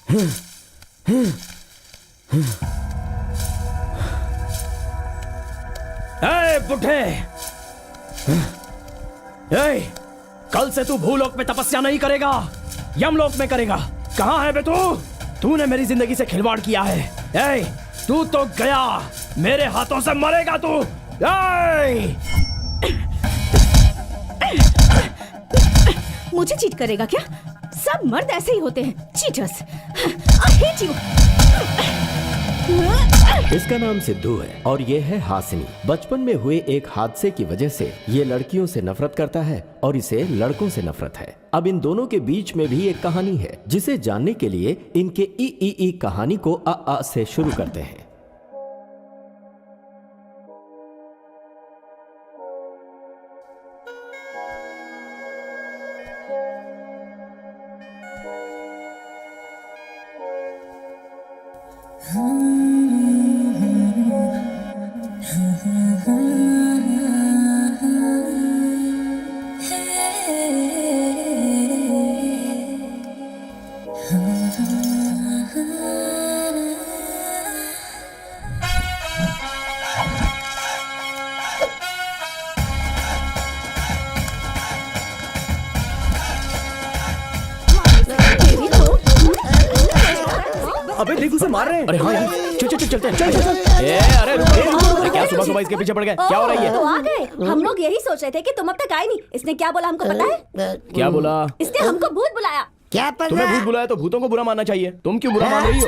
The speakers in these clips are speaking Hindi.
बुढ़े, कल से तू भूलोक में तपस्या नहीं करेगा, यमलोक में करेगा। कहाँ है बे तू? तूने मेरी जिंदगी से खिलवाड़ किया है। तू तो गया, मेरे हाथों से मरेगा तू। मुझे चीट करेगा क्या? सब मर्द ऐसे ही होते हैं, चीटर्स। I hate you. इसका नाम सिद्धू है और ये है हासिनी। बचपन में हुए एक हादसे की वजह से ये लड़कियों से नफरत करता है और इसे लड़कों से नफरत है। अब इन दोनों के बीच में भी एक कहानी है, जिसे जानने के लिए इनके ई कहानी को अ से शुरू करते हैं। अबे देखो उसे मार रहे हैं। अरे हाँ यार, चल चल चलते हैं, चल चल चल। अरे क्या सुबह सुबह इसके पीछे पड़ गए? क्या हो रही है? तो आ गए। हम लोग यही सोच रहे थे कि तुम अब तक आए नहीं। इसने क्या बोला हमको पता है? क्या बोला? इसने हमको भूत बुलाया। क्या पता? तुम्हें भूत बुलाया तो भूतों को बुरा मानना चाहिए। तुम क्यों बुरा मान रही हो?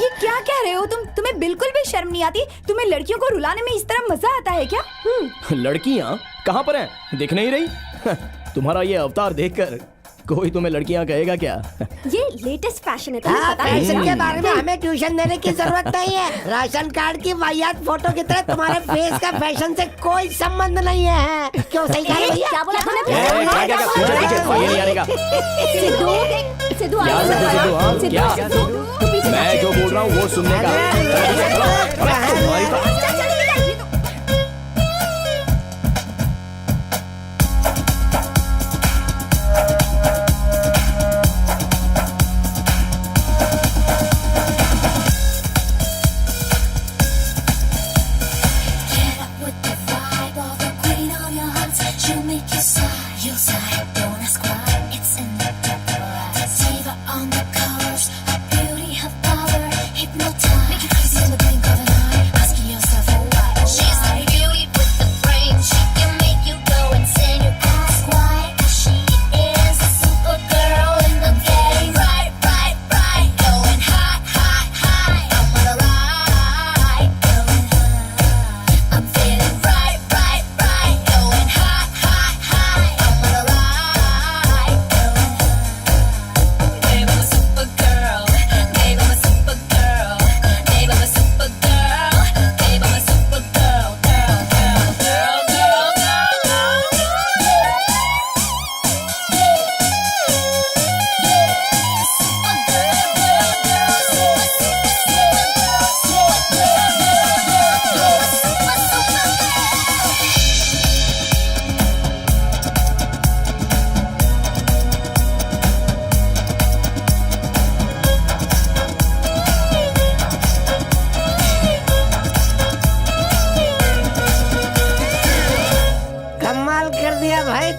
ये क्या कह रहे हो तुम? तुम्हें बिल्कुल भी शर्म नहीं आती? तुम्हें लड़कियों को रुलाने में इस तरह मजा आता है क्या? लड़कियाँ कहाँ पर हैं? दिख नहीं रही? तुम्हारा ये अवतार देखकर कोई तुम्हें लड़कियाँ कहेगा क्या? ये लेटेस्ट फैशन है, तुम्हें पता है? फैशन के बारे में हमें ट्यूशन देने की जरूरत नहीं है। राशन कार्ड की वाहियात फोटो की तरह तुम्हारे फेस का फैशन से कोई संबंध नहीं है। क्यों सही कहा भैया? क्या बोला तूने? सिद्धू, सिद्धू मैं जो बोल रहा हूँ वो सुनने का।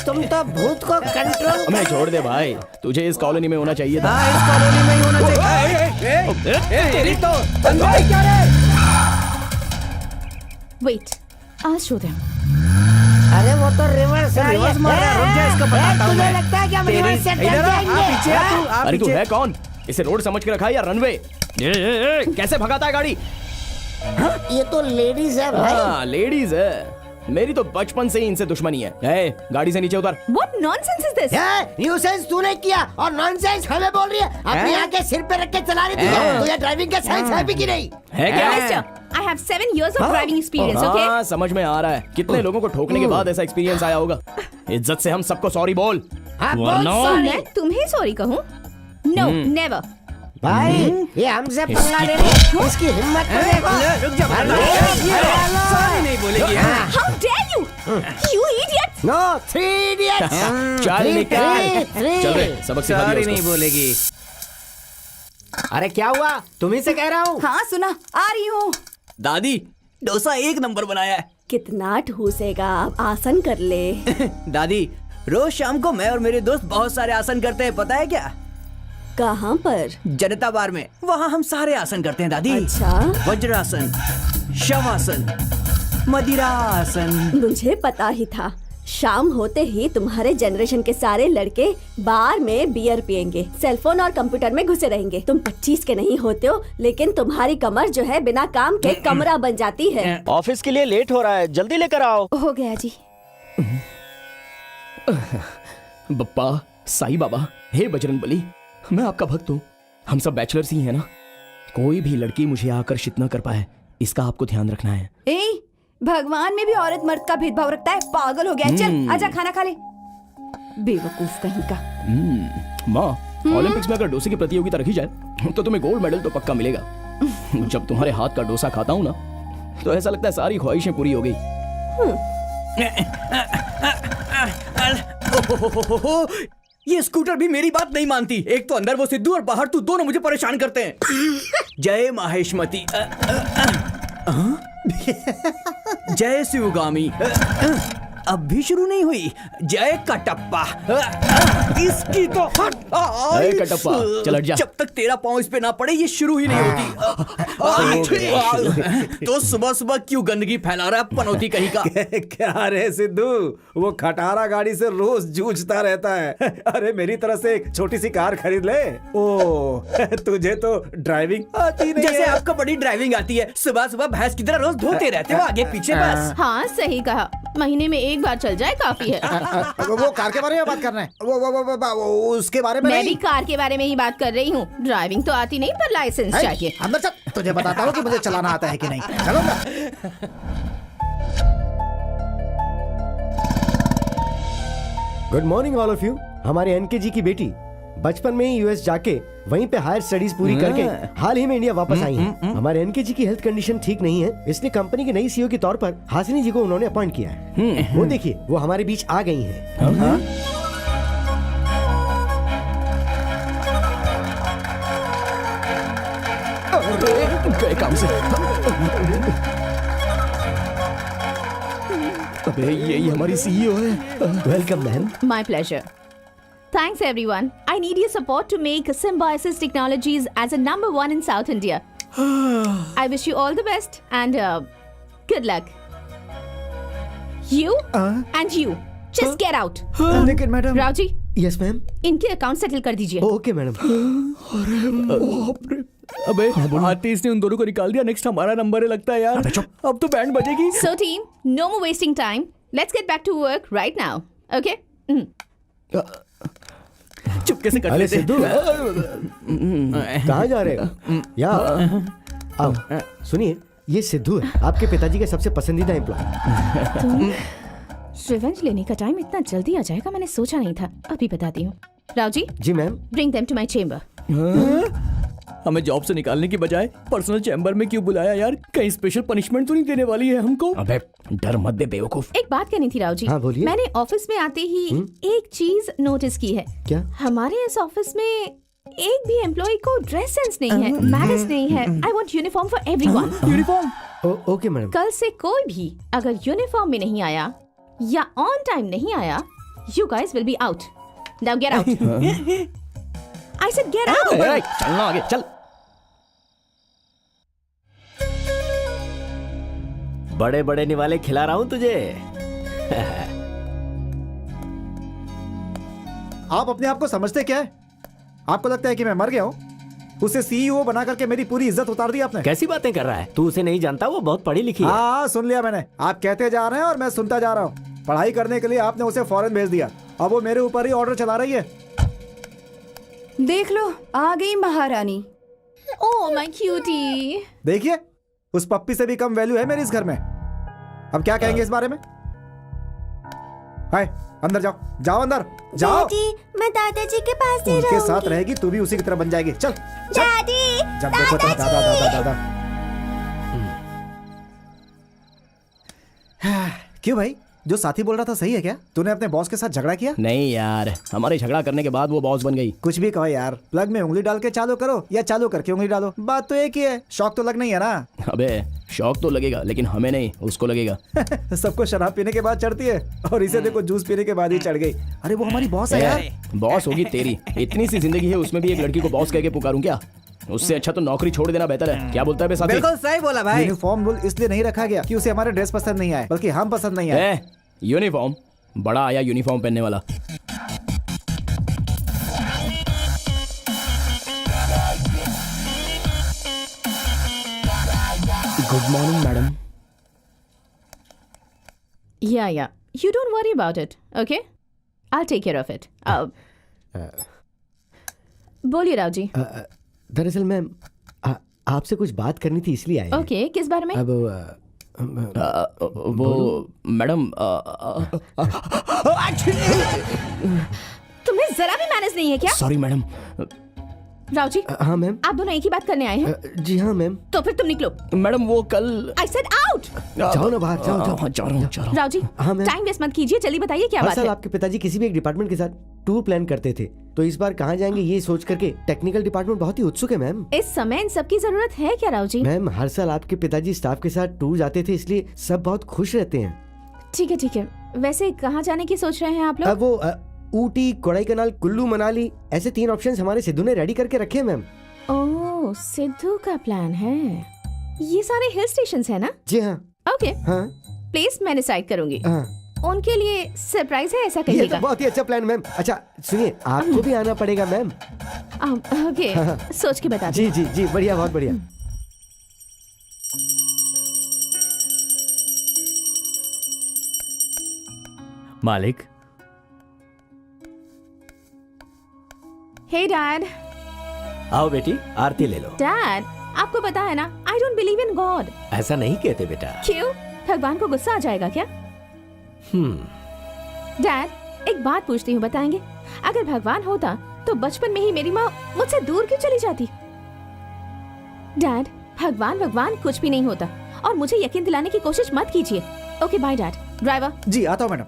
तुम तो भूत को कंट्रोल। हमें छोड़ दे भाई, तुझे इस कॉलोनी में होना चाहिए था। इस कॉलोनी में ही होना चाहिए। तेरी तो क्या रे? Wait, I'll show them. अरे वो तो रिवर्स है। रिवर्स मार रहा है। रुक जा, इसको बताता हूँ मैं। तुझे लगता है कि हम रिवर्स से डर जाएंगे? अरे तू है कौन? इसे रोड समझ के रखा है या रनवे? कैसे भगाता है गाड़ी? ये तो लेडीज है भाई। हाँ लेडीज है। मेरी तो बचपन से ही इनसे दुश्मनी है। गाड़ी से नीचे उतर। What nonsense is this? Nuisance तूने किया और नॉनसेंस हमें बोल रही है। अपनी आंखें सिर पे रख के चला रही थी। तुझे ड्राइविंग का साइंस है भी कि नहीं? है क्या? Mister, I have 7 years of driving experience, okay? हाँ समझ में आ रहा है। कितने लोगों को ठोकने के बाद ऐसा एक्सपीरियंस आया होगा। इज्जत से हम सबको सॉरी बोल। मैं तुम्हें सॉरी कहूँ? No, never. भाई ये हमसे पंगा ले रही है, इसकी हिम्मत तो देखो। रुक जा, सॉरी नहीं बोलेगी। हाँ। How dare you? You idiot! No 3 idiots. चल निकाल, three. चल रे, सबक सिखा सॉरी दिया नहीं उसको। बोलेगी। अरे क्या हुआ, तुम्ही से कह रहा हूँ। हाँ सुना, आ रही हूँ। दादी डोसा 1 नंबर बनाया है। कितना ठूसेगा, आप आसन कर ले। दादी रोज शाम को मैं और मेरे दोस्त बहुत सारे आसन करते हैं, पता है क्या? कहाँ पर? जनता बार में, वहाँ हम सारे आसन करते हैं दादी। अच्छा। वज्रासन, शवासन, मदिरासन। मुझे पता ही था, शाम होते ही तुम्हारे जनरेशन के सारे लड़के बार में बियर पियेंगे, सेलफोन और कंप्यूटर में घुसे रहेंगे। तुम 25 के नहीं होते हो, लेकिन तुम्हारी कमर जो है बिना काम के कमरा बन जाती है। ऑफिस के लिए लेट हो रहा है, जल्दी लेकर आओ। हो गया जी। बप्पा, साईं बाबा, हे बजरंगबली, मैं आपका भक्त हूँ। हम सब बैचलर्स ही हैं ना। कोई भी लड़की मुझे आकर्षित न कर पाए, इसका आपको ध्यान रखना है। ए, भगवान में भी औरत मर्द का भेदभाव रखता है, पागल हो गया है। चल आजा खाना खा ले, बेवकूफ कहीं का। माँ, ओलंपिक्स में अगर डोसे की प्रतियोगिता रखी जाए तो तुम्हें गोल्ड मेडल तो पक्का मिलेगा। जब तुम्हारे हाथ का डोसा खाता हूँ ना, तो ऐसा लगता है सारी ख्वाहिशें पूरी हो गई। ये स्कूटर भी मेरी बात नहीं मानती। एक तो अंदर वो सिद्धू और बाहर तू, दोनों मुझे परेशान करते हैं। जय माहेशमती। जय शिवगामी। अब भी शुरू नहीं हुई। जय कटप्पा। इसकी तो अरे कटप्पा, चल हट जा। जब तक तेरा पाँव इस पे ना पड़े ये शुरू ही नहीं होती। तो सुबह सुबह क्यों गंदगी फैला रहा है पनौती कहीं का? क्या रे सिद्धू, वो खटारा गाड़ी से रोज जूझता रहता है। अरे मेरी तरह से एक छोटी सी कार खरीद ले। ओ तुझे तो ड्राइविंग आती नहीं जैसे है। आपको बड़ी ड्राइविंग आती है। सुबह सुबह भैंस की तरह रोज धोते रहते हो आगे पीछे बस। हाँ सही कहा, महीने में एक बार चल जाए काफी है। वो कार के बारे में बात करना है। वो उसके बारे में मैं नहीं। भी कार के बारे में ही बात कर रही हूँ। ड्राइविंग तो आती नहीं, पर लाइसेंस चाहिए। अंदर चल, तुझे बताता हूँ कि मुझे चलाना आता है कि नहीं। चलो ना। Good morning all of you. हमारे एनके जी की बेटी बचपन में ही यूएस जाके वहीं पे हायर स्टडीज पूरी करके हाल ही में इंडिया वापस आई हैं। हमारे एनके जी की हेल्थ कंडीशन ठीक नहीं है, इसलिए कंपनी की नई सीईओ के तौर पर हासिनी जी को उन्होंने अपॉइंट किया है। वो देखिए, वो हमारे बीच आ गई हैं। गए काम से। अबे यही हमारी सीईओ है। Welcome ma'am. My pleasure. Thanks everyone. I need your support to make Symbiosis Technologies as a #1 in South India. I wish you all the best and good luck. You and you. Just get out. लेकिन madam. Rao ji, yes ma'am. इनके अकाउंट सेटल कर दीजिए। Okay madam. अबे आते इसने उन दोनों को निकाल दिया। नेक्स्ट हमारा नंबर है लगता है यार। अब तो band बजेगी। So team, no more wasting time. Let's get back to work right now. Okay? चुपके से कर अरे लेते। सिद्धू, कहाँ जा रहे हो? यहाँ आओ। सुनिए, ये सिद्धू है, आपके पिताजी के सबसे पसंदीदा एम्प्लॉय। रिवेंज लेने का टाइम इतना जल्दी आ जाएगा मैंने सोचा नहीं था। अभी बताती हूँ। राव जी, जी ma'am. bring them to my chamber. हमें जॉब से निकालने की बजाय पर्सनल चैम्बर में क्यों बुलाया यार? कहीं स्पेशल पनिशमेंट तो नहीं देने वाली है हमको? अबे डर मत दे बेवकूफ। एक बात कहनी थी राव जी। हाँ, बोलिए। मैंने ऑफिस में आते ही एक चीज नोटिस की है। क्या? हमारे इस ऑफिस में एक भी एम्प्लॉय को ड्रेस सेंस नहीं है, मैनर्स नहीं है। I want uniform for everyone. Uniform? Okay madam. कल से कोई भी अगर यूनिफॉर्म में नहीं आया या ऑन टाइम नहीं आया, you guys will be out. Now get out. I said get out. चलना आगे चल। बड़े बड़े निवाले खिला रहा हूं तुझे। आप अपने आप को समझते क्या है? आपको लगता है कि मैं मर गया हूँ? उसे सीईओ बना करके मेरी पूरी इज्जत उतार दी आपने। कैसी बातें कर रहा है तू? उसे नहीं जानता, वो बहुत पढ़ी लिखी है। हाँ सुन लिया मैंने। आप कहते जा रहे हैं और मैं सुनता जा रहा हूँ। पढ़ाई करने के लिए आपने उसे फॉरेन भेज दिया, अब वो मेरे ऊपर ही ऑर्डर चला रही है। देख लो, आ गई महारानी। Oh my cutie. देखिए, उस पप्पी से भी कम वैल्यू है मेरी इस घर में। अब क्या कहेंगे इस बारे में? हाय अंदर जाओ, जाओ अंदर जाओ। डैडी, मैं दादाजी के पास ही उनके रहूंगी। साथ रहेगी तू भी उसी की तरह बन जाएगी। चल चल। डैडी, जब देखो तो दादा दादा दादा। क्यों भाई, जो साथी बोल रहा था सही है क्या? तूने अपने बॉस के साथ झगड़ा किया? नहीं यार, हमारे झगड़ा करने के बाद वो बॉस बन गई। कुछ भी कहो यार, प्लग में उंगली डाल के चालू करो या चालू करके उंगली डालो, बात तो एक ही है। शौक तो लगना ही है ना। अबे शौक तो लगेगा, लेकिन हमें नहीं, उसको लगेगा। सबको शराब पीने के बाद चढ़ती है और इसे देखो जूस पीने के बाद ही चढ़ गई। अरे वो हमारी बॉस है यार। बॉस होगी तेरी, इतनी सी जिंदगी है, उसमें भी एक लड़की को बॉस कह के पुकारूं क्या? उससे अच्छा तो नौकरी छोड़ देना बेहतर है। क्या बोलता है बे साथी? बिल्कुल सही बोला भाई। यूनिफॉर्म रूल इसलिए नहीं रखा गया कि उसे हमारे ड्रेस पसंद नहीं आए, बल्कि हम पसंद नहीं आए। यूनिफॉर्म बड़ा आया, यूनिफॉर्म पहनने वाला। Good morning madam. Yeah. You don't worry about it, okay? I'll take care of it. बोलिए राव जी। दरअसल मैम आपसे कुछ बात करनी थी इसलिए आए हैं। ओके, किस बारे में? अब वो मैडम तुम्हें जरा भी मैनेज नहीं है क्या? Sorry madam. राव जी, हाँ मैम। आप दोनों एक ही बात करने आए हैं? जी हाँ मैम। तो फिर तुम निकलो। मैडम वो कल I said out! जाओ ना बाहर, जाओ जाओ। जा रहा हूँ। राव जी, हाँ मैम। टाइम वेस्ट मत कीजिए, जल्दी बताइए क्या हर बात साल है? आपके पिताजी किसी भी एक डिपार्टमेंट के साथ टूर प्लान करते थे, तो इस बार कहाँ जाएंगे ये सोच करके टेक्निकल डिपार्टमेंट बहुत ही उत्सुक है मैम। इस समय इन सब की जरूरत है क्या राव जी? मैम हर साल आपके पिताजी स्टाफ के साथ टूर जाते थे, इसलिए सब बहुत खुश रहते हैं। ठीक है। वैसे कहाँ जाने की सोच रहे हैं आप लोग? अब वो ऊटी, कोडाईकनाल, कुल्लू मनाली, ऐसे 3 ऑप्शंस हमारे सिद्धू ने रेडी करके रखे हैं मैम। ओह, सिद्धू का प्लान है। ये सारे हिल स्टेशंस है ना? जी हाँ। ओके, हाँ प्लेस मैं डिसाइड करूंगी। हाँ, उनके लिए सरप्राइज है ऐसा ये कहिएगा। तो बहुत ही अच्छा प्लान मैम। अच्छा सुनिए, आपको भी आना पड़ेगा मैम। ओके, सोच के बता जी जी जी, बढ़िया, बहुत बढ़िया। मालिक, हे डैड। आओ बेटी, आरती ले लो। डैड, आपको पता है ना, I don't believe in God. ऐसा नहीं कहते बेटा। क्यों? भगवान को गुस्सा आ जाएगा क्या? डैड, एक बात पूछती हूँ, बताएंगे? अगर भगवान होता तो बचपन में ही मेरी माँ मुझसे दूर क्यों चली जाती? डैड, भगवान कुछ भी नहीं होता और मुझे यकीन दिलाने की कोशिश मत कीजिए। Okay bye dad. ड्राइवर। जी आता हूँ मैडम।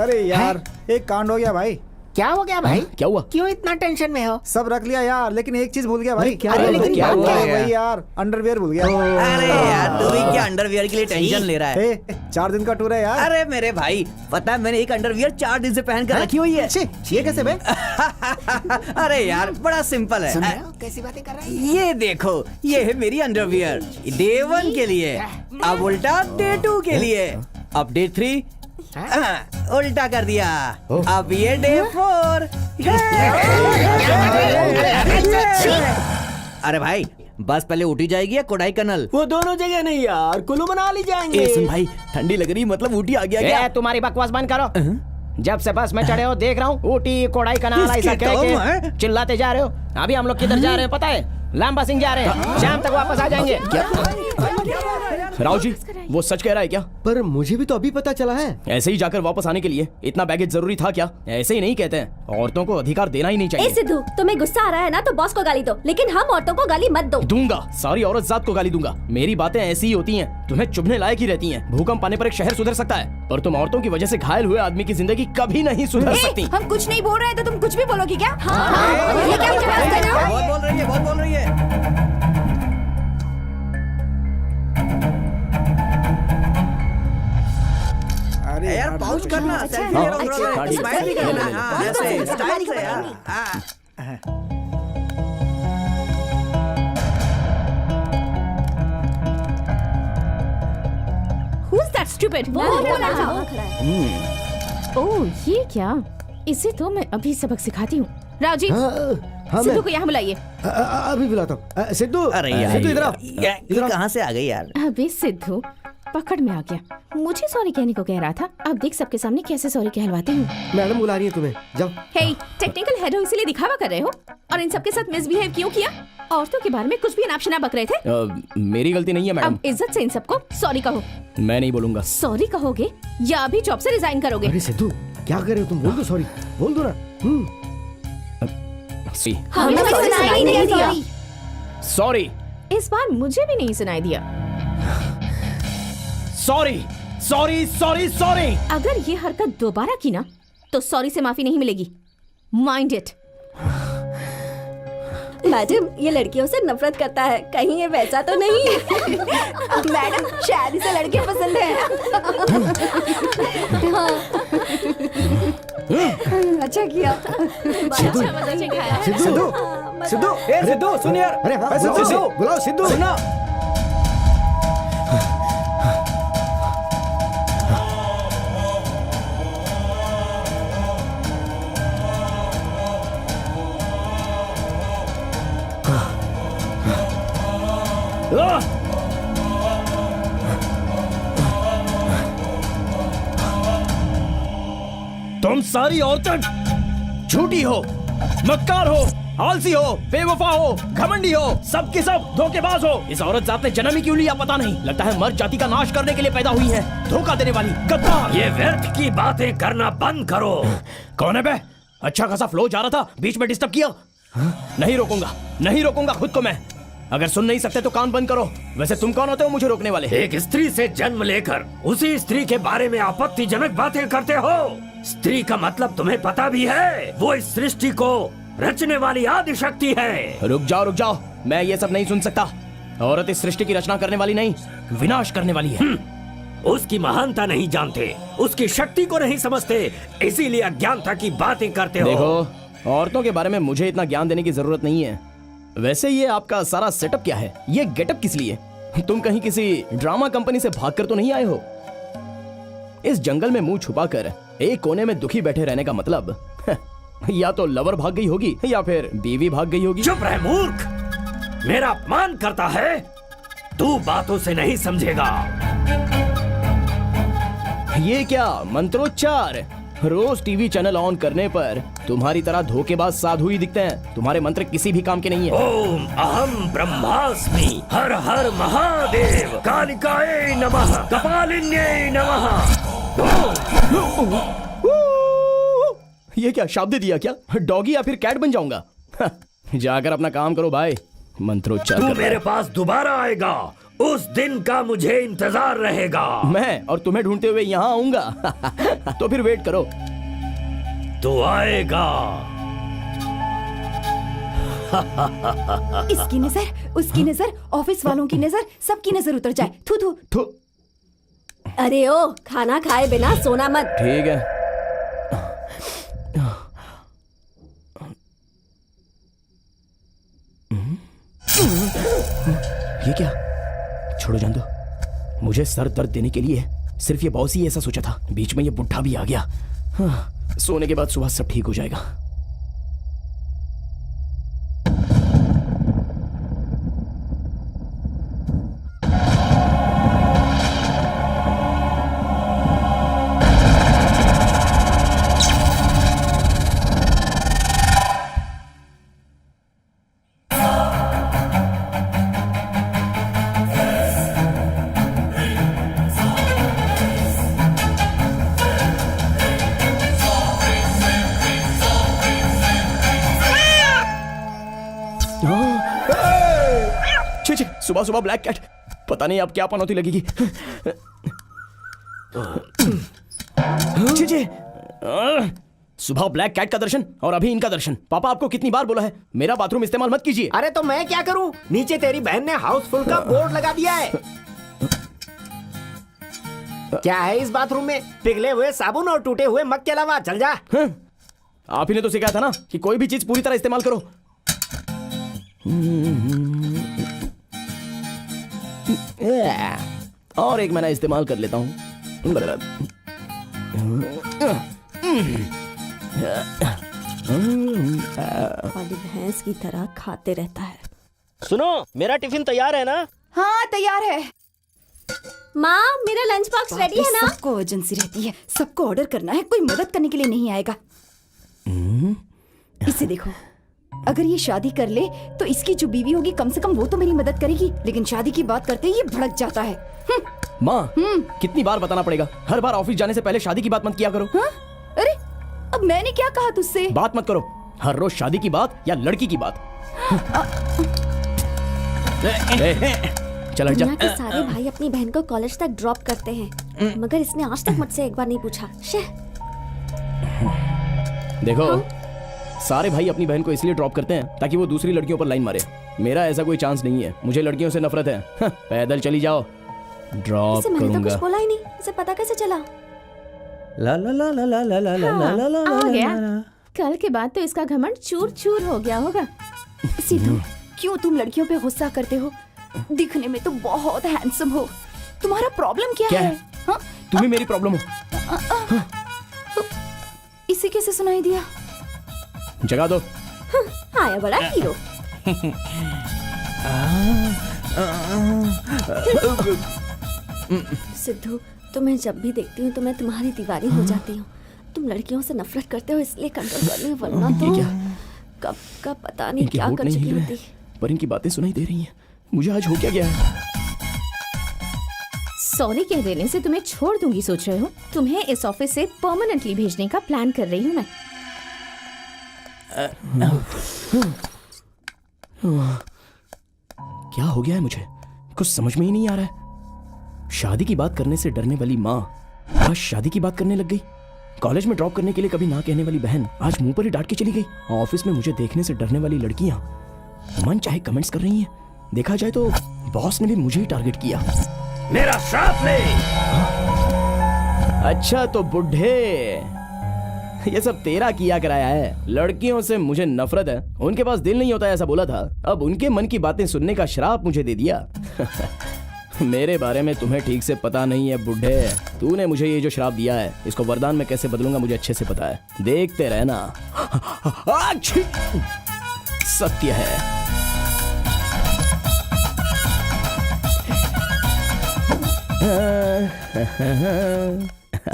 अरे यार, एक कांड हो गया भाई। क्या हो गया भाई? क्या हुआ? क्यों इतना टेंशन में हो? सब रख लिया यार, लेकिन एक चीज भूल गया भाई। क्या अरे हुआ? लेकिन क्या बात हुआ क्या है? है? वही यार, अंडरवियर भूल गया। अरे यार तू भी क्या अंडरवियर के लिए टेंशन ले रहा है? 4 दिन का टूर है यार। अरे मेरे भाई, पता है मैंने एक अंडरवियर 4 दिन से पहन कर रखी हुई है। ये कैसे बे? अरे यार बड़ा सिंपल सुन रहे है। हो कैसी बातें कर रहे हैं? ये देखो, ये है मेरी अंडरवियर डे 1 के लिए, अब उल्टा डे 2 के लिए, अब डे 3 उल्टा कर दिया, अब ये डे 4। अरे भाई, बस पहले ऊटी जाएगी या कोडाईकनाल? वो दोनों जगह नहीं यार, कुल्लू मनाली जाएंगे। ए सुन भाई, ठंडी लग रही, मतलब ऊटी आ गया क्या? तुम्हारी बकवास बंद करो। जब से बस में चढ़े हो देख रहा हूँ ऊटी, कोडाईकनाल ऐसा इसके कह तो के मैं- चिल्लाते जा रहे हो। अभी हम लोग किधर जा रहे हैं पता है? लांबा सिंह जा रहे हैं, शाम तक वापस आ जाएंगे। राव जी, वो सच कह रहा है क्या? पर मुझे भी तो अभी पता चला है। ऐसे ही जाकर वापस आने के लिए इतना बैगेज जरूरी था क्या? ऐसे ही नहीं कहते हैं, औरतों को अधिकार देना ही नहीं ए चाहिए। सिद्धू, तुम्हें गुस्सा आ रहा है ना तो बॉस को गाली दो, लेकिन हम औरतों को गाली मत दो। दूंगा, सारी औरत जात को गाली दूंगा। मेरी बातें ऐसी ही होती हैं, तुम्हें चुभने लायक ही रहती हैं। भूकंप आने पर एक शहर सुधर सकता है, पर तुम औरतों की वजह से घायल हुए आदमी की जिंदगी कभी नहीं सुधर सकती। हम कुछ नहीं बोल रहे हैं तो तुम कुछ भी बोलोगी क्या? हाँ, ये क्या बकवास कर रहे हो? बहुत बोल रही है, बहुत बोल रही है। अरे यार पाउच करना, सेल्फी ले रहा हूँ, गाड़ी- स्माइल भी करना, हाँ, बहुत ऐसे अच्छा, स्टाइल से गाड़ी यार। को हाँ। Who's that stupid? वो बोला वहाँ खड़ा है। ओह, ये क्या? इसे तो मैं अभी सबक सिखाती हूँ। राव जी, हाँ सिद्धू मैं को यहाँ बुलाइए। अभी बुलाता हूँ। सिद्धू, अरे यार, सिद्धू इधर आओ। ये कहाँ से आ गई यार? अबे सिद्धू, पकड़ में आ गया। मुझे सॉरी कहने को कह रहा था, अब देख सबके सामने कैसे सॉरी कहलवाती हूँ। मैडम बुला रही है तुम्हें, जाओ। हे, टेक्निकल हेड हो इसीलिए दिखावा कर रहे हो और इन सबके साथ मिसबिहेव क्यों किया? औरतों के बारे में कुछ भी अनाप शनाप बक रहे थे। मेरी गलती नहीं है मैडम। अब इज्जत से इन सबको सॉरी कहो। मैं नहीं बोलूंगा। सॉरी कहोगे या अभी जॉब से रिजाइन करोगे? अरे सिद्धू क्या कर रहे हो तुम? बोल दो सॉरी, बोल दो ना। हमें सुनाई नहीं दिया। सॉरी। इस बार मुझे भी नहीं सुनाई दिया। Sorry sorry sorry sorry. अगर ये हरकत दोबारा की ना तो सॉरी से माफी नहीं मिलेगी। Mind it. मैडम ये लड़कियों से नफरत करता है, कहीं ये वैसा तो नहीं है? मैडम शायद इसे लड़के पसंद है। अच्छा किया। अच्छा मजा सिखाया। सिद्धू सिद्धू, ए सिद्धू सुन यार। अरे हाँ, सिद्धू बुलाओ सिद्धू। सुनना। तुम सारी औरतें झूठी हो, मक्कार हो, आलसी हो, बेवफा हो, घमंडी हो, सब के सब धोखेबाज हो। इस औरत जात ने जन्म ही क्यों लिया पता नहीं, लगता है मर्द जाति का नाश करने के लिए पैदा हुई है। धोखा देने वाली गद्दार। ये व्यर्थ की बातें करना बंद करो। कौन है बे? अच्छा खासा फ्लो जा रहा था, बीच में डिस्टर्ब किया। नहीं रोकूंगा, नहीं रोकूंगा खुद को मैं। अगर सुन नहीं सकते तो कान बंद करो। वैसे तुम कौन होते हो मुझे रोकने वाले? एक स्त्री से जन्म लेकर उसी स्त्री के बारे में आपत्तिजनक बातें करते हो। स्त्री का मतलब तुम्हें पता भी है? वो इस सृष्टि को रचने वाली आदि शक्ति है। रुक जाओ, मैं ये सब नहीं सुन सकता। औरत इस सृष्टि की रचना करने वाली नहीं, विनाश करने वाली है। उसकी महानता नहीं जानते, उसकी शक्ति को नहीं समझते, इसीलिए अज्ञानता की बातें करते हो। देखो, औरतों के बारे में मुझे इतना ज्ञान देने की जरूरत नहीं है। वैसे ये आपका सारा सेटअप क्या है? ये गेटअप किस लिए? तुम कहीं किसी ड्रामा कंपनी से भागकर तो नहीं आए हो? इस जंगल में मुंह छुपाकर एक कोने में दुखी बैठे रहने का मतलब या तो लवर भाग गई होगी या फिर बीवी भाग गई होगी। चुप रह मूर्ख, मेरा अपमान करता है? तू बातों से नहीं समझेगा। ये क्या मंत्रोच्चार? रोज टीवी चैनल ऑन करने पर तुम्हारी तरह धोखेबाज साधु ही दिखते हैं। तुम्हारे मंत्र किसी भी काम के नहीं है। ओम अहम ब्रह्मास्मि, हर हर महादेव, कालिकायै नमः, कपालिन्यै नमः। ये क्या शाब्द दिया क्या? डॉगी या फिर कैट बन जाऊंगा? जाकर अपना काम करो भाई, मंत्रोच्चार तू कर रहा मेरे है। पास दोबारा आएगा, उस दिन का मुझे इंतजार रहेगा। मैं और तुम्हें ढूंढते हुए यहाँ आऊंगा। तो फिर वेट करो। तू आएगा। इसकी नजर, उसकी नजर, ऑफिस वालों की नजर, सबकी नजर उतर जाए। थू थू। तो अरे ओ, खाना खाए बिना सोना मत। ठीक है। ये क्या? छोड़ो जान दो। मुझे सर दर्द देने के लिए सिर्फ ये बॉस ही ऐसा सोचा था। बीच में ये बुढ़ा भी आ गया। हाँ, सोने के बाद सुबह सब ठीक हो जाएगा। सुबह सुबह ब्लैक कैट, पता नहीं अब क्या पनौती लगेगी। सुबह ब्लैक कैट का दर्शन और अभी इनका दर्शन। पापा आपको कितनी बार बोला है मेरा बाथरूम इस्तेमाल मत कीजिए। अरे तो मैं क्या करूं? नीचे तेरी बहन ने हाउसफुल का बोर्ड लगा दिया है। क्या है इस बाथरूम में? पिघले हुए साबुन और टूटे हुए मग के अलावा। चल जा। आप ही ने तो सिखाया था ना कि कोई भी चीज पूरी तरह इस्तेमाल करो। और एक महीना इस्तेमाल कर लेता हूँ। वाली भैंस की तरह खाते रहता है। सुनो, मेरा टिफिन तैयार है ना? हाँ तैयार है। माँ मेरा लंच बॉक्स रेडी है ना? सबको अर्जेंसी रहती है, सबको ऑर्डर करना है, कोई मदद करने के लिए नहीं आएगा। इसे देखो, अगर ये शादी कर ले तो इसकी जो बीवी होगी कम से कम वो तो मेरी मदद करेगी, लेकिन शादी की बात करते ही ये भड़क जाता है। माँ कितनी बार बताना पड़ेगा, हर बार ऑफिस जाने से पहले शादी की बात मत किया करो। हाँ? अरे अब मैंने क्या कहा तुझसे? बात मत करो, हर रोज शादी की बात या लड़की की बात। चल हट जा। दुनिया के सारे भाई अपनी बहन को कॉलेज तक ड्रॉप करते हैं, मगर इसने आज तक मुझसे एक बार नहीं पूछा। देखो सारे भाई अपनी बहन को इसलिए ड्रॉप करते हैं ताकि वो दूसरी लड़कियों पर लाइन मारे। मेरा ऐसा कोई चांस नहीं है, मुझे लड़कियों से नफरत है। पैदल चली जाओ, ड्रॉप इसे मैंने तो करूंगा। कुछ बोला ही नहीं, इसे पता कैसे चला? ला ला ला ला ला ला ला ला हाँ, ला ला आ ला गया। ला। कल के बाद तो इसका घमंड चूर चूर हो गया होगा। सिद्धू, क्यों तुम लड़कियों पे गुस्सा करते हो? दिखने में तो बहुत हैंडसम हो, तुम्हारा प्रॉब्लम क्या है? हाँ? तुम्हें मेरी प्रॉब्लम हो। इसे कैसे सुनाई दिया? जगा दो। आया बड़ा हीरो। सिद्धू, तुम्हें जब भी देखती हूँ तो मैं तुम्हारी दीवानी हो जाती हूँ। तुम लड़कियों से नफरत करते हो इसलिए कंट्रोल कर रही हूँ, वरना तो कब का पता नहीं इनके क्या होठ कर नहीं चुकी हिल रहे होती। हैं, पर इनकी बातें सुनाई दे रही हैं। मुझे आज हो क्या गया है? सॉरी कह देने से तुम्हें छोड़ दूंगी सोच रहे हो? तुम्हें इस ऑफिस से परमानेंटली भेजने का प्लान कर रही हूँ मैं। क्या हो गया है मुझे? कुछ समझ में ही नहीं आ रहा है। शादी की बात करने से डरने वाली माँ आज शादी की बात करने लग गई। कॉलेज में ड्रॉप करने के लिए कभी ना कहने वाली बहन आज मुंह पर ही डांट के चली गई। ऑफिस में मुझे देखने से डरने वाली लड़कियां मन चाहे कमेंट्स कर रही हैं। देखा जाए तो बॉस ने भी मुझे ही टारगेट किया। मेरा श्राप ले। अच्छा तो बुढ़े, ये सब तेरा किया कराया है। लड़कियों से मुझे नफरत है, उनके पास दिल नहीं होता ऐसा बोला था। अब उनके मन की बातें सुनने का श्राप मुझे दे दिया। मेरे बारे में तुम्हें ठीक से पता नहीं है बुढ़े। तूने मुझे ये जो श्राप दिया है इसको वरदान में कैसे बदलूंगा मुझे अच्छे से पता है। देखते रहना। सत्य है।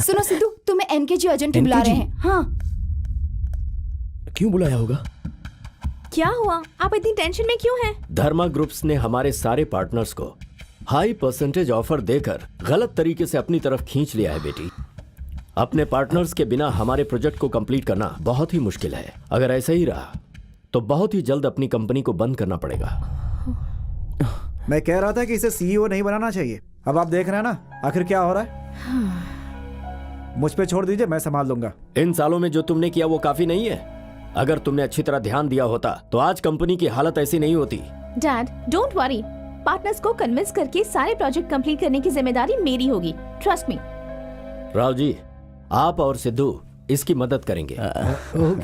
सुनो सिद्धू, तुम्हें एनकेजी एजेंट बुला रहे हैं। हाँ। क्यों बुलाया होगा? क्या हुआ? आप इतनी टेंशन में क्यों हैं? धर्मा ग्रुप्स ने हमारे सारे पार्टनर्स को हाई परसेंटेज ऑफर देकर गलत तरीके से अपनी तरफ खींच लिया है बेटी। अपने पार्टनर्स के बिना हमारे प्रोजेक्ट को कंप्लीट करना बहुत ही मुश्किल है। अगर ऐसा ही रहा तो बहुत ही जल्द अपनी कंपनी को बंद करना पड़ेगा। मैं कह रहा था कि इसे सीईओ नहीं बनाना चाहिए। अब आप देख रहे हैं ना आखिर क्या हो रहा है। मुझ पे छोड़ दीजिए, मैं संभाल लूंगा। इन सालों में जो तुमने किया वो काफी नहीं है। अगर तुमने अच्छी तरह ध्यान दिया होता तो आज कंपनी की हालत ऐसी नहीं होती। डैड डोंट वरी, पार्टनर्स को कन्विंस करके सारे प्रोजेक्ट कंप्लीट करने की जिम्मेदारी मेरी होगी। Trust me. राव जी, आप और सिद्धू इसकी मदद करेंगे।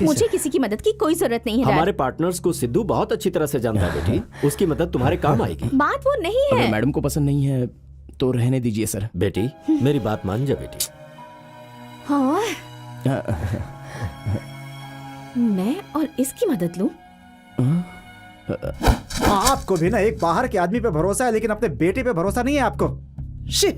मुझे किसी की मदद की कोई जरूरत नहीं है। हमारे पार्टनर्स को सिद्धू बहुत अच्छी तरह से जानता है बेटी। उसकी मदद तुम्हारे काम आएगी। बात वो नहीं है। अगर मैडम को पसंद नहीं है तो रहने दीजिए सर। बेटी मेरी बात मान जा बेटी। हाँ। मैं और इसकी मदद लूं? आपको भी ना एक बाहर के आदमी पे भरोसा है लेकिन अपने बेटे पे भरोसा नहीं है आपको। शी।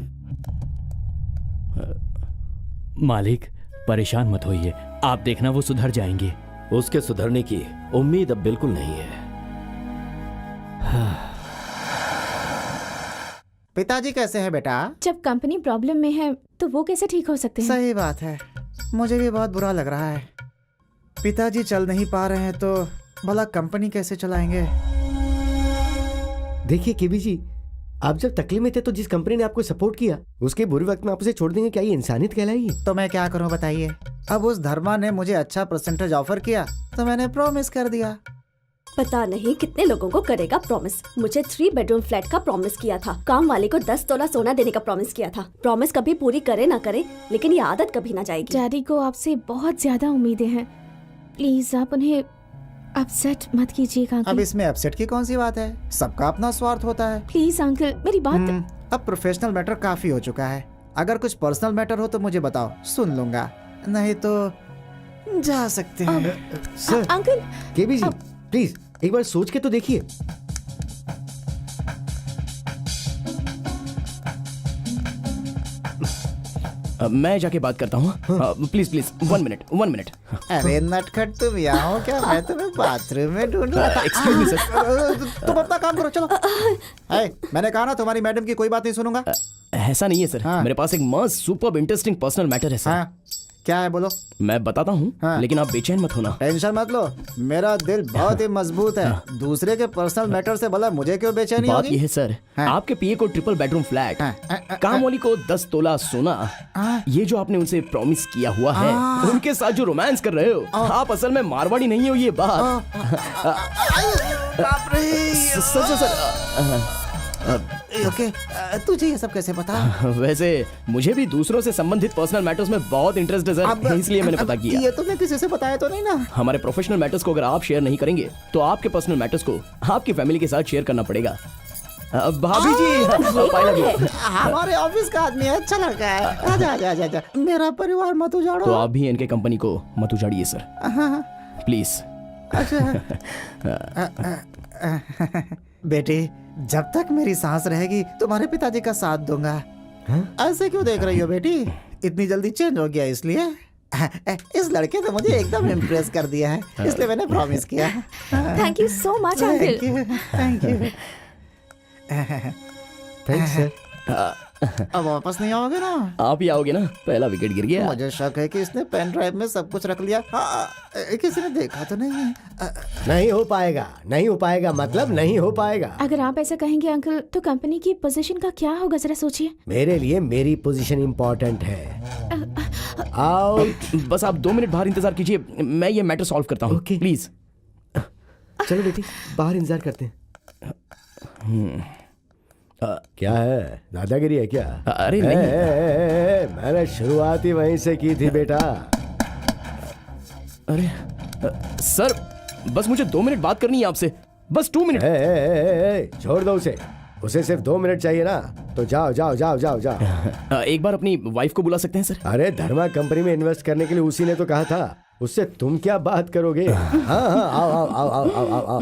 मालिक परेशान मत होइए, आप देखना वो सुधर जाएंगे। उसके सुधरने की उम्मीद अब बिल्कुल नहीं है। पिताजी कैसे हैं बेटा? जब कंपनी प्रॉब्लम में है तो वो कैसे ठीक हो सकते हैं? सही बात है, मुझे भी बहुत बुरा लग रहा है। पिताजी चल नहीं पा रहे हैं तो भला कंपनी कैसे चलाएंगे? देखिए केबी जी, आप जब तकलीफ में थे तो जिस कंपनी ने आपको सपोर्ट किया उसके बुरे वक्त में आप उसे छोड़ देंगे, क्या ये इंसानियत कहलाएगी? तो मैं क्या करूं बताइए। अब उस धर्मा ने मुझे अच्छा परसेंटेज ऑफर किया तो मैंने प्रॉमिस कर दिया। पता नहीं कितने लोगों को करेगा प्रॉमिस। मुझे 3 बेडरूम फ्लैट का प्रॉमिस किया था। काम वाले को 10 तोला सोना देने का प्रॉमिस किया था। प्रॉमिस कभी पूरी करे ना करे, लेकिन ये आदत कभी ना जाएगी। डैडी को आपसे बहुत ज्यादा उम्मीदें हैं, प्लीज आप उन्हें अपसेट मत कीजिएगा अंकल। अब इसमें अपसेट की कौन सी बात है? सबका अपना स्वार्थ होता है। प्लीज अंकल मेरी बात। अब प्रोफेशनल मैटर काफी हो चुका है। अगर कुछ पर्सनल मैटर हो तो मुझे बताओ, सुन लूंगा, नहीं तो जा सकते हैं। Sir uncle KB ji please एक बार सोच के तो देखिए। मैं जाके बात करता हूँ। Please please 1 minute 1 minute. अरे नटखट, तुम यहाँ हो क्या? मैं तुम्हें बाथरूम में ढूंढूंगा। Excuse me sir. तुम अपना काम करो, चलो। मैंने कहा ना तुम्हारी मैडम की कोई बात नहीं सुनूंगा। ऐसा नहीं है सर, मेरे पास एक मस्त सुपर इंटरेस्टिंग पर्सनल मैटर है सर। क्या है बोलो? मैं बताता हूँ, लेकिन आप बेचैन मत होना। टेंशन मत लो, मेरा दिल बहुत ही मजबूत है। दूसरे के पर्सनल मैटर से भला मुझे क्यों बेचैनी बात होगी? ये है सर, आपके पीए को ट्रिपल बेडरूम फ्लैट, कामवाली को 10 तोला सोना, ये जो आपने उनसे प्रॉमिस किया हुआ है, उनके साथ जो रोमांस कर रहे हो, आप असल में मारवाड़ी नहीं हो, ये बात। सर ओके, तुझे ये सब कैसे पता? वैसे मुझे भी दूसरों से संबंधित पर्सनल मैटर्स में बहुत इंटरेस्ट है सर, इसलिए मैंने पता किया। ये तुमने किसी से बताया तो नहीं ना? हमारे प्रोफेशनल मैटर्स को अगर आप शेयर नहीं करेंगे तो आपके पर्सनल मैटर्स को आपकी फैमिली के साथ शेयर करना पड़ेगा। भाभी जी, हमारे ऑफिस का आदमी है, अच्छा लड़का है। आजा आजा आजा आजा, मेरा परिवार मत उजाड़ो। तो आप भी इनके कंपनी को मत उजाड़िए सर, प्लीज। बेटी, जब तक मेरी सांस रहेगी तुम्हारे पिताजी का साथ दूंगा। ऐसे क्यों देख रही हो बेटी? इतनी जल्दी चेंज हो गया इसलिए? इस लड़के ने मुझे एकदम इम्प्रेस कर दिया है, इसलिए मैंने प्रॉमिस किया। Thank you so much uncle. Thank you. Thanks sir. अब वापस नहीं आओगे ना? आप ही आओगे ना? पहला विकेट गिर गया। मुझे शक है कि इसने पेन ड्राइव में सब कुछ रख लिया। किसी ने देखा तो नहीं है? नहीं हो पाएगा, नहीं हो पाएगा, मतलब नहीं हो पाएगा। अगर आप ऐसा कहेंगे अंकल, तो कंपनी की पोजीशन का क्या होगा, जरा सोचिए। मेरे लिए मेरी पोजीशन इम्पोर्टेंट है। आओ, बस आप 2 मिनट बाहर इंतजार कीजिए, मैं ये मैटर सॉल्व करता हूँ। प्लीज चलो बेटी, बाहर इंतजार करते हैं। क्या है, दादागिरी है क्या? अरे नहीं। मैंने शुरुआत ही वहीं से की थी बेटा। अरे सर, बस मुझे 2 मिनट बात करनी है आपसे, बस 2 मिनट। छोड़ दो उसे सिर्फ 2 मिनट चाहिए ना, तो जाओ जाओ जाओ जाओ जाओ। एक बार अपनी वाइफ को बुला सकते हैं सर? अरे धर्मा कंपनी में इन्वेस्ट करने के लिए उसी ने तो कहा था, उससे तुम क्या बात करोगे? हाँ हाँ, आओ आओ आओ आओ आओ आओ आओ।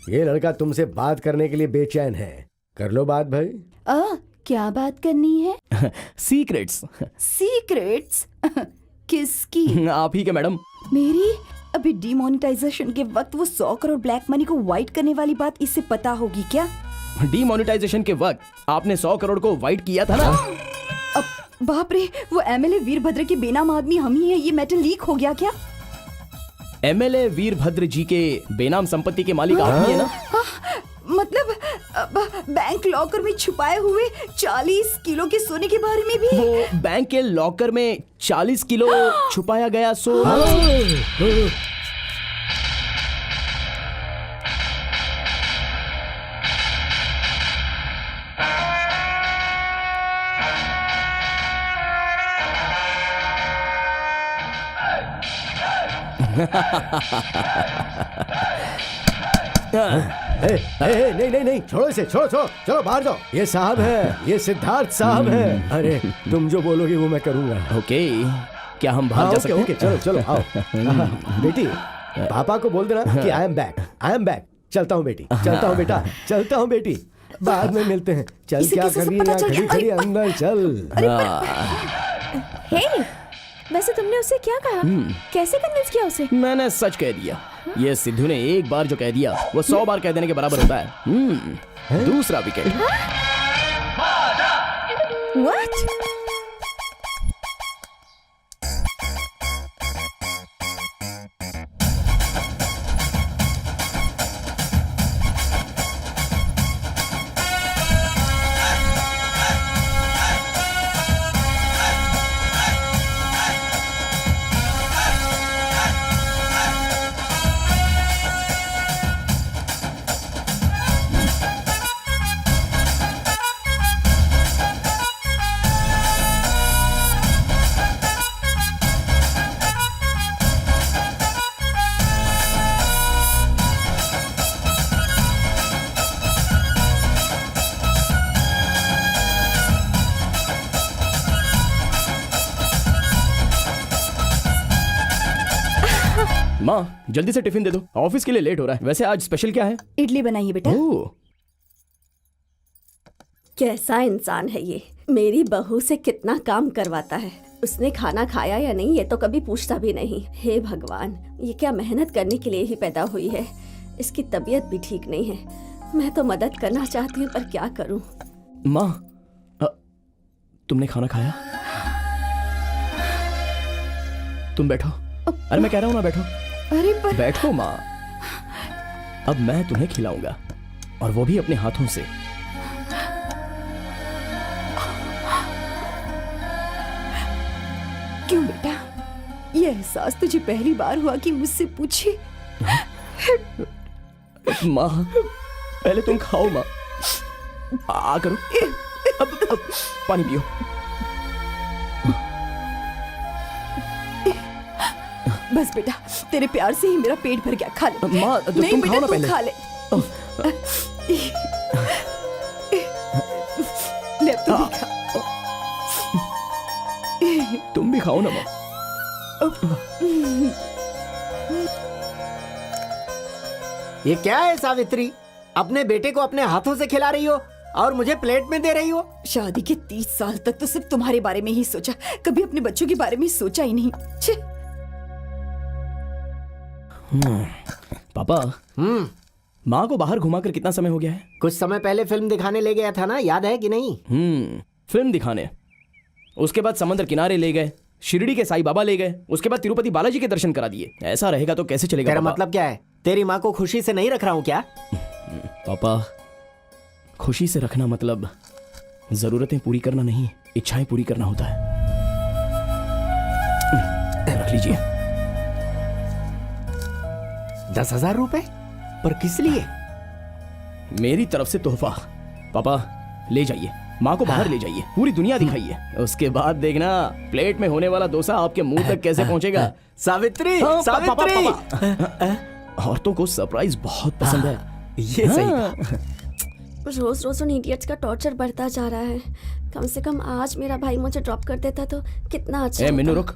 ये लड़का तुमसे बात करने के लिए बेचैन है, कर लो बात भाई। क्या बात करनी है? सीक्रेट्स। सीक्रेट्स? किसकी? आप ही के मैडम। मेरी? अभी डीमोनेटाइजेशन के वक्त वो 100 करोड़ ब्लैक मनी को वाइट करने वाली बात इससे पता होगी क्या? डीमोनेटाइजेशन के वक्त आपने 100 करोड़ को वाइट किया था ना? अब बाप रे, वो एमएलए वीरभद्र के बेनाम आदमी हम ही है, ये मैटर लीक हो गया क्या? एमएलए वीरभद्र जी के बेनाम संपत्ति के मालिक आप ही है ना? मतलब बैंक लॉकर में छुपाए हुए 40 किलो के सोने के बारे में भी? वो बैंक के लॉकर में 40 किलो छुपाया गया सोना। नहीं नहीं नहीं, छोड़ो इसे, छोड़ो छोड़ो, चलो बाहर जाओ। ये साहब है, ये सिद्धार्थ साहब है। अरे तुम जो बोलोगे वो मैं करूंगा। ओके, क्या हम बाहर जा सकते हैं? ओके, चलो चलो आओ। बेटी, पापा को बोल देना कि I am back, I am back. चलता हूँ बेटी, चलता हूँ बेटा, चलता हूँ बेटी, बाद में मिलते हैं। चल, क्या कर रही है यहाँ खड़ी खड़ी, अंदर चल। हे, वैसे तुमने उसे क्या कहा? कैसे कन्विंस किया उसे? मैंने सच कह दिया। ये सिद्धू ने एक बार जो कह दिया वो 100 बार कह देने के बराबर होता है। दूसरा विकेट। What? माँ, जल्दी से टिफिन दे दो, ऑफिस के लिए लेट हो रहा है। वैसे आज स्पेशल क्या है? इडली बनाइए बेटा। कैसा इंसान है ये, मेरी बहू से कितना काम करवाता है। उसने खाना खाया या नहीं ये तो कभी पूछता भी नहीं। हे भगवान, ये क्या मेहनत करने के लिए ही पैदा हुई है। इसकी तबीयत भी ठीक नहीं है। मैं तो मदद करना चाहती हूँ पर क्या करूँ। माँ, तुमने खाना खाया? तुम बैठो। अरे मैं कह रहा हूँ ना, बैठो। अरे पर बैठो माँ, अब मैं तुम्हें खिलाऊंगा और वो भी अपने हाथों से। क्यों बेटा, ये एहसास तुझे पहली बार हुआ कि मुझसे पूछे? माँ पहले तुम खाओ माँ, आ करो। अब पानी पियो। बस बेटा, तेरे प्यार से ही मेरा पेट भर गया। खा ले। माँ तो नहीं तुम बेटा, खाओ ना तू पहले। खा ले। ले अब तू भी खा। तुम भी खाओ ना माँ। ये क्या है सावित्री, अपने बेटे को अपने हाथों से खिला रही हो और मुझे प्लेट में दे रही हो? शादी के 30 साल तक तो सिर्फ तुम्हारे बारे में ही सोचा, कभी अपने बच्चों के बारे में सोचा ही नहीं। छे। पापा, माँ को बाहर घुमाकर कितना समय हो गया है? कुछ समय पहले फिल्म दिखाने ले गया था ना, याद है कि नहीं? फिल्म दिखाने, उसके बाद समंदर किनारे ले गए, शिरडी के साईं बाबा ले गए, उसके बाद तिरुपति बालाजी के दर्शन करा दिए। ऐसा रहेगा तो कैसे चलेगा? तेरा पापा? मतलब क्या है? तेरी माँ को खुशी से नहीं रख रहा हूँ क्या? पापा, खुशी से रखना मतलब जरूरतें पूरी करना नहीं, इच्छाएं पूरी करना होता है। रख लीजिए। 10,000 रुपए? पर किस लिए? मेरी तरफ से तोहफा। पापा ले जाइए, माँ को बाहर ले जाइए, पूरी दुनिया दिखाइए। उसके बाद देखना प्लेट में होने वाला डोसा आपके मुंह तक कैसे पहुंचेगा। सावित्री, हाँ, सावित्री। औरतों को सरप्राइज बहुत पसंद है। ये सही। रोज रोज उन इडियट्स का टॉर्चर बढ़ता जा रहा है। कम से कम आज मेरा भाई मुझे ड्रॉप कर देता तो कितना अच्छा होता। मिन्नू रुक,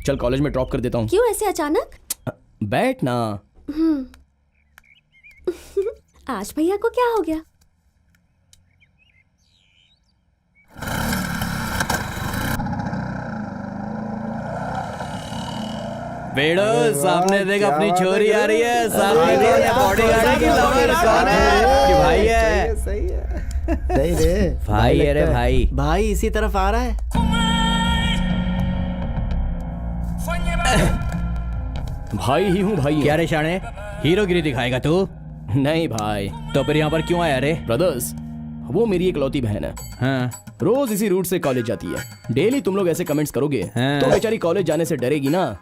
चल कॉलेज में ड्रॉप कर देता हूँ। क्यों ऐसे अचानक? बैठ ना। आज भैया को क्या हो गया? बेड़ो, सामने देख, अपनी छोरी आ रही है। सामने देख, बॉडीगार्ड की लवर कौन है? कि भाई है। सही रे, भाई है रे भाई। भाई इसी तरफ आ रहा है। भाई ही हूँ भाई। क्या रे शाणे, हीरोगिरी दिखाएगा तू? नहीं भाई। तो फिर यहाँ पर क्यों आया रे? ब्रदर्स, वो मेरी एक लौती बहन है। हाँ। रोज इसी रूट से कॉलेज जाती है। डेली तुम लोग ऐसे कमेंट्स करोगे तो बेचारी कॉलेज जाने से डरेगी ना।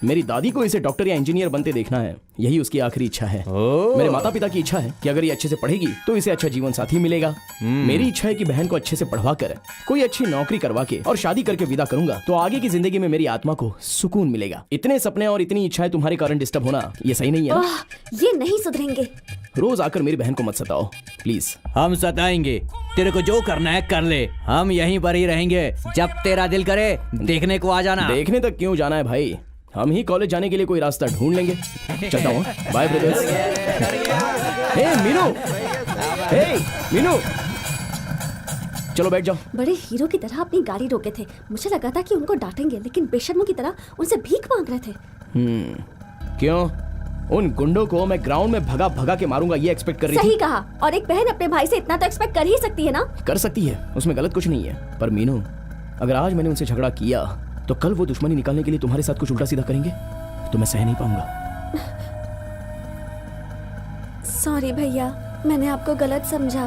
मेरी दादी को इसे डॉक्टर या इंजीनियर बनते देखना है, यही उसकी आखिरी इच्छा है। मेरे माता पिता की इच्छा है कि अगर ये अच्छे से पढ़ेगी तो इसे अच्छा जीवन साथी मिलेगा। मेरी इच्छा है कि बहन को अच्छे से पढ़वा कर कोई अच्छी नौकरी करवा के और शादी करके विदा करूंगा तो आगे की जिंदगी में मेरी आत्मा को सुकून मिलेगा। इतने सपने और इतनी इच्छाएं तुम्हारे कारण डिस्टर्ब होना ये सही नहीं है ना? ये नहीं सुधरेंगे। रोज आकर मेरी बहन को मत सताओ प्लीज। हम सताएंगे, तेरे को जो करना है कर ले, हम यहीं पर ही रहेंगे। जब तेरा दिल करे देखने को आ जाना। देखने तक क्यों जाना है भाई, हम ही कॉलेज जाने के लिए कोई रास्ता ढूंढ लेंगे। चलता हूँ, बाय ब्रदर्स। हे मीनू, हे मीनू, चलो बैठ जाओ। बड़े हीरो की तरह अपनी गाड़ी रोके थे। मुझे लगा था कि उनको डांटेंगे, लेकिन बेशर्मों की तरह उनसे भीख मांग रहे थे। क्यों? उन गुंडों को मैं ग्राउंड में भगा भगा के मारूंगा ये एक्सपेक्ट कर रही थी? सही कहा। और एक बहन अपने भाई से इतना तो एक्सपेक्ट कर ही सकती है ना? कर सकती है, उसमें गलत कुछ नहीं है। पर मीनू, अगर आज मैंने उनसे झगड़ा किया तो कल वो दुश्मनी निकालने के लिए तुम्हारे साथ कुछ उल्टा सीधा करेंगे तो मैं सह नहीं पाऊंगा। सॉरी भैया, मैंने आपको गलत समझा।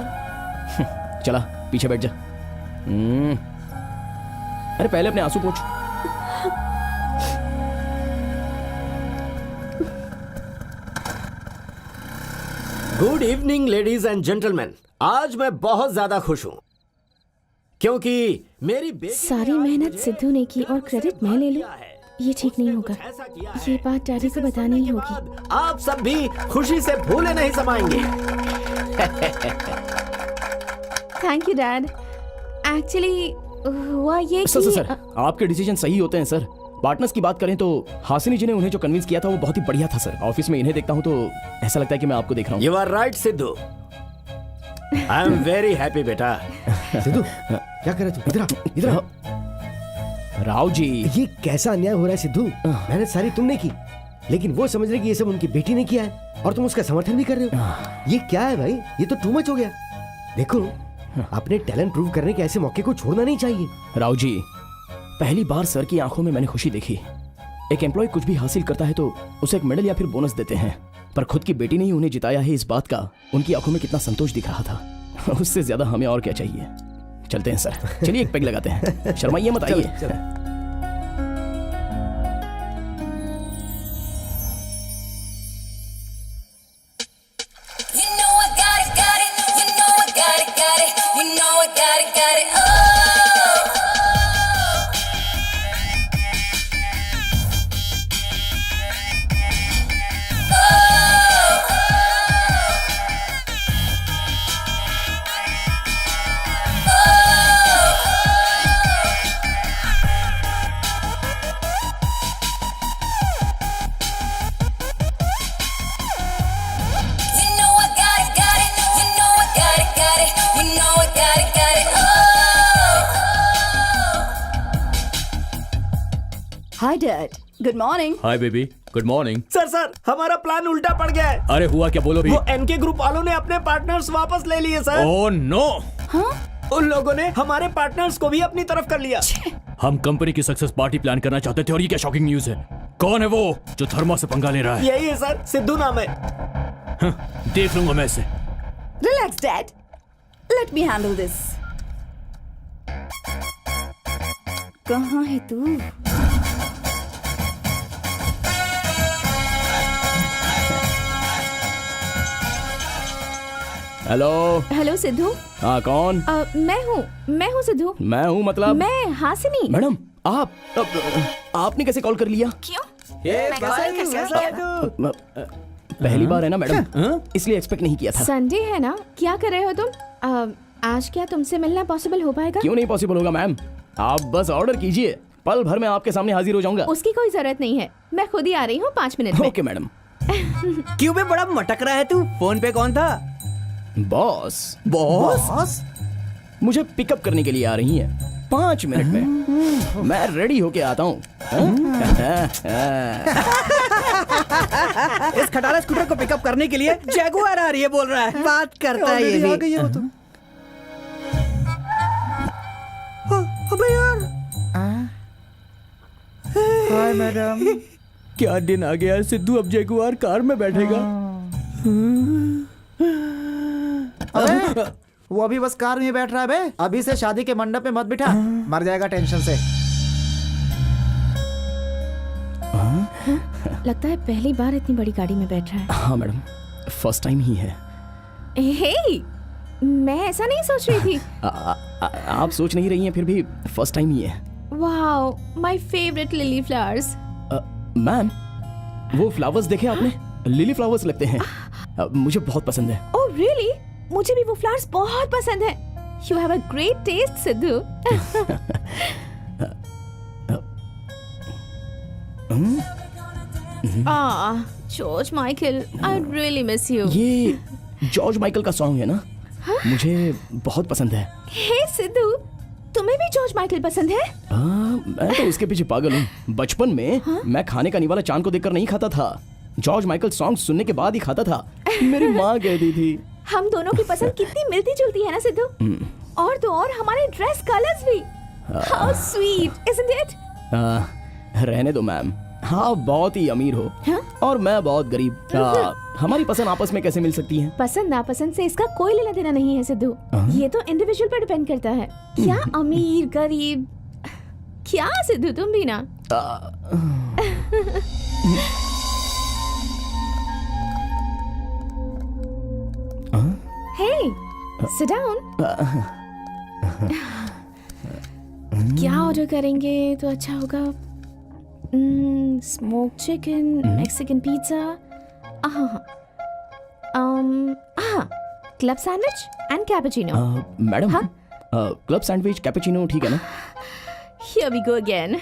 चला पीछे बैठ जा। अरे पहले अपने आंसू पोंछ। Good evening ladies and gentleman. आज मैं बहुत ज्यादा खुश हूँ क्योंकि मेरी बेटी सारी मेहनत सिद्धू ने की और क्रेडिट मैं ले लूं, ये ठीक नहीं होगा। ये बात डैडी को बतानी ही होगी। आप सब भी खुशी से भूले नहीं समाएंगे। Thank you dad. एक्चुअली हुआ ये सर, कि सर, आपके डिसीजन सही होते हैं सर। पार्टनर्स की बात करें तो हासिनी जी ने उन्हें जो कन्विंस किया था वो बहुत ही बढ़िया था सर। ऑफिस में इन्हें देखता हूँ तो ऐसा लगता है कि मैं आपको देख रहा हूँ। You are right Sidhu. I am very happy बेटा। सिद्धू क्या कर रहे तू? इधर आ, इधर आ। राव जी, ये कैसा अन्याय हो रहा है सिद्धू? मेहनत सारी तुमने की, लेकिन वो समझ रहे कि ये सब उनकी बेटी ने किया है और तुम उसका समर्थन भी कर रहे हो। ये क्या है भाई? ये तो टू मच हो गया। देखो, अपने टैलेंट प्रूव करने के ऐसे मौके को छोड़ना नहीं चाहिए। राव जी, पहली बार सर की आंखों में मैंने खुशी देखी। एक एम्प्लॉय कुछ भी हासिल करता है तो उसे एक मेडल या फिर बोनस देते हैं, पर खुद की बेटी ने ही उन्हें जिताया है, इस बात का उनकी आंखों में कितना संतोष दिख रहा था। उससे ज्यादा हमें और क्या चाहिए। चलते हैं सर, चलिए एक पेग लगाते हैं। शर्माइए मत, आइए। Hi dad, good morning. Hi baby, good morning. Sir हमारा प्लान उल्टा पड़ गया है। अरे हुआ क्या, बोलो भी। वो एनके ग्रुप वालों ने अपने पार्टनर्स वापस ले लिए सर। Oh no. उन लोगों ने हमारे पार्टनर्स को भी अपनी तरफ कर लिया। हम कंपनी की सक्सेस पार्टी प्लान करना चाहते थे और ये क्या शॉकिंग न्यूज है। कौन है वो जो थर्मा से पंगा ले रहा है? यही है सर, सिद्धू नाम है। देख लूंगा मैं इसे। Relax dad, let me handle this. कहाँ है तू? हेलो। हेलो सिद्धू। हाँ, कौन? मैं हूँ सिद्धू। मैं हूँ मतलब? मैं हासिनी। मैडम, आपने कैसे कॉल कर लिया? क्यों? पहली बार है ना मैडम, इसलिए एक्सपेक्ट नहीं किया था। संडे है ना, क्या कर रहे हो तुम? आज क्या तुमसे मिलना पॉसिबल हो पाएगा? क्यों नहीं पॉसिबल होगा मैम, आप बस ऑर्डर कीजिए, पल भर में आपके सामने हाजिर हो जाऊंगा। उसकी कोई जरूरत नहीं है, मैं खुद ही आ रही हूँ 5 मिनट में। Okay madam. क्यों बे बड़ा मटक रहा है तू? फोन पे कौन था? बॉस। बॉस? मुझे पिकअप करने के लिए आ रही हैं 5 मिनट में। मैं रेडी होके आता हूँ। इस खटारा स्कूटर को पिकअप करने के लिए जैगुआर आ रही है, बोल रहा है। बात करता है ये भी। आ गई हो तुम। अबे यार। Hi madam. क्या दिन आ गया, सिद्धू अब जैगुआर कार में बैठेगा। अबे वो अभी बस कार में बैठ रहा है बे। अभी से शादी के मंडप में मत बिठा, मर जाएगा टेंशन से। लगता है पहली बार इतनी बड़ी गाड़ी में बैठ रहा है। हाँ मैडम, फर्स्ट टाइम ही है। हे, मैं ऐसा नहीं सोच रही थी। आप सोच नहीं रही हैं, फिर भी फर्स्ट टाइम ही है। Wow, my favourite lily flowers. Ma'am, वो फ्लावर्स देखे आपने? लिली फ्लावर्स लगते हैं। मुझे बहुत पसंद है। Oh really? मुझे भी वो फ्लावर्स बहुत पसंद है। You have a great test Sidhu. George Michael, I really miss you. ये जॉर्ज माइकल का सॉन्ग है ना? मुझे बहुत पसंद है। हे सिद्धू, तुम्हें भी जॉर्ज माइकल पसंद है? मैं तो उसके पीछे पागल हूँ। बचपन में मैं खाने का निवाला चांद को देखकर नहीं खाता था, जॉर्ज माइकल सॉन्ग सुनने के बाद ही खाता था। मेरी माँ कहती थी। हम दोनों की पसंद कितनी मिलती जुलती है ना सिद्धू। और तो और हमारे ड्रेस कलर्स भी। How sweet, isn't it? रहने दो मैम, हाँ बहुत ही अमीर हो और मैं बहुत गरीब। हमारी पसंद आपस में कैसे मिल सकती है? पसंद नापसंद से इसका कोई लेना देना नहीं है सिद्धू। ये तो इंडिविजुअल पर डिपेंड करता है। क्या अमीर गरीब, क्या सिद्धू तुम भी ना। Hey, sit down. क्या ऑर्डर करेंगे तो अच्छा होगा? Smoke chicken, Mexican pizza, club sandwich and cappuccino. Madam, club sandwich cappuccino ठीक है ना? Here we go again.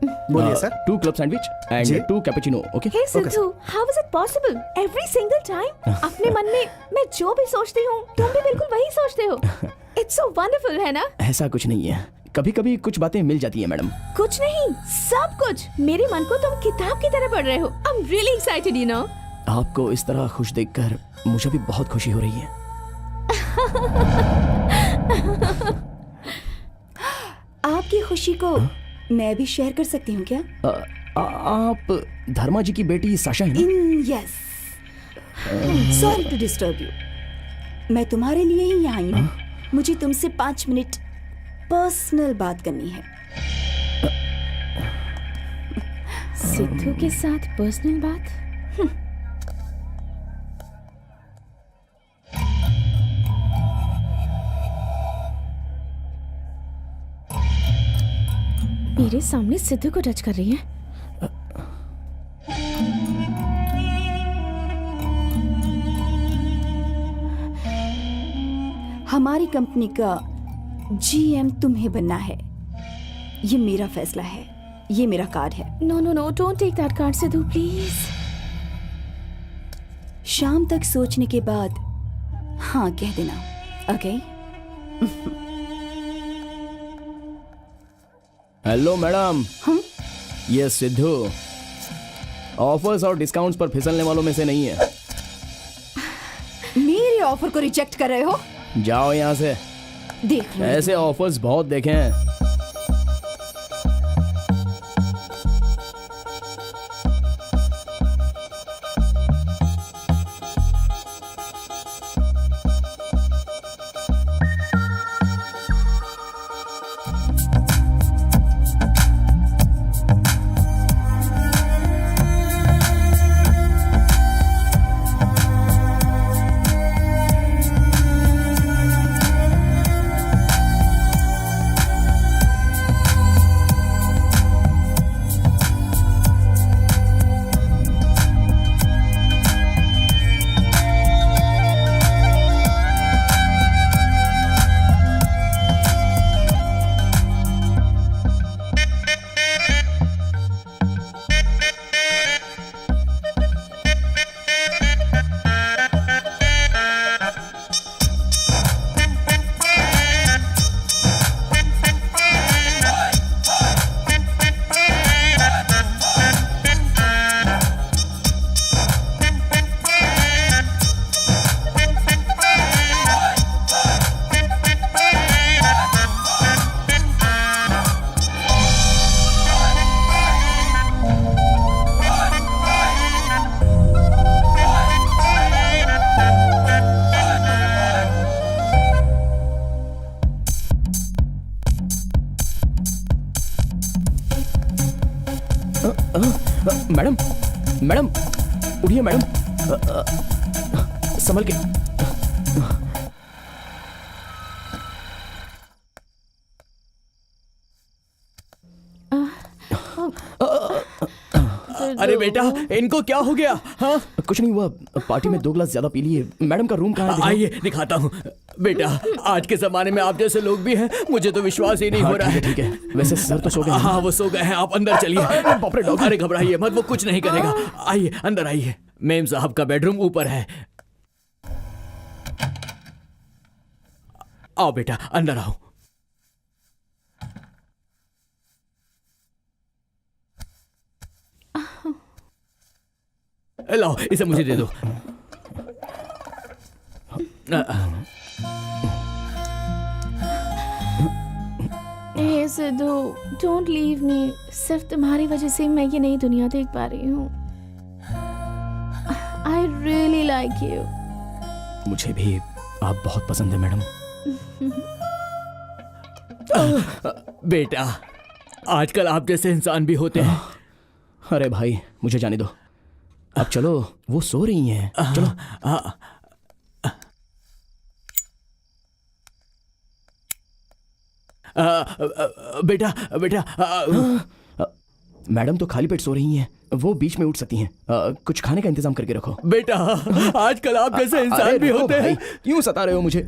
बोलिए सर। 2 क्लब सैंडविच जी। And 2 cappuccino. Okay hey Sidhu, how is it possible? Every single time अपने मन में मैं जो भी सोचती हूँ तुम भी बिल्कुल वही सोचते हो। इट्स सो वंडरफुल, है ना? ऐसा कुछ नहीं है, कभी कभी कुछ बातें मिल जाती है मैडम। कुछ नहीं, सब कुछ। मेरे मन को तुम किताब की तरह पढ़ रहे हो। I am really excited, you know. आपको इस तरह खुश देखकर मुझे भी बहुत खुशी हो रही है। आपकी खुशी को मैं भी शेयर कर सकती हूँ क्या? आप धर्मा जी की बेटी साशा है ना? Yes. Sorry to disturb you. मैं तुम्हारे लिए ही यहाँ आई हूँ। मुझे तुमसे 5 मिनट पर्सनल बात करनी है। सिद्धू के साथ पर्सनल बात? मेरे सामने सिद्धू को टच कर रही है। हमारी कंपनी का जीएम तुम्हें बनना है। ये मेरा फैसला है, ये मेरा कार्ड है। No no no, don't take that card Sidhu, please. शाम तक सोचने के बाद हाँ कह देना, ओके? Hello madam. ये सिद्धू ऑफर्स और डिस्काउंट्स पर फिसलने वालों में से नहीं है। मेरे ऑफर को रिजेक्ट कर रहे हो? जाओ यहाँ से। देख लो, ऐसे ऑफर्स बहुत देखे हैं। मैडम, मैडम उठिए मैडम, संभल के। अरे बेटा, इनको क्या हो गया? हाँ, कुछ नहीं हुआ, पार्टी में 2 गिलास ज्यादा पी लिए। मैडम का रूम कहाँ है? आइए दिखाता हूँ। बेटा, आज के जमाने में आप जैसे लोग भी हैं, मुझे तो विश्वास ही नहीं हो रहा है। ठीक है, वैसे सर तो सो गए। हाँ, वो सो गए हैं। आप अंदर चलिए। अरे घबराइए मत, वो कुछ नहीं करेगा। आइए अंदर आइए। मेम साहब का बेडरूम ऊपर है। आओ बेटा, अंदर आओ। लाओ, इसे मुझे दे दो। हे सिद्धू, डोंट लीव मी। सिर्फ तुम्हारी वजह से मैं ये नई दुनिया देख पा रही हूँ। I really like you. मुझे भी आप बहुत पसंद है मैडम। बेटा, आजकल आप जैसे इंसान भी होते हैं। अरे भाई, मुझे जाने दो। अब चलो, वो सो रही हैं। चलो। बेटा बेटा, मैडम तो खाली पेट सो रही हैं, वो बीच में उठ सकती हैं। कुछ खाने का इंतजाम करके रखो। बेटा, आजकल आप जैसे इंसान भी रुको होते हैं। भाई, क्यों सता रहे हो मुझे?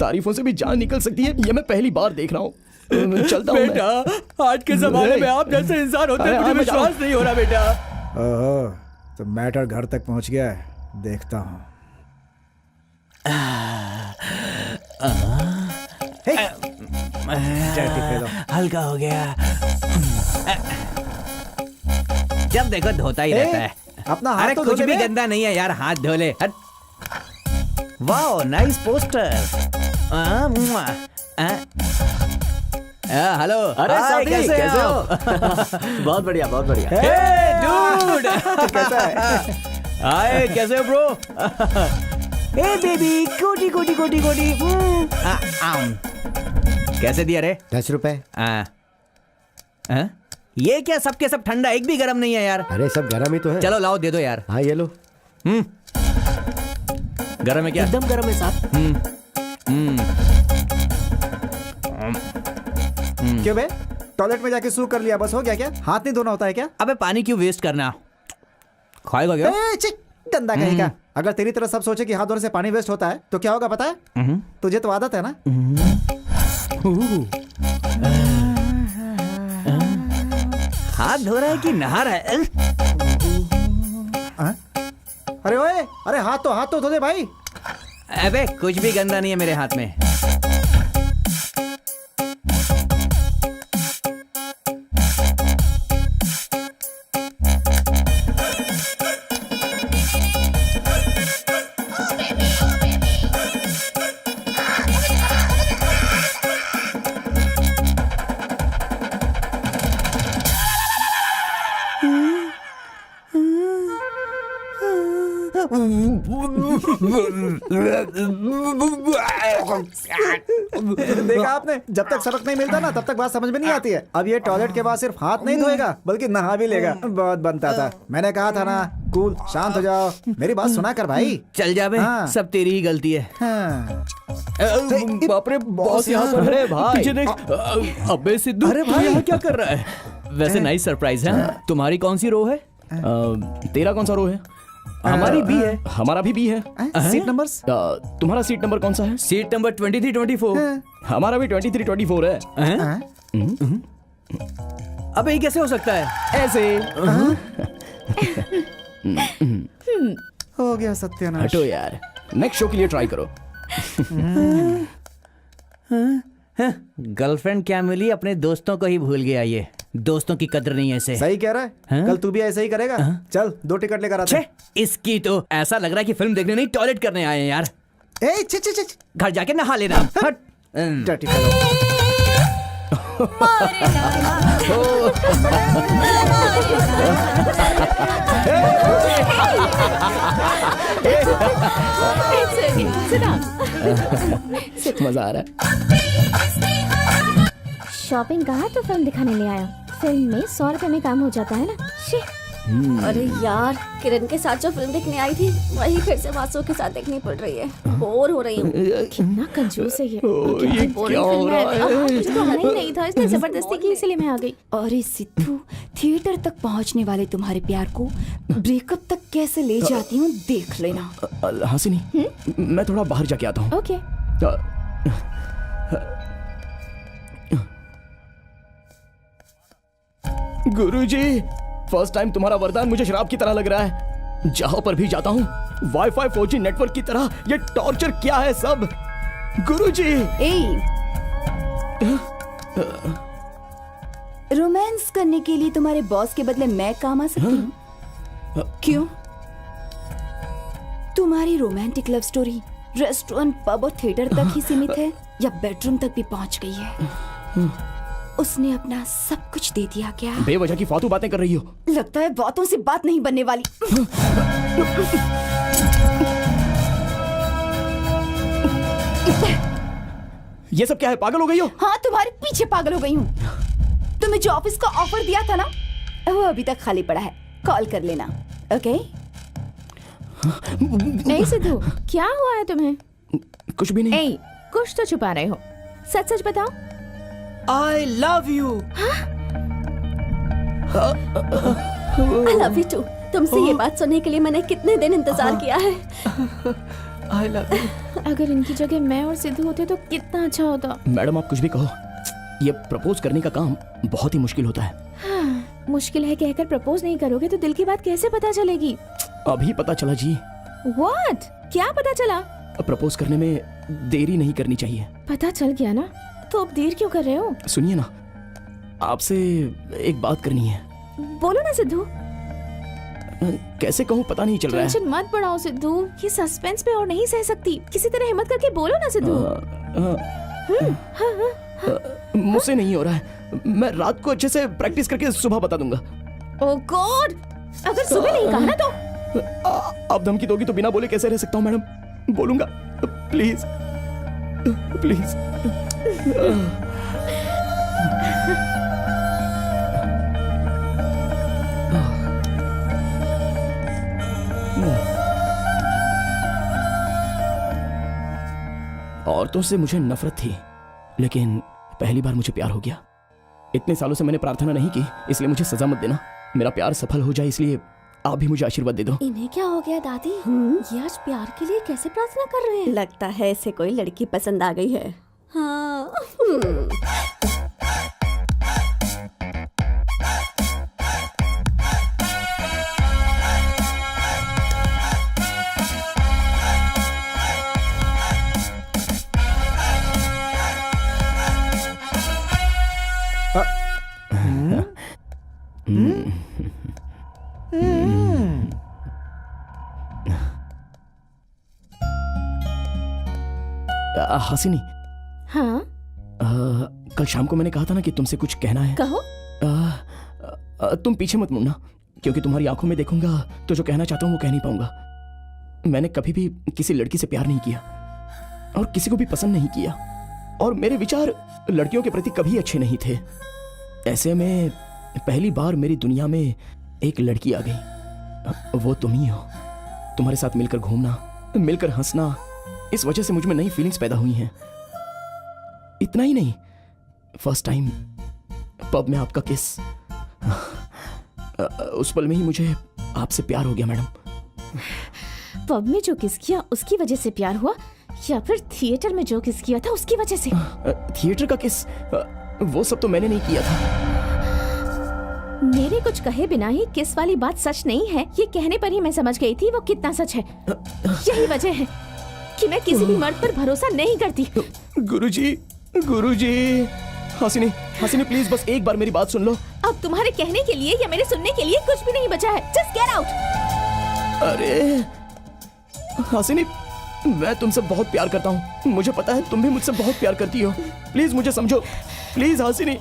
तारीफों से भी जान निकल सकती है, ये मैं पहली बार देख रहा हूँ। चलता हूँ बेटा, आज के जमाने में आप जैसे इंसान होते हैं, मुझे विश्वास नहीं हो रहा बेटा। ओहो, तो मैटर घर तक पहुंच गया है, देखता हूँ। हल्का हो गया। जब देखो धोता ही रहता है। अपना हाथ अरे तो कुछ धो भी ले। गंदा नहीं है यार, हाथ धो ले। हट। Wow, nice poster. हेलो। अरे हाय, साथी, कैसे हो? बहुत बढ़िया, बहुत बढ़िया। Hey dude. कैसा है? हाय, कैसे हो ब्रो? हे बेबी, कोटी कोटी कोटी कोटी। कैसे दिया रे? 10 रुपए। ये क्या सबके सब ठंडा, एक भी गर्म नहीं है यार। अरे सब गर्म ही तो है। चलो लाओ, दे दो यार। हाँ ये लो। गर्म है क्या? एकदम गर्म है साहब। क्यों बे? टॉयलेट में जाके सू कर लिया, बस हो गया क्या? हाथ नहीं धोना होता है क्या? अबे पानी क्यों वेस्ट करना? खाएगा क्या? छी, गंदा कहेगा। अगर तेरी तरह सब सोचे कि हाथ धोने से पानी वेस्ट होता है तो क्या होगा पता है? तुझे तो आदत है ना। हाथ धो रहा है कि नहा रहा है? अरे ओए, अरे हाथ तो धो दे भाई। अबे कुछ भी गंदा नहीं है मेरे हाथ में। देखा आपने, जब तक सबक नहीं मिलता ना तब तक बात समझ में नहीं आती है। अब ये टॉयलेट के बाद सिर्फ हाथ नहीं धोएगा बल्कि नहा भी लेगा। बहुत बनता था। मैंने कहा था ना, कूल, शांत हो जाओ। मेरी बात सुना कर भाई। चल जा बे, हाँ। सब तेरी ही गलती है। हाँ। बाप रे, बॉस यहाँ पर है भाई। पीछे देख। अबे सिद्धू, अरे तू भाई। यहाँ क्या कर रहा है? वैसे नाइस सरप्राइज है। तुम्हारी कौन सी रो है? तेरा कौन सा रो है? हमारी बी है। हमारा भी है। Seat numbers? तुम्हारा सीट नंबर कौन सा है? Seat number 23-24। हमारा भी 23-24 है। अबे ये कैसे हो सकता है? ऐसे। हो गया सत्यानाश। हटो यार, नेक्स्ट शो के लिए ट्राई करो। गर्लफ्रेंड क्या मिली, अपने दोस्तों को ही भूल गया। ये दोस्तों की कदर नहीं है इसे। सही कह रहा है। कल तू भी ऐसा ही करेगा। चल 2 टिकट लेकर आते हैं। इसकी तो ऐसा लग रहा है कि फिल्म देखने नहीं टॉयलेट करने आए हैं यार। ए, छी, छी, छी, छी। घर जाके नहा लेना। हट। Dirty fellow. मजा आ रहा है। शॉपिंग कहा तो फिल्म दिखाने ले आया। फिल्म में 100 रुपए में काम हो जाता है ना। शी। अरे यार, किरण के साथ जो फिल्म देखने आई थी वही फिर से वासु के साथ देखनी पड़ रही है। बोर हो रही हूँ। कितना कंजूस है ये। ये बोरिंग क्या हो फिल्म रहा है। मुझे तो आना ही नहीं था, इसने जबरदस्ती की, इसलिए मैं आ गई। अरे सिद्धू, थिएटर तक पहुंचने वाले तुम्हारे प्यार को ब्रेकअप तक कैसे ले जाती हूँ देख लेना। हासिनी, मैं थोड़ा बाहर जाके आता हूँ। ओके। गुरुजी, फर्स्ट टाइम तुम्हारा वरदान मुझे शराब की तरह लग रहा है। जहां पर भी जाता हूँ वाईफाई 4G नेटवर्क की तरह ये टॉर्चर क्या है सब। गुरुजी। रोमांस करने के लिए तुम्हारे बॉस के बदले मैं काम आ सकती हूँ? क्यों? तुम्हारी romantic love story restaurant, pub और थिएटर तक ही सीमित है या बेडरूम तक भी पहुंच गई है? उसने अपना सब कुछ दे दिया क्या? बेवजह की फालतू बातें कर रही हो। लगता है बातों से बात नहीं बनने वाली। ये सब क्या है? पागल हो गई हो? हाँ, तुम्हारे पीछे पागल हो गई हूँ। तुम्हें जो ऑफिस का ऑफर दिया था ना, वो अभी तक खाली पड़ा है। कॉल कर लेना, ओके? नहीं सिद्धू, क्या हुआ है तुम्हें? कुछ भी नहीं। ए, कुछ तो छुपा रहे हो। सच सच बताओ। I love you। I love you too। तुमसे ये बात सुनने के लिए मैंने कितने दिन इंतजार किया है। I love you। अगर इनकी जगह मैं और सिद्धू होते तो कितना अच्छा होता। मैडम, आप कुछ भी कहो, ये प्रपोज करने का काम बहुत ही मुश्किल होता है। हाँ, मुश्किल है कहकर प्रपोज नहीं करोगे तो दिल की बात कैसे पता चलेगी? अभी पता चला जी। What? क्या पता चला? प्रपोज करने में देरी नहीं करनी चाहिए। पता चल गया ना, तो अब देर क्यों कर रहे हो? सुनिए ना, आपसे एक बात करनी है। बोलो ना सिद्धू। कैसे कहूँ पता नहीं चल रहा है। टेंशन मत बढ़ाओ सिद्धू, ये सस्पेंस पे और नहीं सह सकती। किसी तरह हिम्मत करके बोलो ना सिद्धू। मुझसे नहीं हो रहा है। मैं रात को अच्छे से प्रैक्टिस करके सुबह बता दूंगा। ओह गॉड, अगर सुबह नहीं कहा ना तो आप धमकी दोगी तो बिना बोले कैसे रह सकता हूँ मैडम? बोलूंगा, प्लीज प्लीज। औरतों से मुझे नफरत थी, लेकिन पहली बार मुझे प्यार हो गया। इतने सालों से मैंने प्रार्थना नहीं की, इसलिए मुझे सजा मत देना। मेरा प्यार सफल हो जाए, इसलिए आप भी मुझे आशीर्वाद दे दो। इन्हें क्या हो गया दादी? ये आज प्यार के लिए कैसे प्रार्थना कर रहे हैं? लगता है इसे कोई लड़की पसंद आ गई है। हाँ। हासिनी, हाँ कल शाम को मैंने कहा था ना कि तुमसे कुछ कहना है। कहो। तुम पीछे मत मुड़ना, क्योंकि तुम्हारी आंखों में देखूंगा तो जो कहना चाहता हूँ वो कह नहीं पाऊंगा। मैंने कभी भी किसी लड़की से प्यार नहीं किया और किसी को भी पसंद नहीं किया, और मेरे विचार लड़कियों के प्रति कभी अच्छे नहीं थे। ऐसे में पहली बार मेरी दुनिया में एक लड़की आ गई, वो तुम ही हो। तुम्हारे साथ मिलकर घूमना, मिलकर हंसना, इस वजह से मुझ में नई फीलिंग्स पैदा हुई हैं। इतना ही नहीं, फर्स्ट टाइम पब में आपका किस, उस पल में ही मुझे आपसे प्यार हो गया मैडम। पब में जो किस किया उसकी वजह से प्यार हुआ, या फिर थिएटर में जो किस किया था उसकी वजह से? थिएटर का किस, वो सब तो मैंने नहीं किया था। मेरे कुछ कहे बिना ही किस वाली बात सच नहीं है, ये कहने पर ही मैं समझ गई थी वो कितना सच है। यही वजह है कि मैं किसी भी मर्द पर भरोसा नहीं करती। गुरुजी, गुरुजी। हासिनी, हासिनी प्लीज बस एक बार मेरी बात सुन लो। अब तुम्हारे कहने के लिए या मेरे सुनने के लिए कुछ भी नहीं बचा है। Just get out. अरे हासिनी, मैं तुमसे बहुत प्यार करता हूँ, मुझे पता है तुम भी मुझसे बहुत प्यार करती हो। प्लीज मुझे समझो, please Hasini,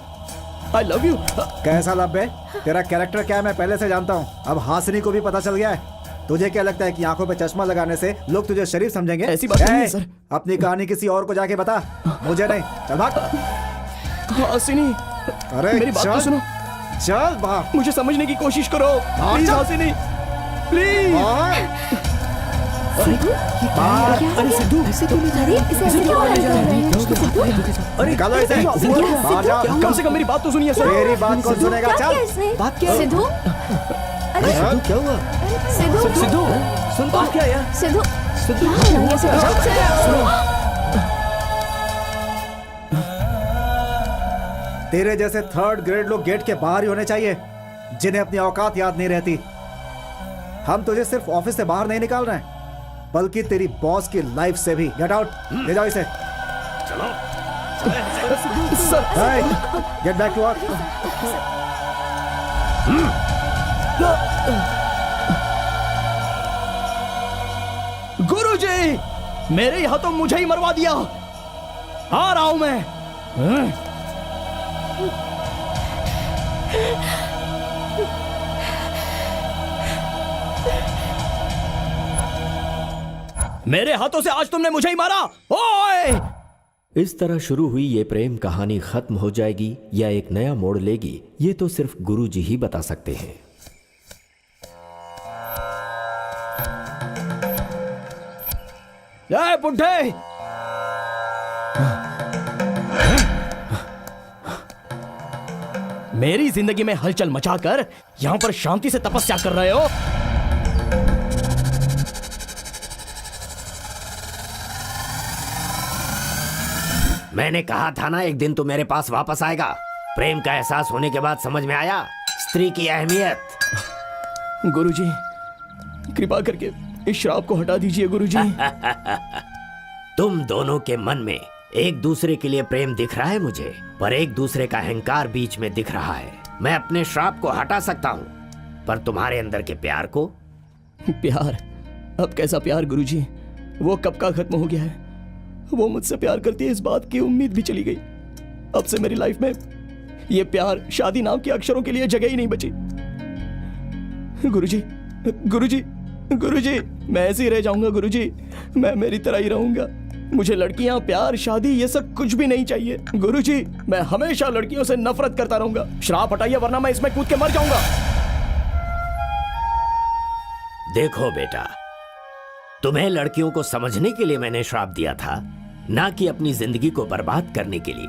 I love you. कैसा लव बे? तेरा कैरेक्टर क्या है मैं पहले से जानता हूँ। अब हासिनी को भी पता चल गया है। तुझे क्या लगता है कि आंखों पे चश्मा लगाने से लोग तुझे शरीफ समझेंगे? ऐसी बात नहीं है सर। अपनी कहानी किसी और को जाके बता, मुझे नहीं। चल भाग। हासिनी, अरे मेरी बात तो सुनो। चल भाग। मुझे समझने की कोशिश करो प्लीज हासिनी, प्लीज। अरे सिद्धू, ऐसे क्यों नहीं जा रही? ऐसे क्यों नहीं जा रही? अरे निकालो इसे। बाहर जाओ। कम से कम मेरी बात तो सुनिए सर। मेरी बात कौन सुनेगा? चल। बात क्या? सिद्धू, अरे सिद्धू क्या हुआ? सिद्धू, सिद्धू, सुन बात क्या है? सिद्धू, सिद्धू, तेरे जैसे थर्ड ग्रेड लोग गेट के बाहर ही होने चाहिए, जिन्हें अपनी औकात याद नहीं रहती। हम तुझे सिर्फ ऑफिस से बाहर नहीं निकाल रहे हैं, बल्कि तेरी बॉस की लाइफ से भी। Get out. ले जाओ इसे। चलो। Get back to work. Guruji, मेरे यहाँ तो मुझे ही मरवा दिया। आ रहा हूं मैं। मेरे हाथों से आज तुमने मुझे ही मारा। ओए! इस तरह शुरू हुई ये प्रेम कहानी खत्म हो जाएगी या एक नया मोड़ लेगी, ये तो सिर्फ गुरुजी ही बता सकते हैं। बुड्ढे, मेरी जिंदगी में हलचल मचाकर यहां पर शांति से तपस्या कर रहे हो। मैंने कहा था ना एक दिन तू मेरे पास वापस आएगा। प्रेम का एहसास होने के बाद समझ में आया स्त्री की अहमियत। गुरुजी, कृपा करके इस श्राप को हटा दीजिए गुरुजी। तुम दोनों के मन में एक दूसरे के लिए प्रेम दिख रहा है मुझे, पर एक दूसरे का अहंकार बीच में दिख रहा है। मैं अपने श्राप को हटा सकता हूँ, पर तुम्हारे अंदर के प्यार को। प्यार? अब कैसा प्यार गुरुजी? वो कब का खत्म हो गया है। वो मुझसे प्यार करती है, इस बात की उम्मीद भी चली गई। अब से मेरी लाइफ में ये प्यार, शादी नाम के अक्षरों के लिए जगह ही नहीं बची। गुरुजी, गुरुजी, गुरुजी, मैं ऐसे ही रह जाऊंगा गुरुजी। मैं मेरी तरह ही रहूंगा। मुझे लड़कियां, प्यार, शादी ये सब कुछ भी नहीं चाहिए गुरुजी। मैं हमेशा लड़कियों से नफरत करता रहूंगा। श्राप हटाइए वरना मैं इसमें कूद के मर जाऊंगा। देखो बेटा, तुम्हें लड़कियों को समझने के लिए मैंने श्राप दिया था, ना कि अपनी जिंदगी को बर्बाद करने के लिए।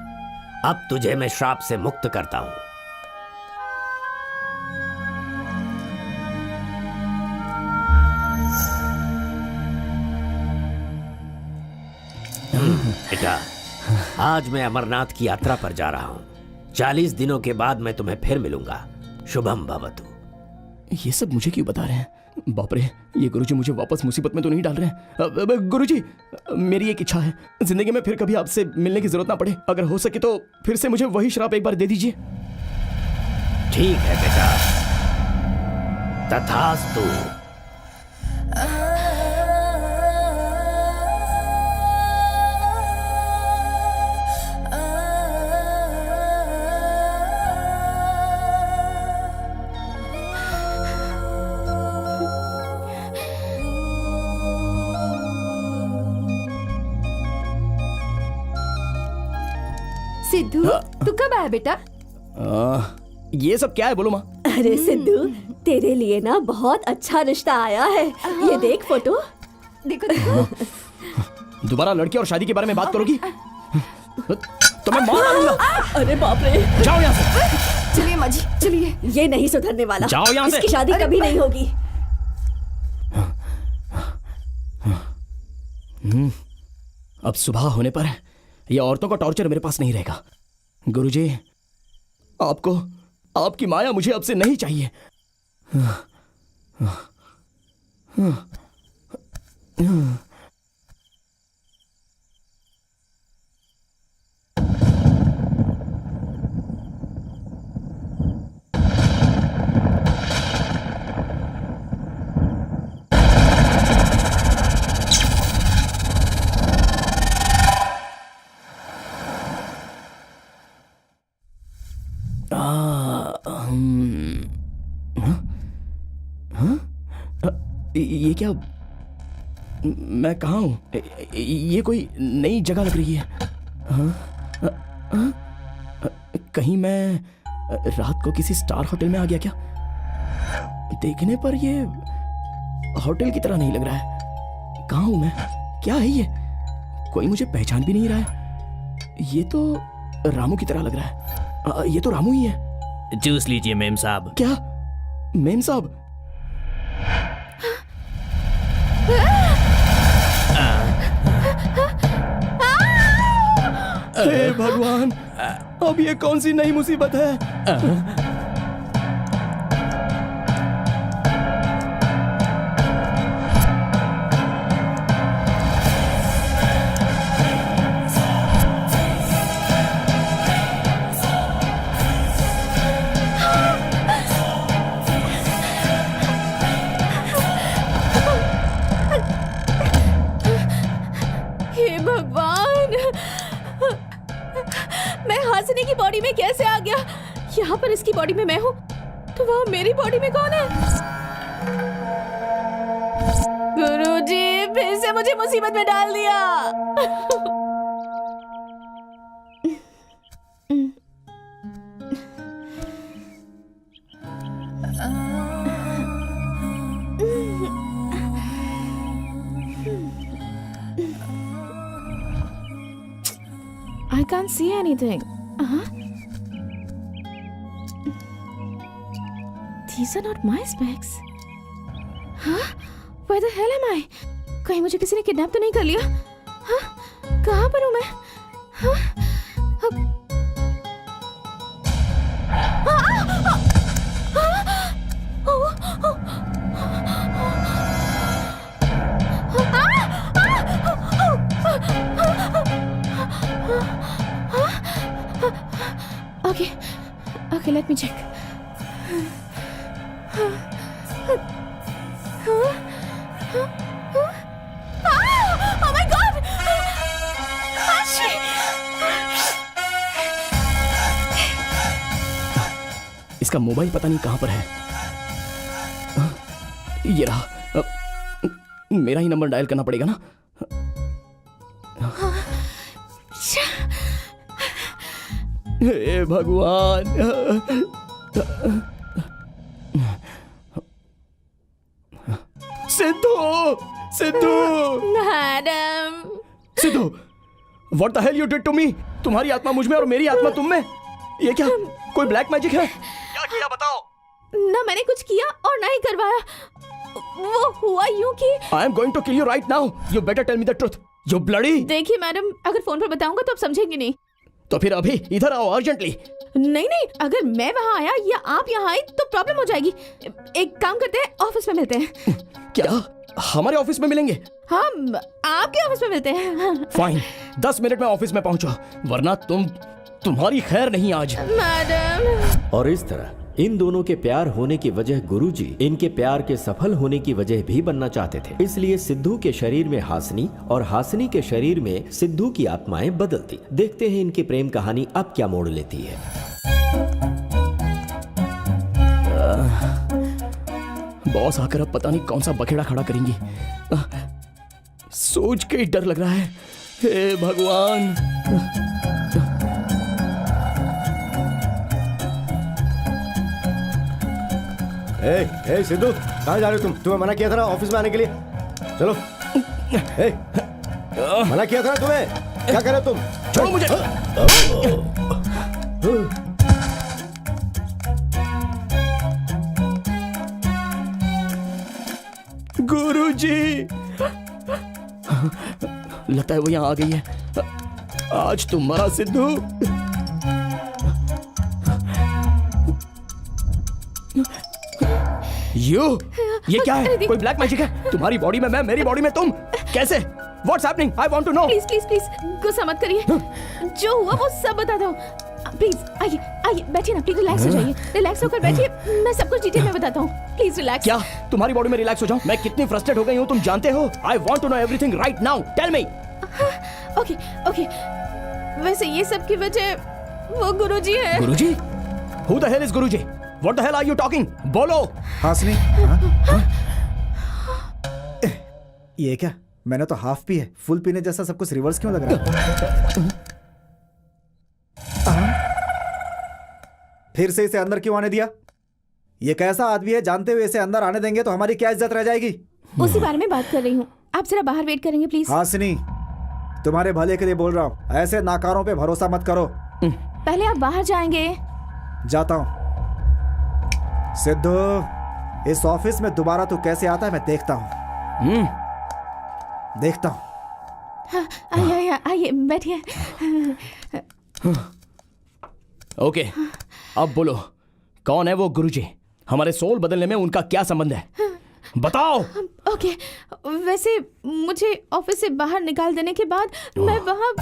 अब तुझे मैं श्राप से मुक्त करता हूं। बेटा, आज मैं अमरनाथ की यात्रा पर जा रहा हूं। 40 दिनों के बाद मैं तुम्हें फिर मिलूंगा। शुभम भवतु। ये सब मुझे क्यों बता रहे हैं? बाप रे, ये गुरुजी मुझे वापस मुसीबत में तो नहीं डाल रहे हैं? गुरुजी, मेरी एक इच्छा है, जिंदगी में फिर कभी आपसे मिलने की जरूरत ना पड़े। अगर हो सके तो फिर से मुझे वही श्राप एक बार दे दीजिए। ठीक है बेटा, तथास्तु। सिद्धू, तू कब आया बेटा? ये सब क्या है बोलो माँ? अरे सिद्धू, तेरे लिए ना बहुत अच्छा रिश्ता आया है। ये देख फोटो। देखो देखो। दोबारा लड़की और शादी के बारे में बात करोगी तो मैं मार डालूंगा। अरे बाप रे, जाओ यहाँ से। चलिए माँ जी, चलिए। ये नहीं सुधरने वाला। जाओ यहाँ से। इसकी शादी कभी नहीं होगी। अब सुबह होने पर ये औरतों का टॉर्चर मेरे पास नहीं रहेगा। गुरुजी, आपको, आपकी माया मुझे अब से नहीं चाहिए। ये क्या? मैं कहाँ हूँ? ये कोई नई जगह लग रही है। कहीं मैं रात को किसी स्टार होटल में आ गया क्या? देखने पर ये होटल की तरह नहीं लग रहा है। कहाँ हूँ मैं? क्या है ये? कोई मुझे पहचान भी नहीं रहा है। ये तो रामू की तरह लग रहा है। ये तो रामू ही है। जूस लीजिए मेम साहब। क्या? मेम साहब? हे भगवान, अब ये कौन सी नई मुसीबत है? हासिनी की बॉडी में कैसे आ गया? यहाँ पर इसकी बॉडी में मैं हूँ, तो वहाँ मेरी बॉडी में कौन है? गुरुजी, फिर से मुझे मुसीबत में डाल दिया। I can't see anything. These are not my specs. Huh? Where the hell am I? कहीं मुझे किसी ने किडनैप तो नहीं कर लिया? हाँ? कहाँ पर हूँ मैं? Okay, let me check. Oh my God! इसका मोबाइल पता नहीं कहां पर है। ये रहा। मेरा ही नंबर डायल करना पड़ेगा ना। हे भगवान। Sidhu, Sidhu, madam. Sidhu, what the hell you did to me? तुम्हारी आत्मा मुझ में और मेरी आत्मा तुम में। ये क्या कोई ब्लैक मैजिक है? क्या किया बताओ? ना मैंने कुछ किया और ना ही करवाया। वो हुआ यूं कि I am going to kill you right now. You better tell me the truth. You bloody. देखिए मैडम, अगर फोन पर बताऊंगा तो आप समझेंगे नहीं। तो फिर अभी इधर आओ अर्जेंटली। नहीं नहीं, अगर मैं वहाँ आया या आप यहाँ आए तो प्रॉब्लम हो जाएगी। एक काम करते हैं, ऑफिस में मिलते हैं। क्या हमारे ऑफिस में मिलेंगे? हम आपके ऑफिस में मिलते हैं। फाइन, 10 मिनट में ऑफिस में पहुंचो, वरना तुम्हारी खैर नहीं आज। मैडम। और इस तरह इन दोनों के प्यार होने की वजह गुरुजी इनके प्यार के सफल होने की वजह भी बनना चाहते थे। इसलिए सिद्धू के शरीर में हासिनी और हासिनी के शरीर में सिद्धू की आत्माएं बदलती। देखते हैं इनकी प्रेम कहानी अब क्या मोड़ लेती है। बॉस आकर अब पता नहीं कौन सा बखेड़ा खड़ा करेंगी। सोच के ही डर लग रहा है। हे भगवान। ए सिद्धू, कहाँ जा रहे हो तुम? तुम्हें मना किया था ना ऑफिस में आने के लिए। चलो। मना किया था ना तुम्हें। क्या कर रहे हो तुम? छोड़ो मुझे। गुरुजी, लगता है वो यहाँ आ गई है। आज तुम मरा सिद्धू। ये क्या है? कोई ब्लैक मैजिक है? तुम्हारी बॉडी में मैं, मेरी बॉडी में तुम, कैसे? What's happening? I want to know. Please please please गुस्सा मत करिए। जो हुआ वो सब बता दो। प्लीज आइए आइए, बैठिए ना, प्लीज रिलैक्स हो जाइए। रिलैक्स होकर बैठिए, मैं सब कुछ डिटेल में बताता हूँ। Please relax. क्या तुम्हारी बॉडी में रिलैक्स हो जाऊं? मैं कितनी फ्रस्ट्रेट हो गई हूँ तुम जानते हो। I want to know everything right now. Tell me. Okay okay, वैसे ये सब की वजह वो गुरुजी है। गुरुजी? Who the hell is Guruji? What the hell are you talking? बोलो। हासिनी, ये क्या? मैंने तो हाफ पी है, फुल पीने जैसा सब कुछ रिवर्स क्यों लग रहा है? फिर से इसे अंदर क्यों आने दिया? ये कैसा आदमी है? जानते हुए इसे अंदर आने देंगे तो हमारी क्या इज्जत रह जाएगी? उसी बारे में बात कर रही हूँ। आप जरा बाहर वेट करेंगे प्लीज। हासिनी, तुम्हारे भले के लिए बोल रहा हूँ, ऐसे नाकारों पे भरोसा मत करो। पहले आप बाहर जाएंगे। जाता हूँ। सिद्धू, इस ऑफिस में दोबारा तू कैसे आता है मैं देखता हूँ। देखता हूँ। आइए आइए आइए, बैठिए। ओके, अब बोलो, कौन है वो गुरुजी? हमारे सोल बदलने में उनका क्या संबंध है? बताओ। ओके, वैसे मुझे ऑफिस से बाहर निकाल देने के बाद मैं वहाँ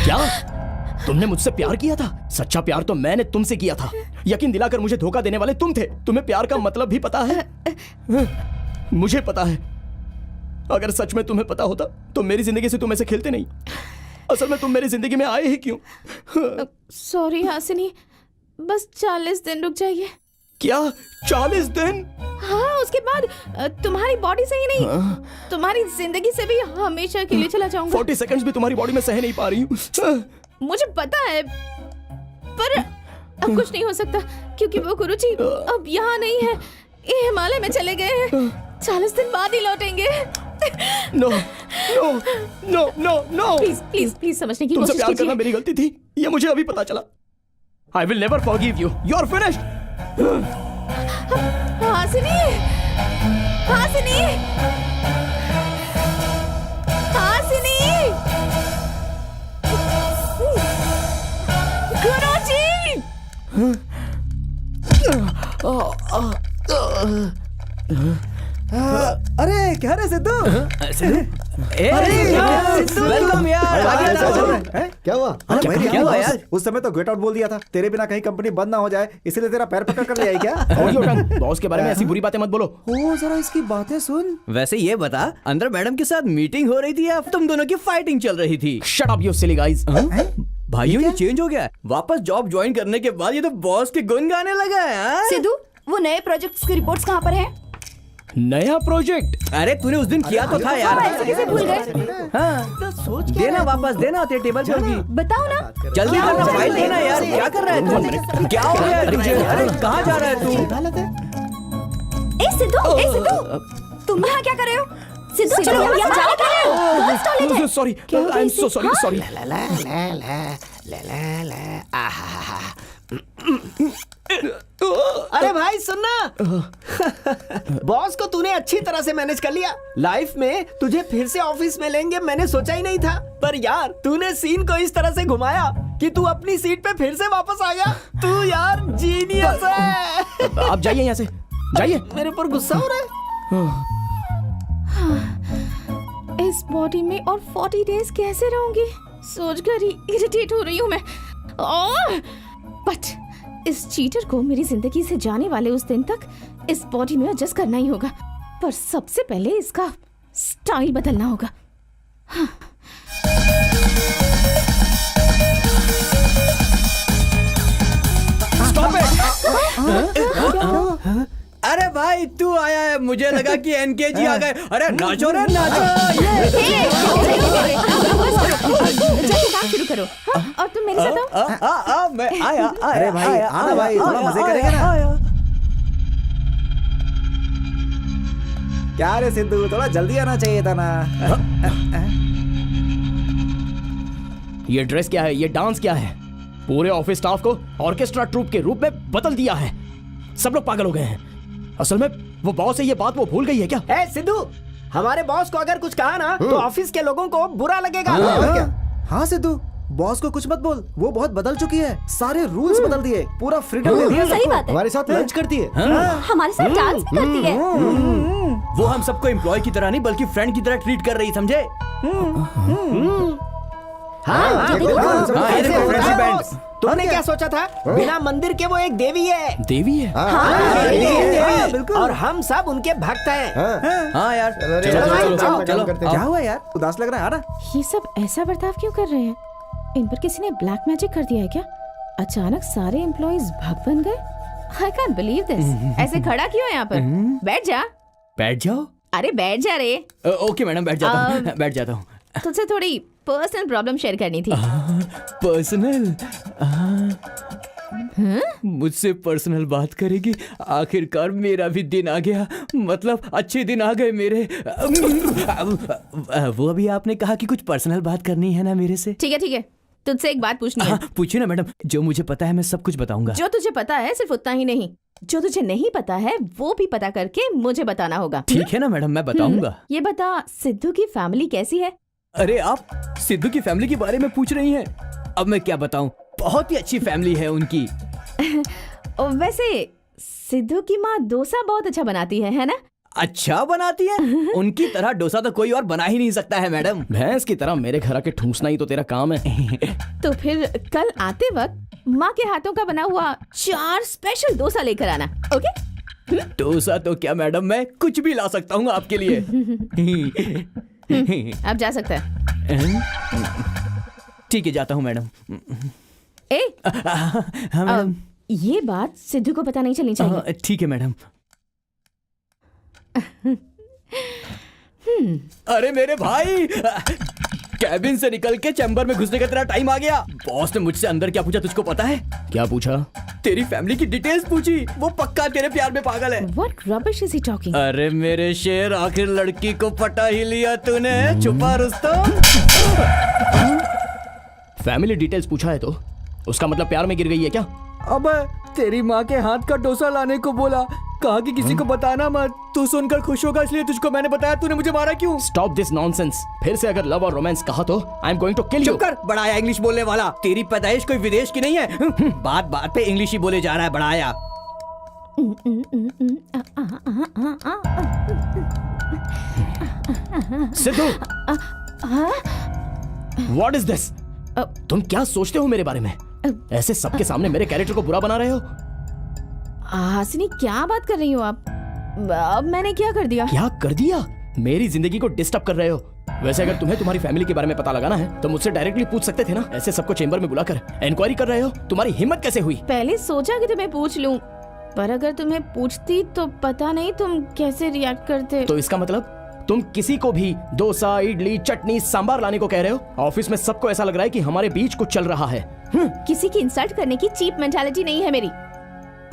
क्या तुमने मुझसे प्यार किया था? सच्चा प्यार तो मैंने तुमसे किया था। यकीन दिलाकर मुझे धोखा देने वाले तुम थे। तुम्हें प्यार का मतलब भी पता है? मुझे पता है। अगर सच में तुम्हें पता होता तो मेरी जिंदगी से तुम ऐसे खेलते नहीं। असल में तुम मेरी जिंदगी में आए ही क्यों? सॉरी हासिनी, बस 40 दिन रुक जाइए। क्या 40 दिन? हाँ, उसके बाद तुम्हारी बॉडी से ही नहीं, तुम्हारी जिंदगी से भी हमेशा के लिए चला जाऊंगा। 40 सेकंड्स भी तुम्हारी बॉडी में सह नहीं पा रही हूँ। मुझे पता है, पर अब कुछ नहीं हो सकता क्योंकि वो गुरुजी अब यहाँ नहीं है। ये हिमालय में चले गए हैं। 40 दिन बाद ही लौटेंगे। No no no no no please please please समझने की तुमसे कोशिश प्यार करना कीजिए। मेरी गलती थी, ये मुझे अभी पता चला। I will never forgive you, you are finished. Hasini, Hasini, Hasini, Guruji. अरे क्या रे सिद्धू? वेलकम यार। क्या हुआ? अरे भाई, क्या हुआ यार? उस समय तो गेट आउट बोल दिया था, तेरे बिना कहीं कंपनी बंद ना हो जाए, इसीलिए तेरा पैर पकड़ कर ले आई क्या? बॉस के बारे में ऐसी बुरी बातें मत बोलो। ओ जरा इसकी बातें सुन। वैसे ये बता, अंदर मैडम के साथ मीटिंग हो रही थी या तुम दोनों की फाइटिंग चल रही थी? Shut up you silly guys. भाइयों ये चेंज हो गया। वापस जॉब ज्वाइन करने के बाद ये तो बॉस के गुन गाने लगा है। हाँ? सिद्धू, वो नए प्रोजेक्ट्स की रिपोर्ट्स कहाँ पर हैं? नया प्रोजेक्ट? अरे तूने उस दिन किया तो था यार। ऐसे कैसे भूल गए? हाँ, देना वापस, देना तेरे टेबल पर भी। बताओ ना। जल्दी करना, फाइल देना यार। क्या कर रहा है तू? क्या हो गया तुझे? अरे कहाँ जा रहा है तू? ए सिद्धू, तुम यहाँ क्या कर रहे हो? सिद्धू चलो यहाँ जा क्या रहे हो? गर्ल्स टॉयलेट है। Sorry, I am so sorry, sorry. अरे भाई सुनना, बॉस को तूने अच्छी तरह से मैनेज कर लिया। लाइफ में तुझे फिर से ऑफिस में लेंगे मैंने सोचा ही नहीं था, पर यार तूने सीन को इस तरह से घुमाया कि तू अपनी सीट पे फिर से वापस आ गया। तू यार जीनियस है। आप जाइए यहाँ से, जाइए। मेरे ऊपर गुस्सा हो रहा है। इस बॉडी में और 40 डेज कैसे रहूंगी, सोचकर ही इरिटेट हो रही हूँ मैं। बट इस चीटर को मेरी जिंदगी से जाने वाले उस दिन तक इस बॉडी में एडजस्ट करना ही होगा, पर सबसे पहले इसका स्टाइल बदलना होगा। हाँ। अरे भाई तू आया है, मुझे लगा कि एनकेजी आ गए। अरे नाचो रे नाचो। जाके काम शुरू करो। हाँ? और तुम मेरे साथ आओ। मैं आया। अरे भाई आना भाई, थोड़ा मजे करेंगे ना। क्या रे सिद्धू, थोड़ा जल्दी आना चाहिए था ना। ये ड्रेस क्या है, ये डांस क्या है? पूरे ऑफिस स्टाफ को ऑर्केस्ट्रा ट्रूप के रूप में बदल दिया है। सब लोग पागल हो गए हैं। असल में वो बॉस है, ये बात वो भूल गई है क्या? ए सिद्धू, हमारे बॉस को अगर कुछ कहा ना तो ऑफिस के लोगों को बुरा लगेगा। हाँ सिद्धू, बॉस को कुछ मत बोल, वो बहुत बदल चुकी है। सारे रूल्स बदल दिए, पूरा फ्रीडम दे दिया। सही बात है। हमारे साथ लंच करती है। हमारे साथ डांस भी करती है। वो हम सबको एम्प्लॉय की तरह नहीं बल्कि फ्रेंड की तरह ट्रीट कर रही, समझे? तुमने क्या सोचा था? बिना मंदिर के वो एक देवी है। देवी है? बिल्कुल। और हम सब उनके भक्त हैं। हाँ यार, चलो। क्या हुआ यार, उदास लग रहा है ना? ये सब ऐसा बर्ताव क्यों कर रहे हैं? इन पर किसी ने ब्लैक मैजिक कर दिया है क्या? अचानक सारे एम्प्लॉइज भक्त बन गए। I can't believe this. ऐसे खड़ा क्यों है यहाँ पर? बैठ जा। बैठ जाओ। अरे बैठ जा रे। ओके मैडम, बैठ जाता हूँ। बैठ जाता हूँ। तुझसे थोड़ी पर्सनल प्रॉब्लम शेयर करनी थी। पर्सनल? मुझसे पर्सनल बात करेगी? आखिरकार मेरा भी दिन आ गया, मतलब अच्छे दिन आ गए मेरे। वो अभी आपने कहा कि कुछ पर्सनल बात करनी है ना मेरे से। ठीक है, तुझसे एक बात पूछनी है। पूछिए ना मैडम, जो मुझे पता है मैं सब कुछ बताऊंगा। जो तुझे पता है सिर्फ उतना ही नहीं, जो तुझे नहीं पता है वो भी पता करके मुझे बताना होगा। ठीक है ना मैडम, मैं बताऊंगा। ये बता, सिद्धू की फैमिली कैसी है? अरे आप सिद्धू की फैमिली के बारे में पूछ रही हैं? अब मैं क्या बताऊं, बहुत ही अच्छी फैमिली है उनकी। वैसे सिद्धू की माँ डोसा बहुत अच्छा बनाती है ना? अच्छा बनाती है? उनकी तरह डोसा तो कोई और बना ही नहीं सकता है मैडम। भैंस की तरह मेरे घर आके ठूंसना ही तो तेरा काम है। तो फिर कल आते वक्त माँ के हाथों का बना हुआ 4 स्पेशल डोसा लेकर आना, ओके? डोसा तो क्या मैडम, मैं कुछ भी ला सकता हूँ आपके लिए। अब जा सकता है। ठीक है, जाता हूँ मैडम। हाँ मैडम। ये बात सिद्धू को पता नहीं चलनी चाहिए। ठीक है मैडम। अरे मेरे भाई, कैबिन से निकल के चैम्बर में घुसने का तेरा टाइम आ गया। बॉस ने मुझसे अंदर क्या पूछा तुझको पता है? क्या पूछा? तेरी फैमिली की डिटेल्स पूछी। वो पक्का तेरे प्यार में पागल है। What rubbish is he talking? अरे मेरे शेर, आखिर लड़की को पटा ही लिया तूने। छुपा रुस्तम। फैमिली डिटेल्स पूछा है तो उसका मतलब प्यार में गिर गई है क्या? अब तेरी माँ के हाथ का डोसा लाने को बोला, कहा कि किसी को बताना मत। तू सुनकर खुश होगा इसलिए तुझको मैंने बताया। तूने मुझे मारा क्यों? Stop this nonsense. फिर से अगर लव और रोमांस कहा तो I am going to kill you. चुप कर बड़ाया इंग्लिश बोलने वाला। तेरी पैदाइश कोई विदेश की नहीं है। बात बात पे इंग्लिश ही बोले जा रहा है बड़ाया। Sidhu, what is this? तुम क्या सोचते हो मेरे बारे में? ऐसे सबके सामने मेरे कैरेक्टर को बुरा बना रहे हो। हासिनी, क्या बात कर रही हो आप? अब मैंने क्या कर दिया? क्या कर दिया? मेरी जिंदगी को डिस्टर्ब कर रहे हो। वैसे अगर तुम्हें तुम्हारी फैमिली के बारे में पता लगाना है तो मुझसे डायरेक्टली पूछ सकते थे ना। ऐसे सबको चेंबर में बुलाकर इंक्वायरी कर रहे हो। तुम्हारी हिम्मत कैसे हुई? पहले सोचा कि तुम्हें पूछ लूं, पर अगर तुम्हें पूछती तो पता नहीं तुम कैसे रिएक्ट करते। तो इसका मतलब तुम किसी को भी डोसा, इडली, चटनी, सांबार लाने को कह रहे हो? ऑफिस में सबको ऐसा लग रहा है कि हमारे बीच कुछ चल रहा है। किसी की इंसल्ट करने की चीप मेंटालिटी नहीं है मेरी।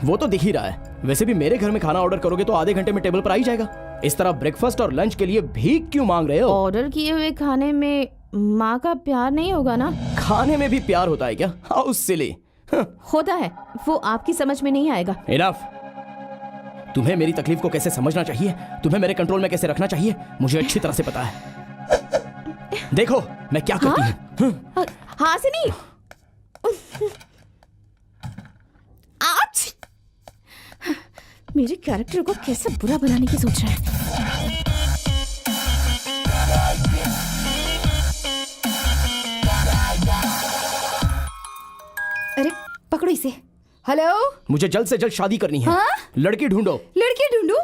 वो तो दिख ही रहा है। वैसे भी मेरे घर में खाना ऑर्डर करोगे तो आधे घंटे में टेबल पर आ ही जाएगा। इस तरह ब्रेकफास्ट और लंच के लिए भीख क्यों मांग रहे हो? ऑर्डर किए हुए खाने में माँ का प्यार नहीं होगा ना? खाने में भी प्यार होता है क्या? How silly. होता है, वो आपकी समझ में नहीं आएगा। इनफ। तुम्हें मेरी तकलीफ को कैसे समझना चाहिए, तुम्हें मेरे कंट्रोल में कैसे रखना चाहिए, मुझे अच्छी तरह से पता है। देखो मैं क्या करती हूँ। हासिनी, आज मेरे कैरेक्टर को कैसे बुरा बनाने की सोच रहा है। अरे पकड़ो इसे। हेलो, मुझे जल्द से जल्द शादी करनी है। हाँ? लड़की ढूंढो। लड़की ढूंढू?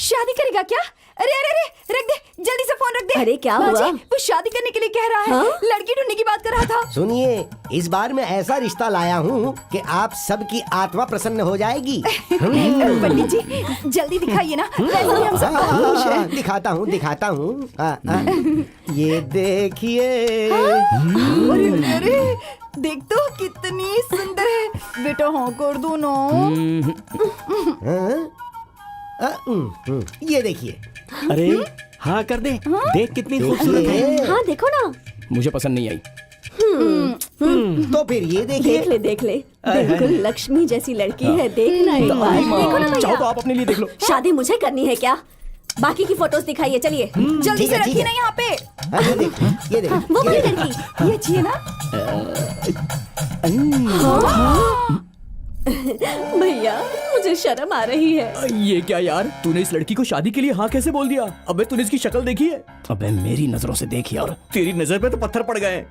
शादी करेगा क्या? अरे अरे अरे, रख दे, जल्दी से फोन रख दे। अरे क्या बाजी, हुआ? वो शादी करने के लिए कह रहा है। हाँ? लड़की ढूंढने की बात कर रहा था। सुनिए, इस बार मैं ऐसा रिश्ता लाया हूँ कि आप सबकी आत्मा प्रसन्न हो जाएगी। पंडित जी, जल्दी दिखाइए ना, वैसे भी हम सब बहुत खुश हैं। दिखाता हूँ। ये देखिए। अरे अरे अरे, देख तो कितनी सुंदर है। बेटा हाँ कर दो ना। ये देखिए। अरे हाँ कर दे। देख कितनी खूबसूरत है। हाँ देखो ना। मुझे पसंद नहीं आई। तो फिर ये देखिए। देख ले बिल्कुल लक्ष्मी जैसी लड़की है। देखना एक बार। देखो ना चाहो भैया। तो आप अपने लिए देख लो। शादी मुझे करनी है क्या? बाकी की फोटोज दिखाइए, चलिए। जल्दी से रखिए ना यहाँ पे। ये देखिए, ये देखिए। वो वाली लड़की। ये अच्छी है ना? भैया मुझे शर्म आ रही है। ये क्या यार, तूने इस लड़की को शादी के लिए हाँ कैसे बोल दिया? अबे तूने इसकी शक्ल देखी है? अबे मेरी नजरों से देख यार। तेरी नजर पे तो पत्थर पड़ गए।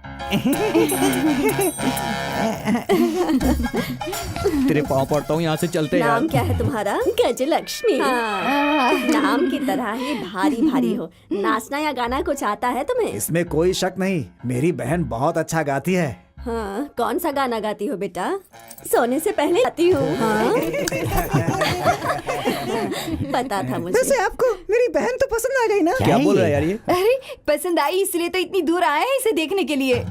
तेरे पाँव पड़ता हूँ, यहाँ से चलते यार। नाम क्या है तुम्हारा? गजलक्ष्मी। नाम की तरह ही भारी भारी हो। नाचना या गाना कुछ आता है तुम्हें? इसमें कोई शक नहीं, मेरी बहन बहुत अच्छा गाती है। हाँ, कौन सा गाना गाती हो बेटा? सोने से पहले गाती हूँ। हाँ? पता था मुझे। वैसे आपको मेरी बहन तो पसंद आ गई ना? क्या बोल रहा है यार ये? अरे पसंद आई इसलिए तो इतनी दूर आए हैं इसे देखने के लिए।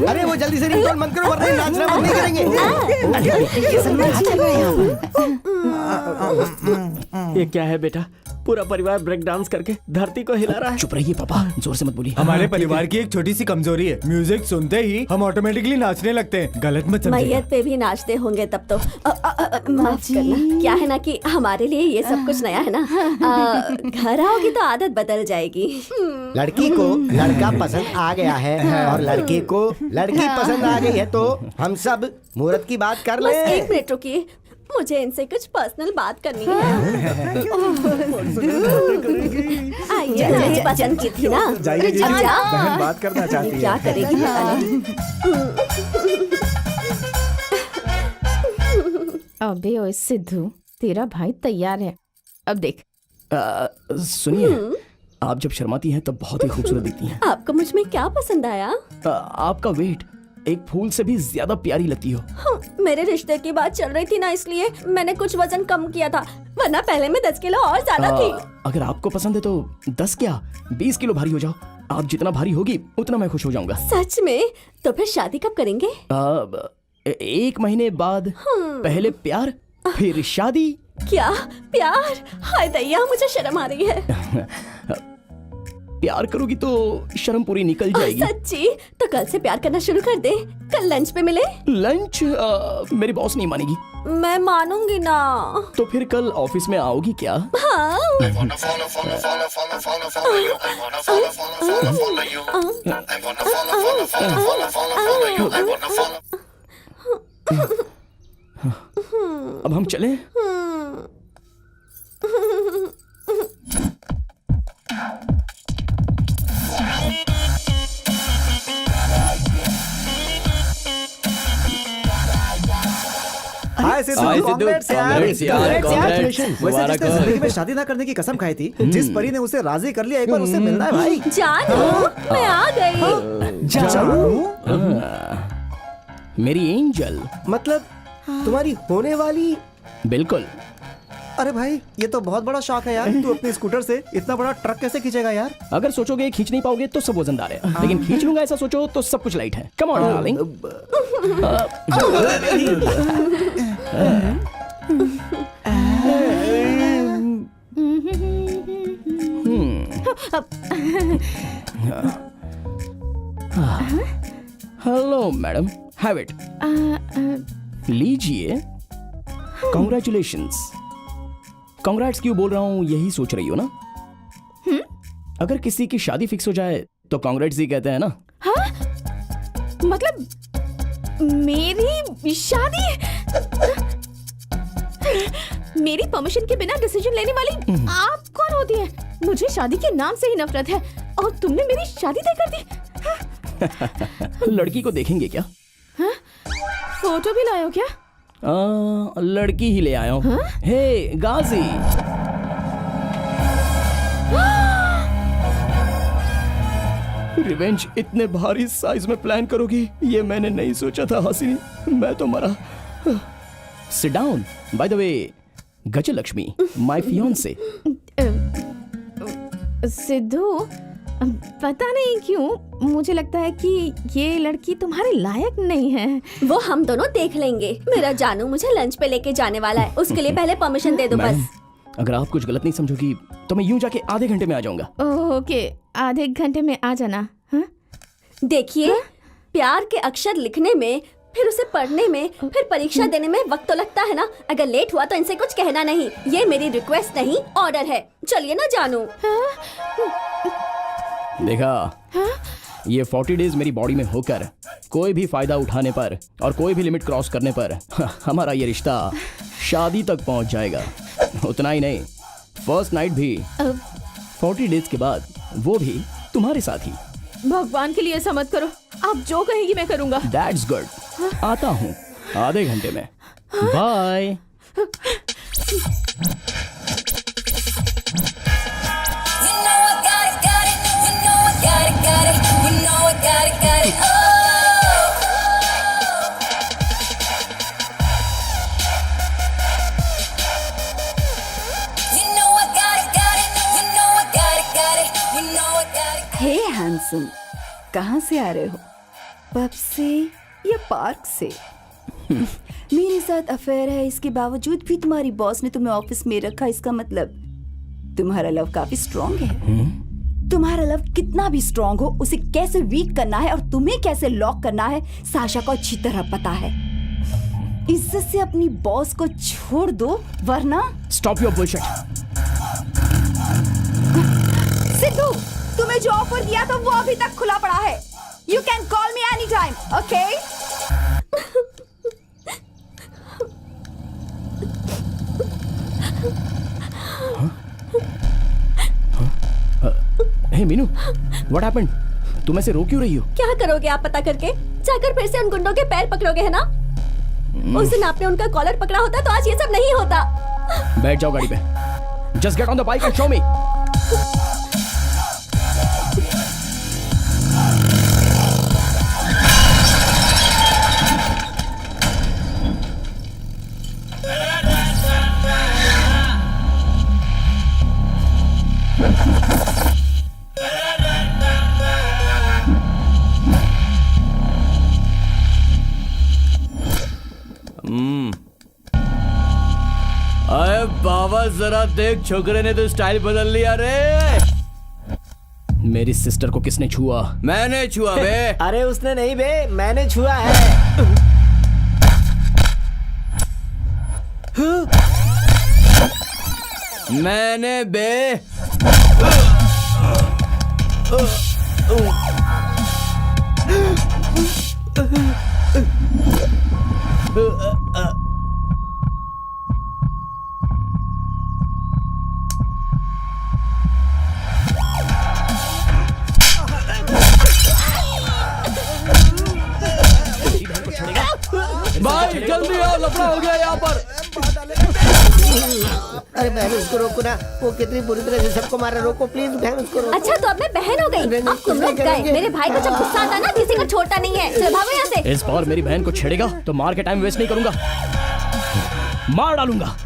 अरे वो जल्दी से रिंगटोन बंद करो वरना नाचना बंद नहीं करेंगे। ये क्या है बेटा? पूरा परिवार ब्रेक डांस करके धरती को हिला रहा है। चुप रहिए पापा, जोर से मत बोलिए। हमारे परिवार की एक छोटी सी कमजोरी है, म्यूजिक सुनते ही हम ऑटोमेटिकली नाचने लगते हैं। गलत मत समझिए। मैयत पे भी नाचते होंगे तब तो। माफ करना। क्या है ना कि हमारे लिए ये सब कुछ नया है ना। घर आओगी तो आदत बदल जाएगी। लड़की को लड़का पसंद आ गया है और लड़के को लड़की पसंद आ गई है, तो हम सब मुहूर्त की बात कर बस ले। 1 मिनट रुकिए, मुझे इनसे कुछ पर्सनल बात करनी है। आइए, मुझे पसंद की थी ना। जाइए जी, बहन बात करना चाहती है। क्या करेगी पता नहीं। अबे ओए सिद्धू, तेरा भाई तैयार है। अब देख। सुनिए, आप जब शर्माती हैं तब बहुत ही खूबसूरत दिखती हैं। आपको मुझ में क्या पसंद आया? आपका वेट, एक फूल से भी ज्यादा प्यारी लगती हो। मेरे रिश्ते की बात चल रही थी ना, इसलिए मैंने कुछ वजन कम किया था, वरना पहले मैं 10 किलो और ज्यादा थी। अगर आपको पसंद है तो 10 क्या 20 किलो भारी हो जाओ। आप जितना भारी होगी उतना मैं खुश हो जाऊंगा। सच में? तो फिर शादी कब करेंगे? 1 महीने बाद। पहले प्यार फिर शादी। क्या प्यार? हाय दैया, मुझे शर्म आ रही है। प्यार करोगी तो शर्म पूरी निकल जाएगी। सच्ची? तो कल से प्यार करना शुरू कर दे। कल लंच पे मिले? लंच? मेरी बॉस नहीं मानेगी। मैं मानूंगी ना। तो फिर कल ऑफिस में आओगी क्या? हाँ। अब हम चलें? हाय सिद्धू, कांग्रेट्स यार। वैसे जिसने जिंदगी में शादी ना करने की कसम खाई थी, जिस परी ने उसे राजी कर लिया, एक बार उससे मिलना है भाई। जानू, मैं आ गई। जानू? मेरी एंजल। मतलब तुम्हारी होने वाली? बिल्कुल। अरे भाई, ये तो बहुत बड़ा शौक है यार। तू अपने स्कूटर से इतना बड़ा ट्रक कैसे खींचेगा यार? अगर सोचोगे खींच नहीं पाओगे तो सब वजनदार है, लेकिन खींच लूंगा ऐसा सोचो तो सब कुछ लाइट है। Come on darling. Hello madam, have it. लीजिए। कॉन्ग्रेचुलेशंस। कांग्रेट्स क्यों बोल रहा हूँ, यही सोच रही हो ना? अगर किसी की शादी फिक्स हो जाए तो कांग्रेट्स ही कहते हैं ना। हाँ? मतलब मेरी शादी? मेरी परमिशन के बिना डिसीजन लेने वाली आप कौन होती है? मुझे शादी के नाम से ही नफरत है और तुमने मेरी शादी तय कर दी। लड़की को देखेंगे क्या? हाँ? फोटो भी लाए हो क्या? लड़की ही ले आया हूँ। हे गाजी। रिवेंज इतने भारी साइज में प्लान करोगी, ये मैंने नहीं सोचा था हासिनी। मैं तो मरा। Sit down. By the way, Gajalakshmi, my fiancée. Sidhu, पता नहीं क्यों मुझे लगता है कि ये लड़की तुम्हारे लायक नहीं है। वो हम दोनों देख लेंगे। मेरा जानू मुझे लंच पे लेके जाने वाला है, उसके लिए पहले परमिशन दे दो बस। अगर आप कुछ गलत नहीं समझोगी तो मैं यूं जाके आधे घंटे में आ जाऊंगा। ओके, आधे घंटे में आ जाना। देखिए, प्यार के अक्षर लिखने में, फिर उसे पढ़ने में, फिर परीक्षा देने में वक्त तो लगता है ना। अगर लेट हुआ तो इनसे कुछ कहना नहीं। ये मेरी रिक्वेस्ट नहीं, ऑर्डर है। चलिए ना जानू। देखा? ये 40 डेज मेरी बॉडी में होकर कोई भी फायदा उठाने पर और कोई भी लिमिट क्रॉस करने पर हमारा ये रिश्ता शादी तक पहुंच जाएगा। उतना ही नहीं, फर्स्ट नाइट भी 40 डेज के बाद, वो भी तुम्हारे साथ ही। भगवान के लिए ऐसा मत करो। आप जो कहेंगी मैं करूंगा। That's good। आता हूँ आधे घंटे में। बाय। हे हैंडसम, कहाँ से आ रहे हो? पब से या पार्क से? मेरे साथ अफेयर है, इसके बावजूद भी तुम्हारी बॉस ने तुम्हें ऑफिस में रखा। इसका मतलब तुम्हारा लव काफी स्ट्रॉन्ग है। तुम्हारा लव कितना भी स्ट्रॉन्ग हो, उसे कैसे वीक करना है और तुम्हें कैसे लॉक करना है, साशा को अच्छी तरह पता है। इज्जत से अपनी बॉस को छोड़ दो, वरना। Stop your bullshit. सिद्धू, तुम्हें जो ऑफर दिया था वो अभी तक खुला पड़ा है। You can call me anytime, okay? Hey Meenu, what happened? तुम ऐसे रो क्यों रही हो? क्या करोगे आप पता करके? जाकर फिर से उन गुंडों के पैर पकड़ोगे, है ना? उस दिन आपने उनका कॉलर पकड़ा होता तो आज ये सब नहीं होता। बैठ जाओ गाड़ी पे। Just get on the bike and show me. अरे बाबा जरा देख, छोकरे ने तो स्टाइल बदल लिया रे। मेरी सिस्टर को किसने छुआ? मैंने छुआ बे। अरे उसने नहीं बे, मैंने छुआ है। मैंने बे। भाई जल्दी आओ, लफड़ा हो गया यहाँ पर। अरे बहन उसको रोको ना, वो कितनी बुरी तरह से सबको मार रहा है। रोको प्लीज बहन उसको रोको। अच्छा तो अब मैं बहन हो गई। अब तुम लोग गए। मेरे भाई को जब गुस्सा आता है ना, किसी का छोटा नहीं है। चलो भागो यहाँ से। इस बार मेरी बहन को छेड़ेगा तो मार के टाइम वेस्ट नहीं करूंगा, मार डालूंगा।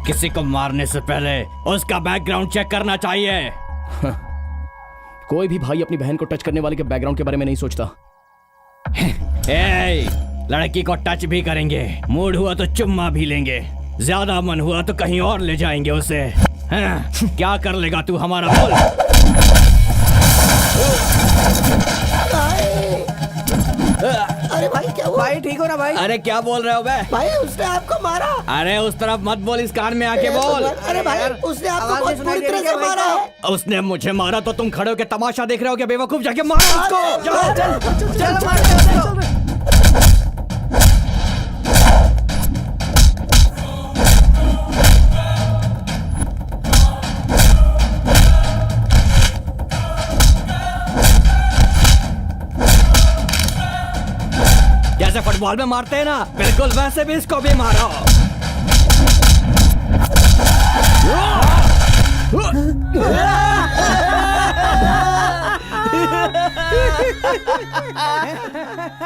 किसी को मारने से पहले उसका बैकग्राउंड चेक करना चाहिए। कोई भी भाई अपनी बहन को टच करने वाले के बैकग्राउंड के बारे में नहीं सोचता। ए, लड़की को टच भी करेंगे, मूड हुआ तो चुम्मा भी लेंगे, ज्यादा मन हुआ तो कहीं और ले जाएंगे उसे। क्या कर लेगा तू हमारा? बोल। अरे भाई क्या हुआ? भाई ठीक हो ना भाई? अरे क्या बोल रहे हो बे? भाई उसने आपको मारा। अरे उस तरफ मत बोल, इस कान में आके बोल। अरे भाई उसने आपको बहुत बुरी तरह से मारा है। उसने मुझे मारा तो तुम खड़े होके तमाशा देख रहे हो क्या बेवकूफ? जाके मारो उसको। चल मार। जैसे फुटबॉल में मारते हैं ना, बिल्कुल वैसे भी इसको भी मारो।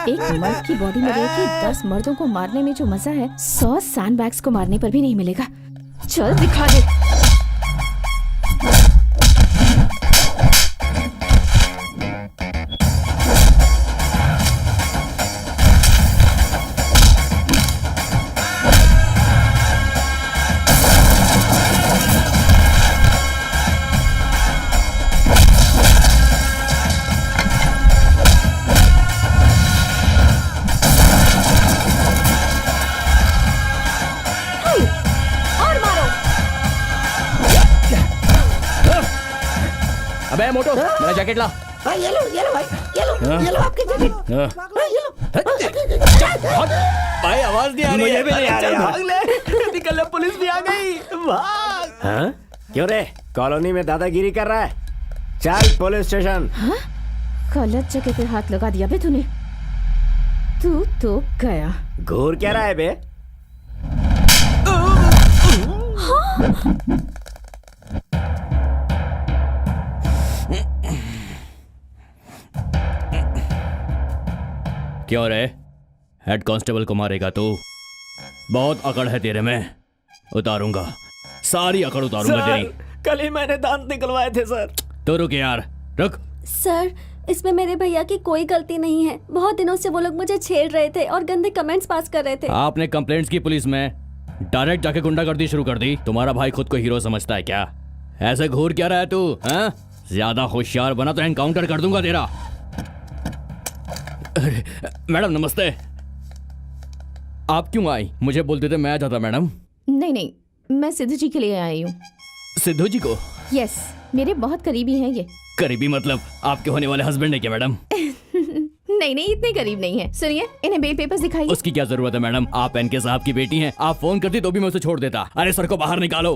एक मर्द की बॉडी में रह के 10 मर्दों को मारने में जो मजा है, 100 सैंडबैग्स को मारने पर भी नहीं मिलेगा। चल दिखा दे। अबे मोटो, मेरा जैकेट ला। हाँ ये लो भाई, ये लो आपकी जैकेट। ये लो। भाई आवाज नहीं आ रही है। मुझे भी नहीं आ रही है। भाग ले, निकल ले, पुलिस भी आ गई। भाग। हाँ? क्यों रे, कॉलोनी में दादागिरी कर रहा है? चल पुलिस स्टेशन। हाँ? गलत जगह पे हाथ लगा दिया बे तूने। तू तो गया। घूर क्या रहा है बे? क्यों रे, हेड कांस्टेबल को मारेगा तू? बहुत अकड़ है तेरे में। उतारूंगा, सारी अकड़ उतारूंगा तेरी। कल ही मैंने दांत निकलवाए थे सर। तो रुक यार, रुक। सर इसमें मेरे भैया की कोई गलती नहीं है। बहुत दिनों से वो लोग मुझे छेड़ रहे थे और गंदे कमेंट्स पास कर रहे थे। आपने कंप्लेंट्स की पुलिस में, डायरेक्ट जाके गुंडागर्दी शुरू कर दी। तुम्हारा भाई खुद को हीरो समझता है क्या? ऐसे घूर क्या रहा है तू? हाँ? ज्यादा होशियार बना तो एनकाउंटर कर दूंगा तेरा। अरे मैडम नमस्ते। आप क्यों आई? मुझे बोलते थे मैं आ जाता मैडम। नहीं, मैं सिद्धू जी के लिए आई हूँ। सिद्धू जी को? यस, मेरे बहुत करीबी हैं ये। करीबी मतलब आपके होने वाले हस्बैंड है क्या मैडम? नहीं, इतने करीब नहीं है। सुनिए, इन्हें बेल पेपर्स दिखाइए। उसकी क्या जरूरत है मैडम? आप एनके साहब की बेटी हैं। आप फोन करती तो भी मैं उसे छोड़ देता। अरे सर को बाहर निकालो।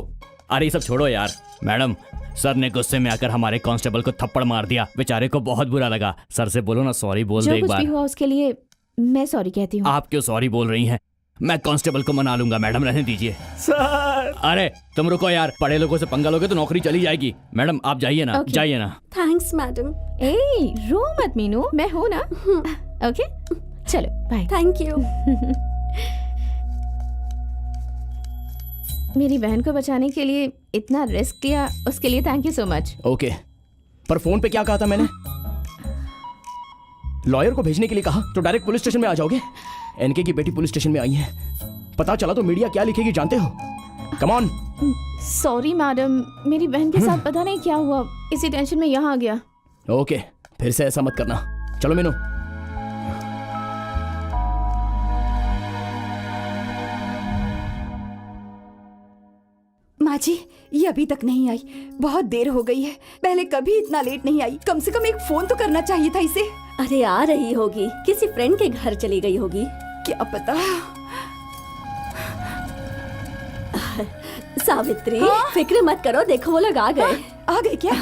अरे ये सब छोड़ो यार। मैडम, सर ने गुस्से में आकर हमारे कांस्टेबल को थप्पड़ मार दिया। बेचारे को बहुत बुरा लगा। सर से बोलो ना सॉरी बोल दे एक बार। जो कुछ भी हुआ उसके लिए मैं सॉरी कहती हूँ। आप क्यों सॉरी बोल रही हैं? मैं कांस्टेबल को मना लूंगा मैडम, रहने दीजिए। सर अरे तुम रुको यार, बड़े लोगों से पंगा लोगे तो नौकरी चली जाएगी। मैडम आप जाइए ना, जाइए ना। Thanks madam. ए रो मत मीनू, मैं हूँ ना। ओके चलो बाय। Thank you. मेरी बहन को बचाने के लिए इतना रिस्क लिया, उसके लिए thank you so much. Okay, पर फोन पे क्या कहा था मैंने? लॉयर को भेजने के लिए कहा तो डायरेक्ट पुलिस स्टेशन में आ जाओगे? एनके की बेटी पुलिस स्टेशन में आई है, पता चला तो मीडिया क्या लिखेगी जानते हो? Come on. सॉरी मैडम, मेरी बहन के साथ पता नहीं क्या हुआ, इसी टेंशन में यहाँ आ गया। ओके, फिर से ऐसा मत करना। चलो मीनू। माँ जी, ये अभी तक नहीं आई, बहुत देर हो गई है। पहले कभी इतना लेट नहीं आई, कम से कम एक फोन तो करना चाहिए था इसे। अरे आ रही होगी, किसी फ्रेंड के घर चली गई होगी। क्या पता। सावित्री, फिक्र मत करो, देखो वो लोग आ गए। आ गए क्या?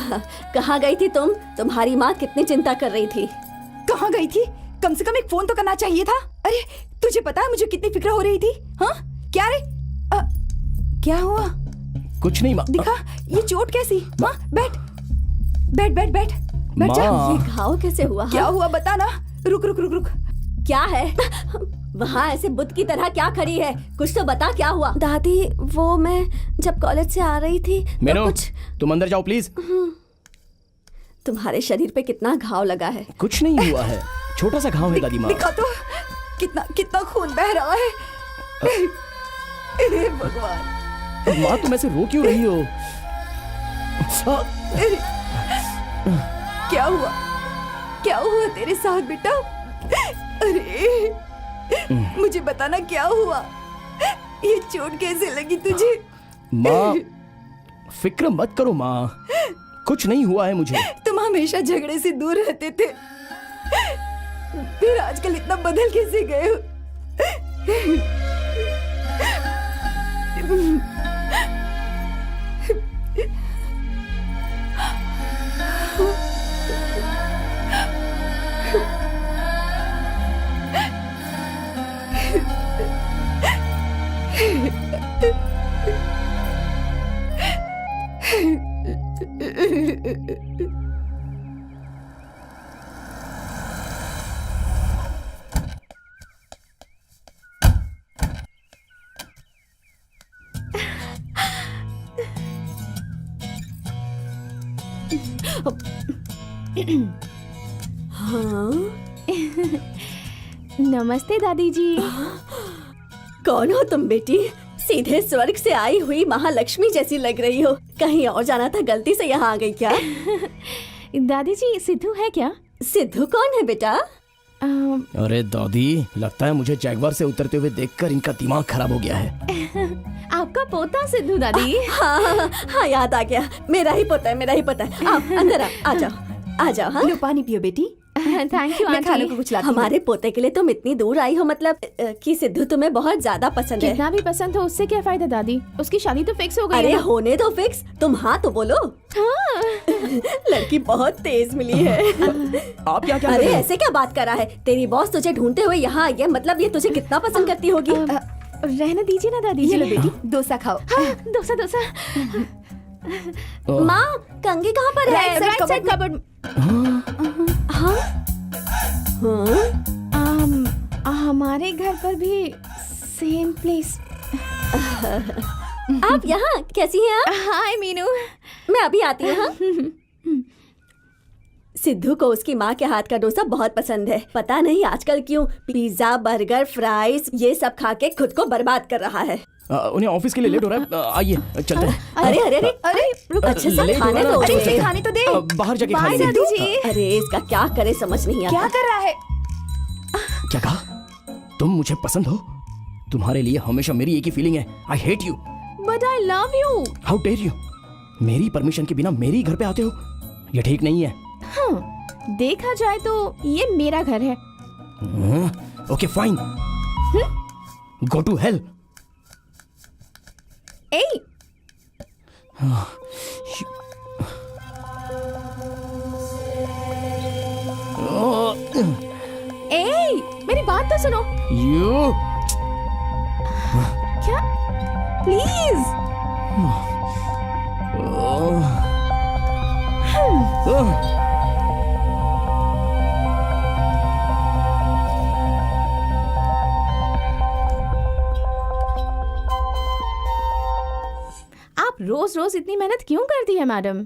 कहाँ गई थी तुम? तुम्हारी माँ कितनी चिंता कर रही थी। कहाँ गई थी? कम से कम एक फोन तो करना चाहिए था। अरे तुझे पता है मुझे कितनी फिक्र हो रही थी? हाँ क्या रे? क्या हुआ? कुछ नहीं माँ। दिखा, ये चोट कैसी? हाँ बैठ बैठ बैठ बैठ बैठ जा। ये घाव कैसे हुआ? क्या हुआ बता ना। रुक रुक रुक रुक। क्या है? वहाँ ऐसे बुत की तरह क्या खड़ी है? कुछ तो बता, क्या हुआ? दादी, वो मैं जब कॉलेज से आ रही थी तो कुछ। तुम अंदर जाओ प्लीज। तुम्हारे शरीर पे कितना घाव लगा है? कुछ नहीं हुआ है, छोटा सा घाव है दादी माँ। दिखा तो, कितना कितना खून बह रहा है। हे भगवान। माँ तुम ऐसे रो क्यों रही हो? क्या हुआ? क्या हुआ तेरे साथ बेटा? अरे मुझे बताना क्या हुआ? ये चोट कैसे लगी तुझे? माँ फिक्र मत करो माँ, कुछ नहीं हुआ है मुझे। तुम हमेशा झगड़े से दूर रहते थे, फिर आजकल इतना बदल कैसे गए हो? हाँ नमस्ते दादी जी। कौन हो तुम बेटी? सीधे स्वर्ग से आई हुई महालक्ष्मी जैसी लग रही हो। कहीं और जाना था, गलती से यहाँ आ गई क्या? दादी जी, सिद्धू है क्या? सिद्धू कौन है बेटा? अरे दादी, लगता है मुझे जैगवार से उतरते हुए देखकर इनका दिमाग खराब हो गया है। आपका पोता सिद्धू दादी? हाँ याद आ गया, मेरा ही पोता है, मेरा ही पोता है। आप अंदर आ जाओ, आ जाओ। हाँ लो पानी पियो बेटी। थैंक यू मैं खाने आंटी। को कुछ लाती हूँ। हमारे पोते के लिए तुम इतनी दूर आई हो, मतलब कि सिद्धू तुम्हें बहुत ज्यादा पसंद है। कितना भी पसंद हो उससे क्या फायदा दादी, उसकी शादी तो फिक्स हो गई अरे है ना। होने दो फिक्स, तुम हाँ तो बोलो। हाँ। लड़की बहुत तेज मिली है। आप क्या अरे ऐसे क्या बात कर रहा है? तेरी बॉस तुझे ढूंढते हुए यहाँ आई है, मतलब ये तुझे कितना पसंद करती होगी। रहने दीजिए ना दादी जी। चलो बेटी, डोसा खाओ। हाँ, डोसा डोसा। माँ, कंगी कहाँ पर है? Right side cupboard. हाँ हमारे घर पर भी सेम प्लेस। आप यहाँ कैसी हैं आप? हाय मीनू, मैं अभी आती हूँ। हाँ? सिद्धू को उसकी माँ के हाथ का डोसा बहुत पसंद है। पता नहीं आजकल क्यों पिज्जा, बर्गर, फ्राइज ये सब खा के खुद को बर्बाद कर रहा है। उन्हें ऑफिस के लिए लेट हो रहा है, आइए चलते हैं। अरे अरे अरे अरे रुक, अच्छे से खाने दो। अरे खाने तो दे। बाहर जाके खा बाय लेंगे। दादी जी। अरे इसका क्या करे समझ नहीं आता। क्या कर रहा है? क्या कहा? तुम मुझे पसंद हो? तुम्हारे लिए हमेशा मेरी एक ही फीलिंग है, I hate you. But I love you. How dare you? मेरी परमिशन के बिना मेरे ही घर पे आते हो, ये ठीक नहीं है। हाँ, देखा जाए तो ये मेरा घर है। Okay fine, go to hell. ए ए, मेरी बात तो सुनो। यू क्या? प्लीज। आप रोज रोज इतनी मेहनत क्यों करती है मैडम?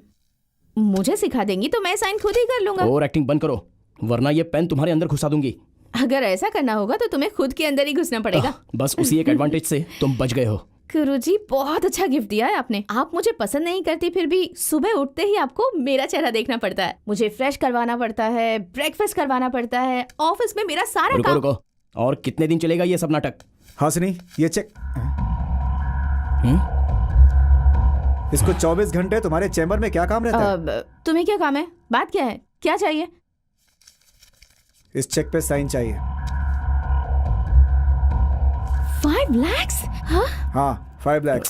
मुझे सिखा देंगी तो मैं साइन खुद ही कर लूंगा। और एक्टिंग बंद करो वरना ये पेन तुम्हारे अंदर घुसा दूंगी। अगर ऐसा करना होगा तो तुम्हें खुद के अंदर ही घुसना पड़ेगा। बस उसी एक एडवांटेज से तुम बच गए हो। गुरुजी बहुत अच्छा गिफ्ट दिया है आपने। आप मुझे पसंद नहीं करती फिर भी सुबह उठते ही आपको मेरा चेहरा देखना पड़ता है, मुझे फ्रेश करवाना पड़ता है, ब्रेकफास्ट करवाना पड़ता है, ऑफिस में मेरा सारा रुको काम। रुको, और कितने दिन चलेगा ये सब नाटक? हासिनी ये चेक। इसको 24 घंटे तुम्हारे चेम्बर में क्या काम रहता है? तुम्हें क्या काम है? बात क्या है? क्या चाहिए? इस चेक पे साइन चाहिए। 5 लाख? हाँ 5 लाख।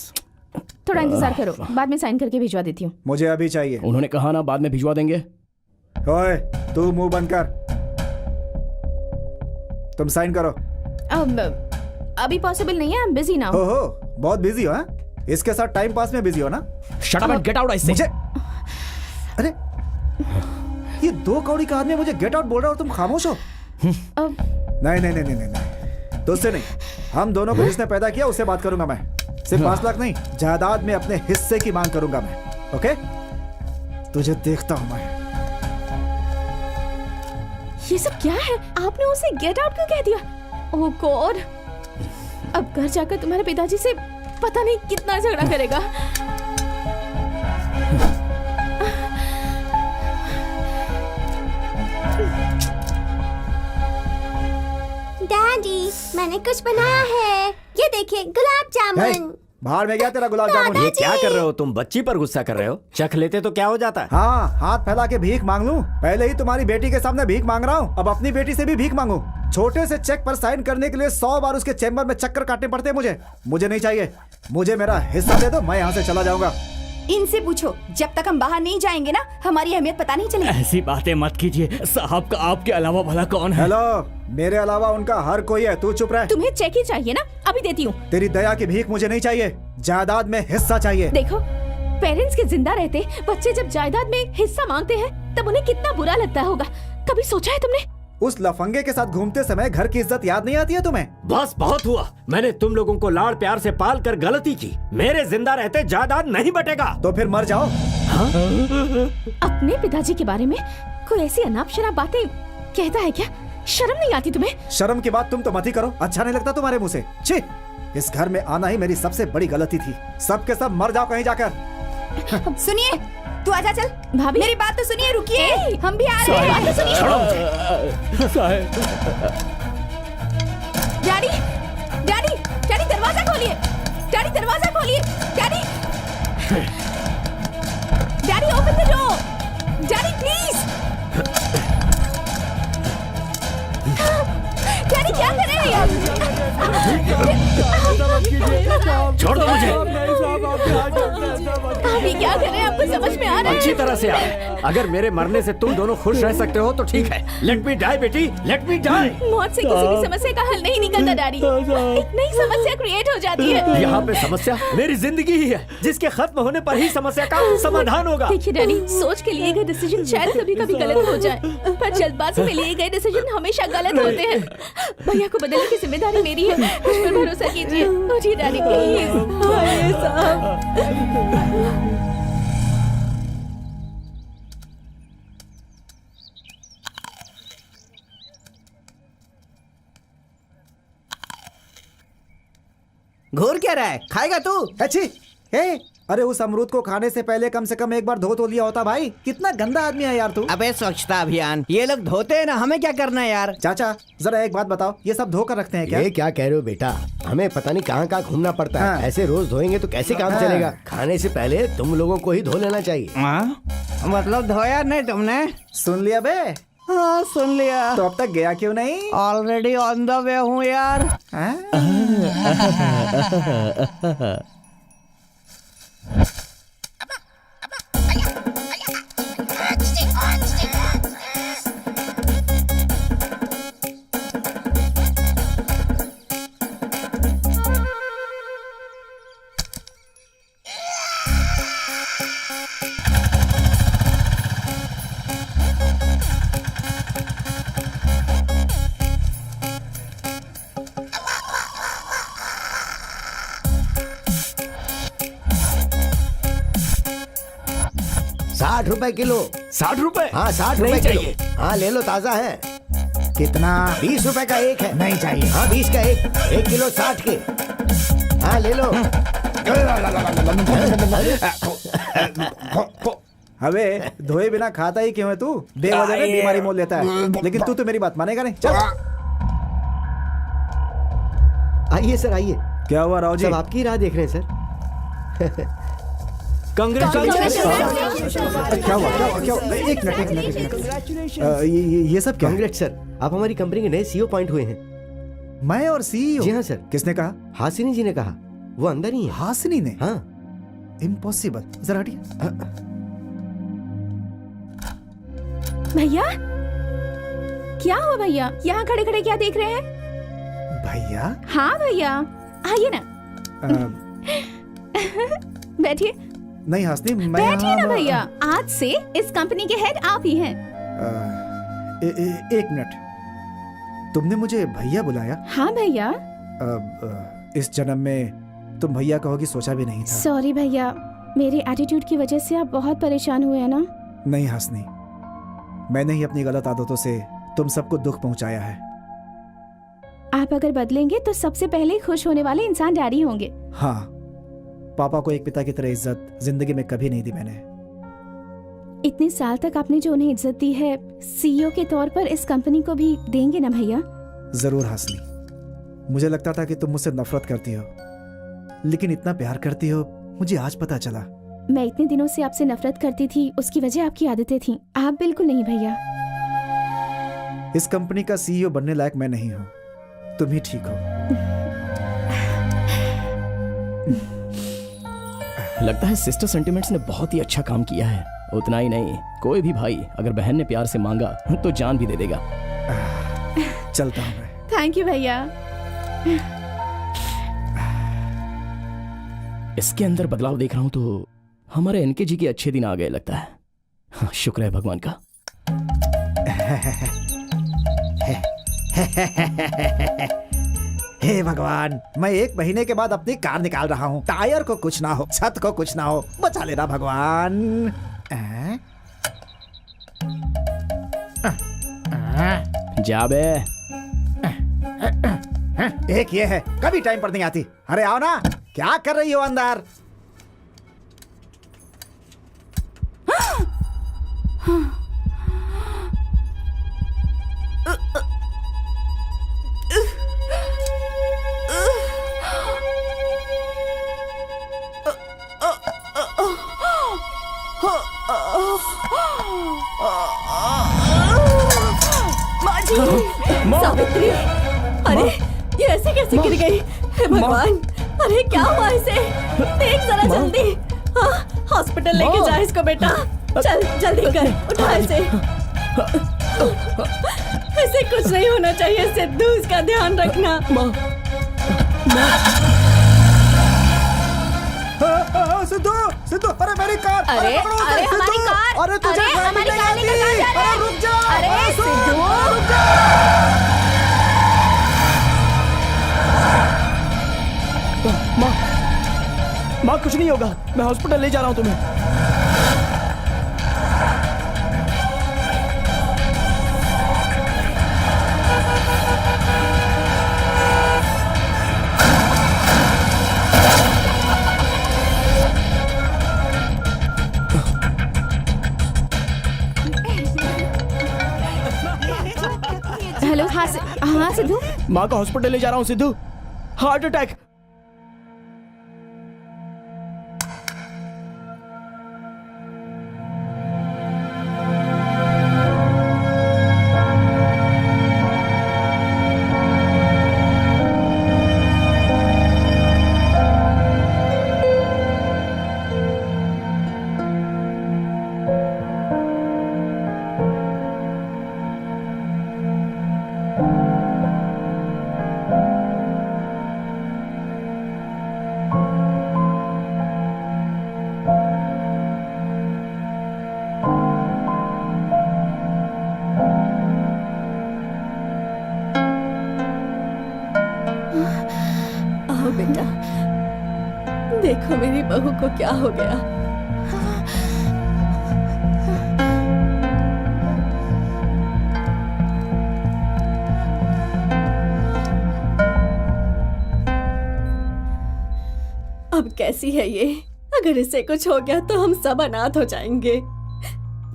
थोड़ा इंतजार करो, बाद में साइन करके भिजवा देती हूँ। मुझे अभी चाहिए। उन्होंने कहा ना बाद में भिजवा देंगे। ओए तू मुंह बंद कर, तुम साइन करो। अभी पॉसिबल नहीं है, I'm busy now। हो बहुत बिजी हो? इसके साथ टाइम पास में बिजी हो ना? Shut up and get out, I say। मुझे अरे ये 2 कौड़ी का आदमी मुझे गेट आउट बोल रहा है और तुम खामोश हो? नहीं, तो उससे नहीं, हम दोनों को जिसने पैदा किया उससे बात करूंगा मैं। सिर्फ 5 लाख नहीं, जायदाद में अपने हिस्से की मांग करूंगा मैं। ओके, तुझे देखता हूं मैं। ये सब क्या है? आपने उसे गेट आउट क्यों कह दिया? ओह गॉड, अब घर जाकर तुम्हारे पिताजी से पता नहीं कितना झगड़ा करेगा। डैडी मैंने कुछ बनाया है, ये देखिए गुलाब जामुन। बाहर में गया तेरा गुलाब जामुन। ये क्या कर रहे हो तुम? बच्ची पर गुस्सा कर रहे हो? चख लेते तो क्या हो जाता है? हाँ, हाथ फैला के भीख मांग लूं? पहले ही तुम्हारी बेटी के सामने भीख मांग रहा हूँ, अब अपनी बेटी से भी भीख मांगू? छोटे से चेक पर साइन करने के लिए 100 बार उसके चेम्बर में चक्कर काटने पड़ते हैं मुझे नहीं चाहिए। मुझे मेरा हिस्सा दे दो, मैं यहाँ से चला जाऊंगा। इनसे पूछो, जब तक हम बाहर नहीं जाएंगे ना हमारी अहमियत पता नहीं चलेगी। ऐसी बातें मत कीजिए, साहब का आपके अलावा भला कौन है? हेलो, मेरे अलावा उनका हर कोई है, तू चुप रह। तुम्हें चेक ही चाहिए ना? अभी देती हूँ। तेरी दया की भीख मुझे नहीं चाहिए, जायदाद में हिस्सा चाहिए। देखो, पेरेंट्स के जिंदा रहते बच्चे जब जायदाद में हिस्सा मांगते हैं तब उन्हें कितना बुरा लगता होगा। कभी सोचा है तुमने? उस लफंगे के साथ घूमते समय घर की इज्जत याद नहीं आती है तुम्हें? बस बहुत हुआ, मैंने तुम लोगों को लाड़ प्यार से पाल कर गलती की। मेरे जिंदा रहते जायदाद नहीं बटेगा। तो फिर मर जाओ। हाँ? अपने पिताजी के बारे में कोई ऐसी अनाप शनाप बातें कहता है क्या? शर्म नहीं आती तुम्हें? शर्म की बात तुम तो मत ही करो, अच्छा नहीं लगता तुम्हारे मुंह से। छी, इस घर में आना ही मेरी सबसे बड़ी गलती थी। सबके सब मर जाओ कहीं जाकर। सुनिए, तू आजा चल। भाभी मेरी बात तो सुनिए, रुकिए, हम भी आ रहे हैं। डैडी, डैडी, डैडी दरवाजा खोलिए, डैडी दरवाजा खोलिए, daddy, daddy open the door, daddy please. Daddy क्या कर रहे हैं? छोड़ दो मुझे। अभी क्या कर रहे हैं? आपको समझ में आ रहा है? अच्छी तरह से आ रहा है। अगर मेरे मरने से तुम दोनों खुश रह सकते हो तो ठीक है। लेट मी डाई बेटी, लेट मी डाई। मौत से किसी भी समस्या का हल नहीं निकलता डैडी, एक नई समस्या क्रिएट हो जाती है। यहाँ पे समस्या मेरी जिंदगी ही है, जिसके खत्म होने पर ही समस्या का समाधान होगा। देखिए डैडी, सोच के लिए गए डिसीजन शायद कभी कभी गलत हो जाए, पर जल्दबाजी में लिए गए डिसीजन हमेशा गलत होते हैं। भैया को बदलने की जिम्मेदारी मेरी है, मुझ पर भरोसा कीजिए। उठिए डैडी प्लीज। घूर क्या रहा है? खाएगा तू? अच्छी, अरे उस अमरूद को खाने से पहले कम से कम एक बार धो तो लिया होता भाई। कितना गंदा आदमी है यार तू। अबे स्वच्छता अभियान, ये लोग धोते हैं ना, हमें क्या करना है यार? चाचा जरा एक बात बताओ, ये सब धोकर रखते हैं क्या? ये क्या कह रहे हो बेटा? हमें पता नहीं कहाँ कहाँ घूमना पड़ता है। ऐसे रोज धोएंगे तो कैसे काम चलेगा? खाने से पहले तुम लोगों को ही धो लेना चाहिए। मतलब धोया नहीं तुमने? सुन लिया बे? हाँ सुन लिया। तो अब तक गया क्यों नहीं? ऑलरेडी ऑन द वे हूँ यार। ₹60 किलो। 60 रुपए? हाँ 60 नहीं रुपए किलो। चाहिए। हाँ ले लो, ताजा है। कितना? ₹20 का एक है। नहीं चाहिए। हाँ 20 का एक, 1 किलो 60 के। हाँ ले लो। अबे धोए बिना खाता ही क्यों है तू? बेवजह में बीमारी मोल लेता है। लेकिन तू तो मेरी बात मानेगा नहीं। चल आइए सर आइए। क्या हुआ राव जी? सब आपकी राह देख रहे हैं सर। क्या हुआ? एक मिनट। ये सब क्या? कांग्रेस सर, आप हमारी कंपनी के नए सीईओ पॉइंट हुए हैं। मैं और सीईओ? जी हाँ सर। किसने कहा? हासिनी जी ने कहा। वो अंदर ही है। हासिनी ने? हाँ। इम्पॉसिबल। जरा हटिए। भैया क्या हुआ भैया? यहाँ खड़े खड़े क्या देख रहे हैं? भैया? हाँ भैया आइए ना। बैठिए। नहीं हासिनी, मैं बैठिए ना भैया, आज से इस कंपनी के हेड आप ही हैं। एक मिनट, तुमने मुझे भैया बुलाया? हाँ भैया। इस जन्म में तुम भैया कहोगी सोचा भी नहीं था। सॉरी भैया, मेरे एटीट्यूड की वजह से आप बहुत परेशान हुए हैं ना? नहीं हासिनी, मैंने ही अपनी गलत आदतों से तुम सबको दुख पहुंचाया है। आप अगर बदलेंगे तो सबसे पहले खुश होने वाले इंसान डैडी होंगे। हाँ, पापा को एक पिता की तरह इज्जत जिंदगी में कभी नहीं दी मैंने। इतने साल तक आपने जो उन्हें इज्जत दी है, सीईओ के तौर पर इस कंपनी को भी देंगे ना भैया? जरूर हासिनी, मुझे लगता था कि तुम मुझसे नफरत करती हो, लेकिन इतना प्यार करती हो मुझे आज पता चला। मैं इतने दिनों से आपसे नफरत करती थी, उसकी वजह आपकी आदतें थीं। आप बिल्कुल नहीं भैया। इस कंपनी का सीईओ बनने लायक मैं नहीं हूँ, तुम ही ठीक हो। लगता है सिस्टर सेंटिमेंट्स ने बहुत ही अच्छा काम किया है। उतना ही नहीं, कोई भी भाई अगर बहन ने प्यार से मांगा तो जान भी दे देगा। चलता हूँ मैं। थैंक यू भैया। इसके अंदर बदलाव देख रहा हूं तो हमारे एनके जी के अच्छे दिन आ गए लगता है। हाँ, शुक्र है भगवान का। हे भगवान, मैं 1 महीने के बाद अपनी कार निकाल रहा हूँ। टायर को कुछ ना हो, छत को कुछ ना हो, बचा लेना भगवान। जा बे। एक ये है, कभी टाइम पर नहीं आती। अरे आओ ना, क्या कर रही हो अंदर? सावित्री, अरे ये ऐसे कैसे गिर गई? हे भगवान, अरे क्या हुआ इसे? देख जरा जल्दी। हाँ, हॉस्पिटल लेके जा इसको बेटा। चल जल्दी कर, उठा इसे। ऐसे कुछ नहीं होना चाहिए सिद्धू, इसका ध्यान रखना। सिद्धू, सिद्धू, अरे मेरी कार! अरे अरे हमारी कार! अरे तुझे हमारी कार लेकर कहाँ जा रहा है? रुक जा! अरे सिद्धू, रुक जा! माँ कुछ नहीं होगा, मैं हॉस्पिटल ले जा रहा हूँ तुम्हें। हेलो। हाँ सिद्धू, माँ को हॉस्पिटल ले जा रहा हूँ। Sidhu, heart attack. बेटा, देखो मेरी बहू को क्या हो गया। अब कैसी है ये? अगर इसे कुछ हो गया तो हम सब अनाथ हो जाएंगे।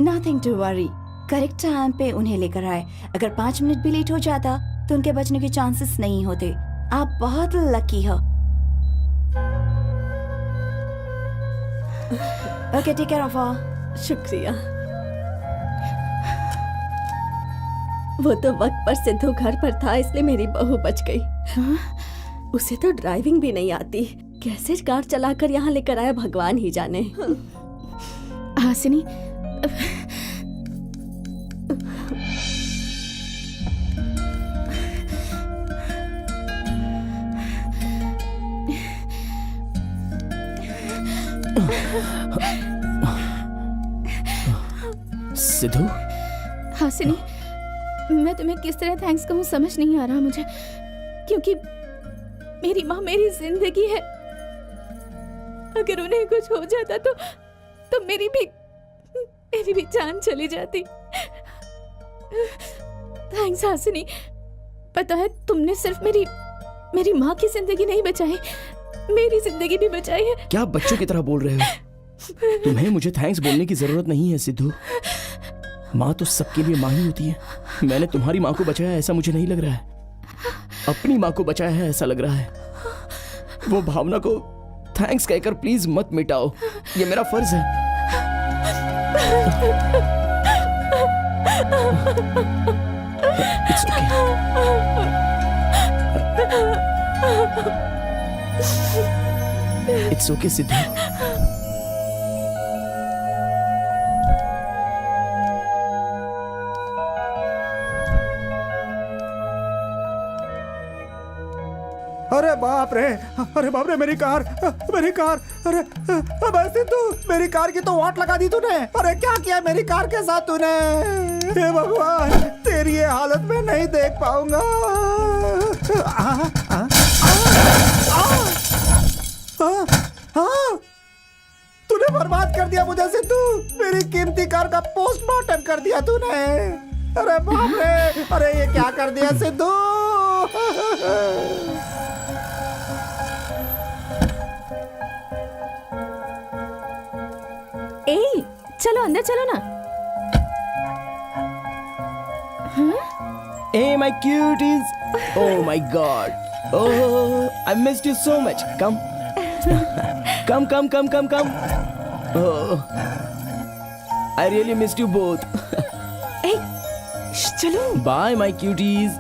Nothing to worry, correct time पे उन्हें लेकर आए। अगर 5 मिनट भी लेट हो जाता तो उनके बचने के चांसेस नहीं होते। आप बहुत लकी हो। Okay, take care of her. शुक्रिया। वो तो वक्त पर सिद्धू घर पर था, इसलिए मेरी बहू बच गई। हाँ? उसे तो ड्राइविंग भी नहीं आती, कैसे कार चलाकर यहाँ लेकर आया भगवान ही जाने। हासिनी, सिद्धू, हासिनी, मैं तुम्हें किस तरह थैंक्स कहूँ समझ नहीं आ रहा मुझे, क्योंकि मेरी माँ मेरी जिंदगी है। अगर उन्हें कुछ हो जाता तो मेरी भी जान चली जाती। थैंक्स हासिनी। पता है, तुमने सिर्फ मेरी माँ की जिंदगी नहीं बचाई, मेरी जिंदगी भी बचाई है। क्या बच्चों की तरह बोल रहे हो? तुम्हें मुझे थैंक्स बोलने की जरूरत नहीं है सिद्धू। माँ तो सबके लिए माँ ही होती है। मैंने तुम्हारी माँ को बचाया ऐसा मुझे नहीं लग रहा है, अपनी माँ को बचाया है ऐसा लग रहा है। वो भावना को थैंक्स कहकर प्लीज मत मिटाओ, ये मेरा फर्ज है। It's okay. It's okay, Sidhu. अरे बाप रे, अरे बाप रे, मेरी कार, मेरी कार। अरे अबे सिद्धू, मेरी कार की तो वाट लगा दी तूने। अरे क्या किया मेरी कार के साथ तूने? हे भगवान, तेरी ये हालत में नहीं देख पाऊंगा। तूने बर्बाद कर दिया मुझे सिद्धू, मेरी कीमती कार का पोस्टमार्टम कर दिया तूने। अरे बाप रे, अरे ये क्या कर दिया सिद्धू? ए, चलो अंदर चलो ना। Hey my cuties! Oh my God! Oh, I missed you so much. Come, come. Oh, I really missed you both. ए, चलो। Bye my cuties.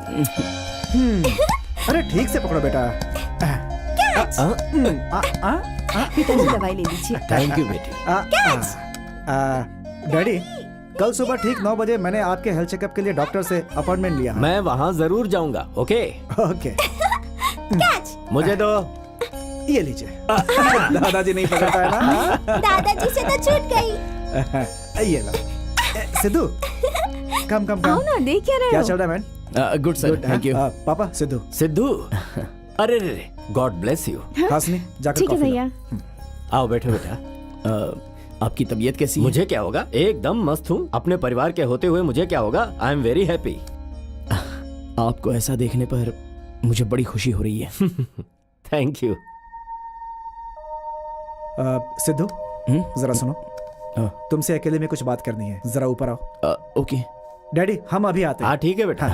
अरे ठीक से पकड़ो बेटा। पिताजी दवाई ले लीजिए। थैंक यू बेटी। डैडी, कल सुबह ठीक 9 बजे मैंने आपके हेल्थ चेकअप के लिए डॉक्टर से अपॉइंटमेंट लिया। मैं वहाँ जरूर जाऊंगा। Okay okay. मुझे दो। ये लीजिए। दादाजी नहीं पकड़ पाया ना? दादाजी से तो छूट गई। ये लो। सिद्धू, कम। आओ ना, देख क्या रहे क्या हो? चल रहा है man? Good sir, thank you. पापा, सिद्धू। सिद्धू, अरे रे, गॉड ब्लेस यू। हासिनी, जाकर ठीक है कॉफी भैया। आओ बैठो बेटा। आपकी तबीयत कैसी है? मुझे क्या होगा, एकदम मस्त हूँ। अपने परिवार के होते हुए मुझे क्या होगा? आई एम वेरी हैप्पी। आपको ऐसा देखने पर मुझे बड़ी खुशी हो रही है। Thank you. सिद्धू, जरा सुनो। तुमसे अकेले में कुछ बात करनी है, जरा ऊपर आओ। ओके डैडी, हम अभी आते हैं। हाँ ठीक है बेटा।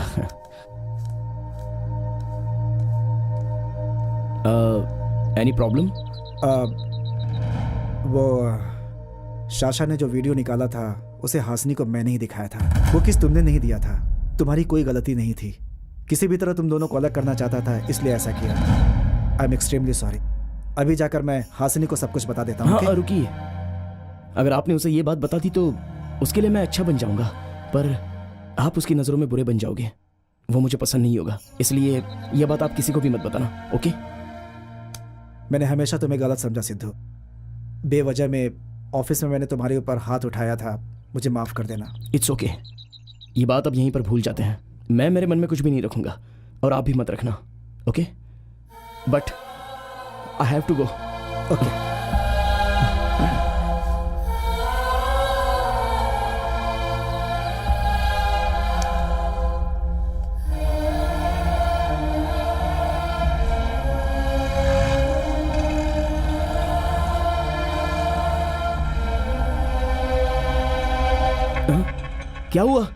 Any problem? वो शाशा ने जो वीडियो निकाला था उसे हासिनी को मैंने ही दिखाया था। वो किस तुमने नहीं दिया था। तुम्हारी कोई गलती नहीं थी। किसी भी तरह तुम दोनों को अलग करना चाहता था, इसलिए ऐसा किया। I am extremely sorry. अभी जाकर मैं हासिनी को सब कुछ बता देता हूँ। हाँ, रुकिए। अगर आपने उसे ये बात बता दी तो उसके लिए मैं अच्छा बन जाऊंगा, पर आप उसकी नजरों में बुरे बन जाओगे। वो मुझे पसंद नहीं होगा, इसलिए यह बात आप किसी को भी मत बताना। ओके? मैंने हमेशा तुम्हें गलत समझा सिद्धू। बेवजह में ऑफिस में मैंने तुम्हारे ऊपर हाथ उठाया था, मुझे माफ कर देना। It's okay. ये बात अब यहीं पर भूल जाते हैं। मैं मेरे मन में कुछ भी नहीं रखूंगा और आप भी मत रखना। Okay? But I have to go. Okay. क्या हुआ?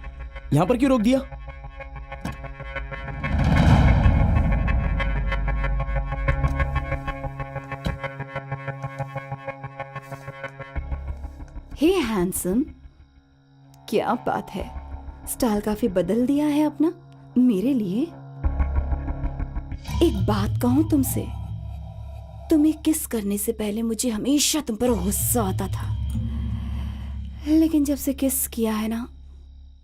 यहाँ पर क्यों रोक दिया? हे हैंडसम, क्या बात है, स्टाइल काफी बदल दिया है अपना मेरे लिए। एक बात कहूं तुमसे, तुम्हें किस करने से पहले मुझे हमेशा तुम पर गुस्सा आता था, लेकिन जब से किस किया है ना,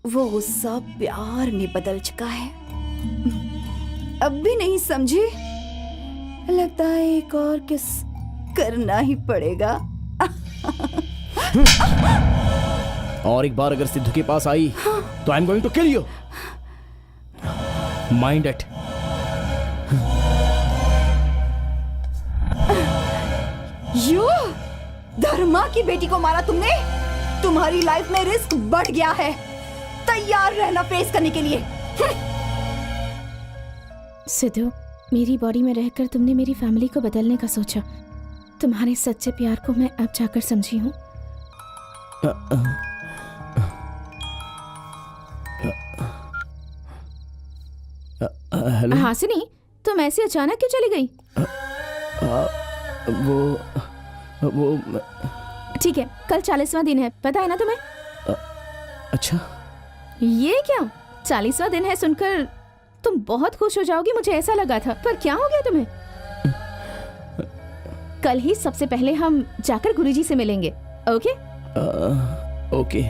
वो गुस्सा प्यार में बदल चुका है। अब भी नहीं समझे? लगता है एक और किस करना ही पड़ेगा। और एक बार अगर सिद्धू के पास आई तो I am going to kill you. Mind it. Yo, Dharma की बेटी को मारा तुमने? तुम्हारी लाइफ में रिस्क बढ़ गया है, तैयार रहना फेस करने के लिए। सिद्धू, मेरी बॉडी में रहकर तुमने मेरी फैमिली को बदलने का सोचा। तुम्हारे सच्चे प्यार को मैं अब जाकर समझी हूँ। हेलो हासिनी, तुम ऐसे अचानक क्यों चली गई? वो ठीक है, कल 40वां दिन है, पता है ना तुम्हें? अच्छा, ये क्या 40वां दिन है सुनकर तुम बहुत खुश हो जाओगी, मुझे ऐसा लगा था। पर क्या हो गया तुम्हें? कल ही सबसे पहले हम जाकर गुरुजी से मिलेंगे, okay? Okay.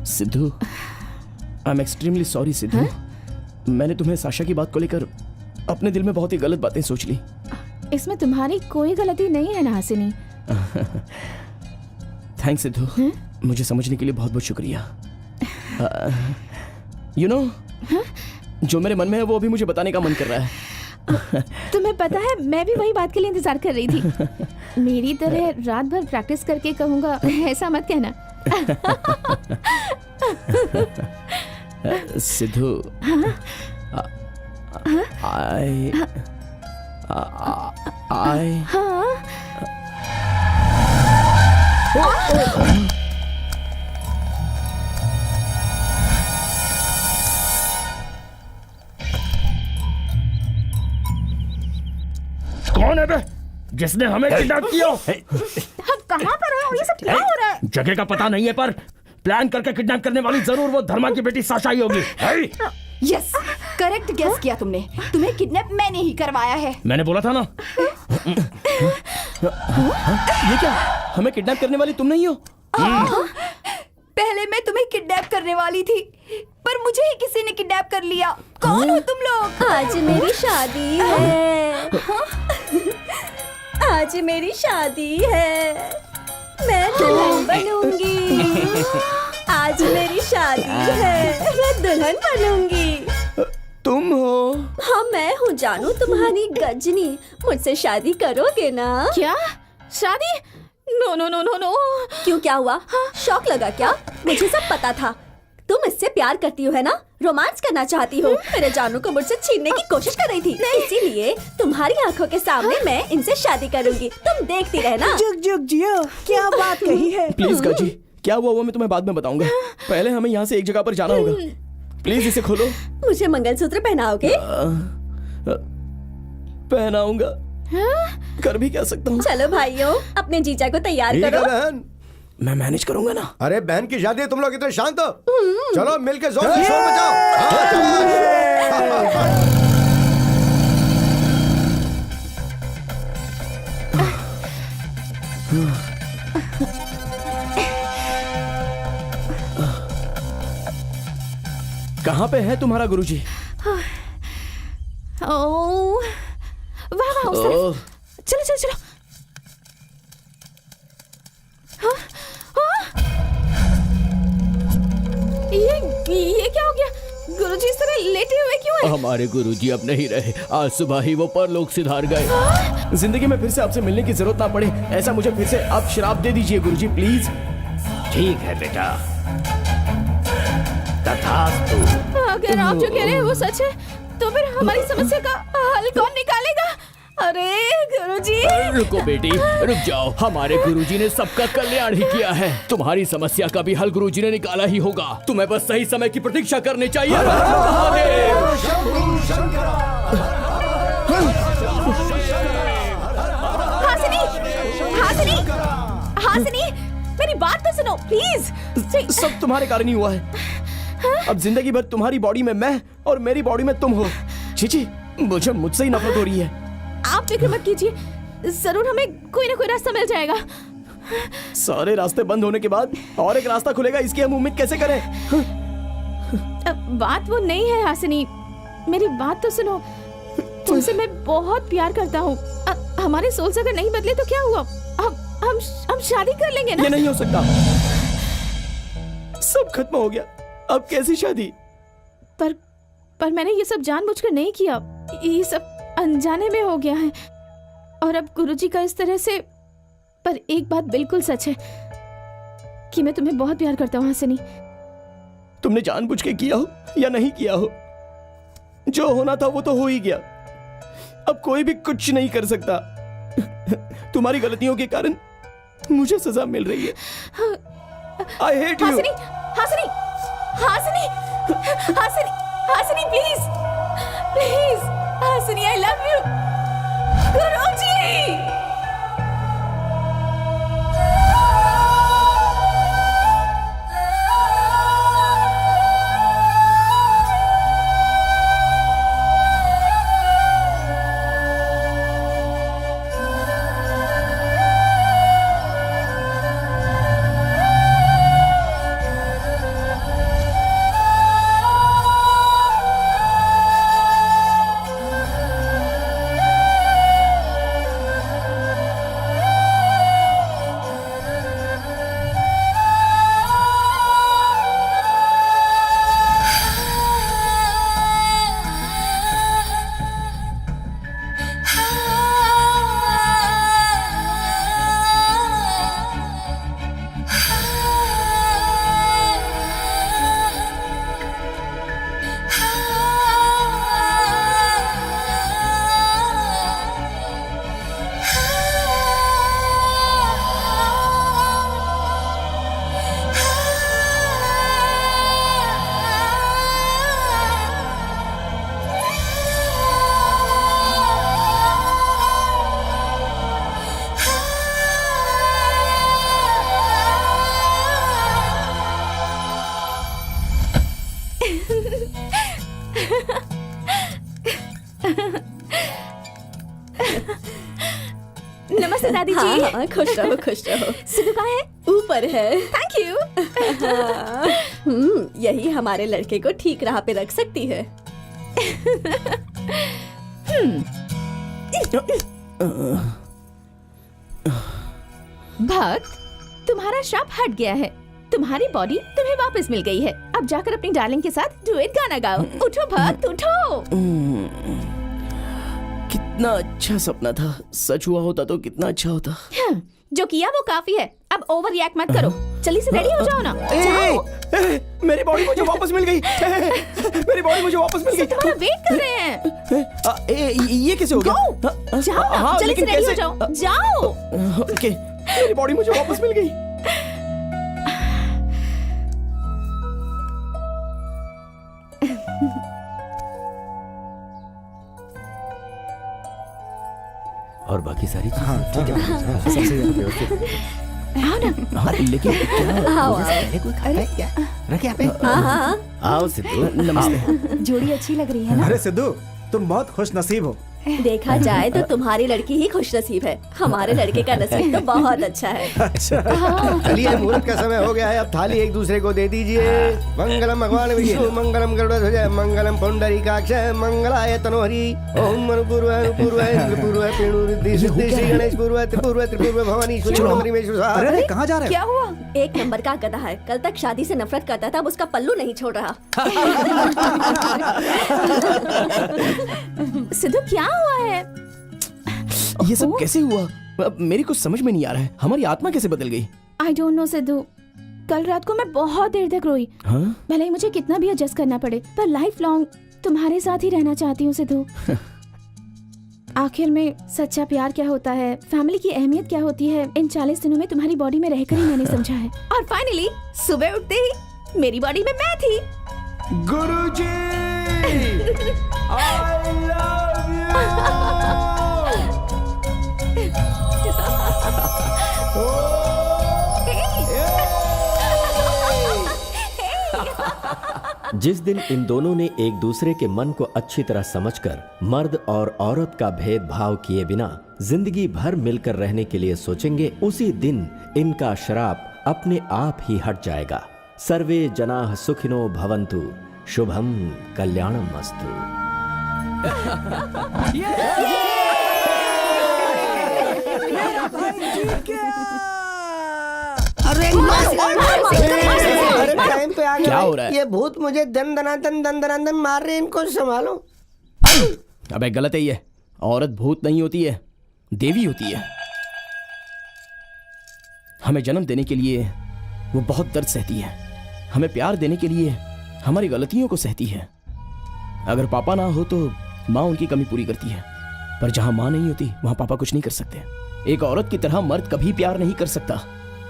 Sidhu, I am extremely sorry Sidhu. मैंने तुम्हें साशा की बात को लेकर अपने दिल में बहुत ही गलत बातें सोच ली। इसमें तुम्हारी कोई गलती नहीं है ना हासिनी। थैंक्स सिद्धू, मुझे समझने के लिए बहुत बहुत शुक्रिया। यू नो, जो मेरे मन में है वो अभी मुझे बताने का मन कर रहा है। तुम्हें पता है, मैं भी वही बात के लिए इंतजार कर रही थी। मेरी तरह रात भर प्रैक्टिस करके कहूंगा, ऐसा मत कहना। सिद्धू, कौन है बे जिसने हमें किडनैप किया? हम कहाँ पर हैं? ये सब क्या हो रहा है? जगह का पता नहीं है, पर प्लान करके किडनैप करने वाली जरूर वो धर्मा की बेटी साशा ही होगी। यस, करेक्ट गेस किया तुमने। तुम्हें किडनैप मैंने ही करवाया है। मैंने बोला था ना। ये क्या? हमें किडनैप करने वाली तुम नहीं हो? पहले मैं तुम्हें किडनैप करने वाली थी, पर मुझे ही किसी ने किडनैप कर लिया। कौन हो तुम लोग? आज मेरी शादी है। आज मेरी शादी है, मैं दुल्हन बनूंगी। आज मेरी शादी है, मैं दुल्हन बनूंगी। तुम हो? हाँ, मैं हूँ जानू, तुम्हारी गजनी। मुझसे शादी करोगे ना? क्या शादी? No no no no no. क्यों, क्या हुआ? शौक लगा क्या? मुझे सब पता था। तुम इससे प्यार करती हो है ना, रोमांस करना चाहती हो। मेरे जानू को मुझसे छीनने की कोशिश कर रही थी, इसीलिए तुम्हारी आंखों के सामने मैं इनसे शादी करूंगी। तुम देखती रहना। जुग जुग जियो, क्या बात कही है। प्लीज गाजी, क्या हुआ वो मैं तुम्हें बाद में बताऊंगा। पहले हमें यहाँ से एक जगह पर जाना होगा। प्लीज इसे खोलो। मुझे मंगलसूत्र पहनाओगे? पहनाऊंगा, कर भी क्या सकता हूँ। चलो भाइयों, अपने जीजा को तैयार करो। बहन, मैं मैनेज करूंगा ना। अरे बहन की शादी है, तुम लोग इतने शांत हो? चलो मिलके जोर से शोर मचाओ। कहाँ पे है तुम्हारा गुरुजी? ओह, वाह वाह, उस तरफ। चलो चलो चलो। हाँ, हाँ? ये क्या हो गया? गुरुजी इस तरह लेटे हुए क्यों हैं? हमारे गुरुजी अब नहीं रहे, आज सुबह ही वो परलोक सिधार गए। जिंदगी में फिर से आपसे मिलने की जरूरत ना पड़े, ऐसा मुझे फिर से आप श्राप दे दीजिए गुरुजी प्लीज। ठीक है बेटा, तथास्तु। अगर आप जो कह रहे हैं वो सच है तो फिर हमारी समस्या का हल कौन निकालेगा? अरे गुरुजी। रुको बेटी, रुक जाओ। हमारे गुरुजी ने सबका कल्याण ही किया है, तुम्हारी समस्या का भी हल गुरुजी ने निकाला ही होगा। तुम्हें बस सही समय की प्रतीक्षा करनी चाहिए। हासिनी, हासिनी, हासिनी, मेरी बात तो सुनो प्लीज। सब तुम्हारे कारण ही हुआ है। अब जिंदगी भर तुम्हारी बॉडी में मैं और मेरी बॉडी में तुम हो। चीची, मुझे मुझसे ही नफरत हो रही है। आप फिक्र मत कीजिए, जरूर हमें कोई ना कोई रास्ता मिल जाएगा। सारे रास्ते बंद होने के बाद और एक रास्ता खुलेगा, इसकी हम उम्मीद कैसे करें? बात वो नहीं है हासिनी, मेरी बात तो सुनो। तुमसे मैं बहुत प्यार करता हूँ। हमारे सोल्स अगर नहीं बदले तो क्या हुआ? हम शादी कर लेंगे ना? ये नहीं हो सकता, सब खत्म हो गया। अब कैसी शादी? पर मैंने ये सब जानबूझकर नहीं किया, ये सब अनजाने में हो गया है। और अब गुरुजी का इस तरह से। पर एक बात बिल्कुल सच है कि मैं तुम्हें बहुत प्यार करता हूँ हासिनी। तुमने जानबूझ के किया हो या नहीं किया हो, जो होना था वो तो हो ही गया। अब कोई भी कुछ नहीं कर सकता। तुम्हारी गलतियों के कारण मुझे सजा मिल रही है। I hate you। Hasini, Hasini, Hasini, Hasini, Hasini please, please, Hasini I love you। गुरुजी। नमस्ते दादी जी। हाँ, खुश रहो खुश रहो। सिद्धू कहाँ है? ऊपर है। Thank you. यही हमारे लड़के को ठीक राह पे रख सकती है। भक्त, तुम्हारा श्राप हट गया है, तुम्हारी बॉडी तुम्हें वापस मिल गई है। अब जाकर अपनी डार्लिंग के साथ डुएट गाना गाओ। उठो भक्त, उठो। कितना अच्छा सपना था, सच हुआ होता तो कितना अच्छा होता। जो किया वो काफी है, अब ओवर रिएक्ट मत करो। जल्दी से रेडी हो जाओ ना। जाओ। मेरी बॉडी मुझे वापस मिल गई। मेरी बॉडी मुझे वापस मिल गई। तुम्हारा वेट कर रहे हैं। ये कैसे हो गया? जाओ, जल्दी से रेडी हो जाओ। जाओ। ओके, मेरी बॉडी मुझे वापस मिल गई। और बाकी सारी चीजें हाँ ठीक है, सबसे व्यवस्थित। आओ ना। हाँ, लेकिन अरे क्या रखे यहाँ पे? आओ सिद्धू। नमस्ते। जोड़ी अच्छी लग रही है ना? अरे सिद्धू, तुम बहुत खुश नसीब हो। देखा जाए तो तुम्हारी लड़की ही खुशनसीब है, हमारे लड़के का नसीब तो बहुत अच्छा है। अच्छा चलिए मुहूर्त का समय हो गया है, अब थाली एक दूसरे को दे दीजिए। मंगलम भगवान विष्णु मंगलम गरुड़ध्वज मंगलम पुंडरीकाक्ष मंगलाय तनोहरि ओम पूर्व पूर्व पूर्व पिणु रिद्धि सिद्धि श्री गणेश पूर्व त्रिपूर्व त्रिपूर्व भवानी अरे कहाँ जा रहे क्या हुआ? एक नंबर का गधा है, कल तक शादी से नफरत करता था, अब उसका पल्लू नहीं छोड़ रहा। सिद्धू क्या हुआ है? ये सब कैसे हुआ? अब मेरी कुछ समझ में नहीं आ रहा है। हमारी आत्मा कैसे बदल गई? आई डोंट नो सिद्धू, कल रात को मैं बहुत देर तक रोई। हाँ? भले ही मुझे कितना भी एडजस्ट करना पड़े, पर लाइफ लॉन्ग तुम्हारे साथ ही रहना चाहती हूँ सिद्धू। आखिर में सच्चा प्यार क्या होता है, फैमिली की अहमियत क्या होती है, इन 40 दिनों में तुम्हारी बॉडी में रहकर ही मैंने समझा है। और फाइनली सुबह उठते ही मेरी बॉडी में मैं थी। गुरुजी, I love जिस दिन इन दोनों ने एक दूसरे के मन को अच्छी तरह समझकर मर्द और औरत का भेदभाव किए बिना जिंदगी भर मिलकर रहने के लिए सोचेंगे, उसी दिन इनका श्राप अपने आप ही हट जाएगा। सर्वे जनाः सुखिनो भवन्तु, शुभम कल्याणम अस्तु। अरे टाइम पे आ गया। क्या हो रहा है? ये भूत मुझे दन दनादन मार रहे हैं, इनको संभालो। अबे गलत है ये, औरत भूत नहीं होती है, देवी होती है। हमें जन्म देने के लिए वो बहुत दर्द सहती है, हमें प्यार देने के लिए हमारी गलतियों को सहती है। अगर पापा ना हो तो माँ उनकी कमी पूरी करती है, पर जहां माँ नहीं होती वहां पापा कुछ नहीं कर सकते। एक औरत की तरह मर्द कभी प्यार नहीं कर सकता।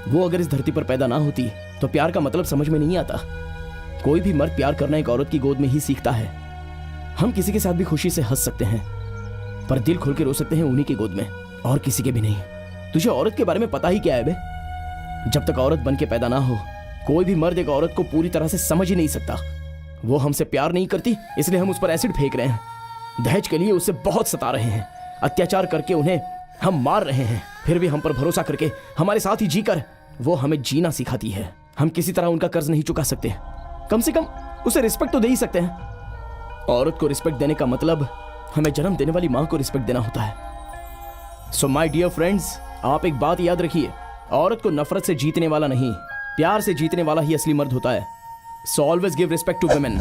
वो अगर इस धरती पर पैदा ना होती तो प्यार का मतलब समझ में नहीं आता। कोई भी मर्द प्यार करना एक औरत की गोद में ही सीखता है। हम किसी के साथ भी खुशी से हंस सकते हैं, पर दिल खोल के रो सकते हैं उन्हीं की गोद में, और किसी के भी नहीं। तुझे औरत के बारे में पता ही क्या है बे? जब तक औरत बन के पैदा ना हो, कोई भी मर्द एक औरत को पूरी तरह से समझ ही नहीं सकता। वो हमसे प्यार नहीं करती, इसलिए हम उस पर एसिड फेंक रहे हैं। दहेज के लिए उसे बहुत सता रहे हैं, अत्याचार करके उन्हें हम मार रहे हैं। फिर भी हम पर भरोसा करके हमारे साथ ही जीकर वो हमें जीना सिखाती है। हम किसी तरह उनका कर्ज नहीं चुका सकते, कम से कम उसे रिस्पेक्ट तो दे ही सकते हैं। औरत को रिस्पेक्ट देने का मतलब हमें जन्म देने वाली माँ को रिस्पेक्ट देना होता है। सो माय डियर फ्रेंड्स, आप एक बात याद रखिए, औरत को नफरत से जीतने वाला नहीं, प्यार से जीतने वाला ही असली मर्द होता है। So always give respect to women.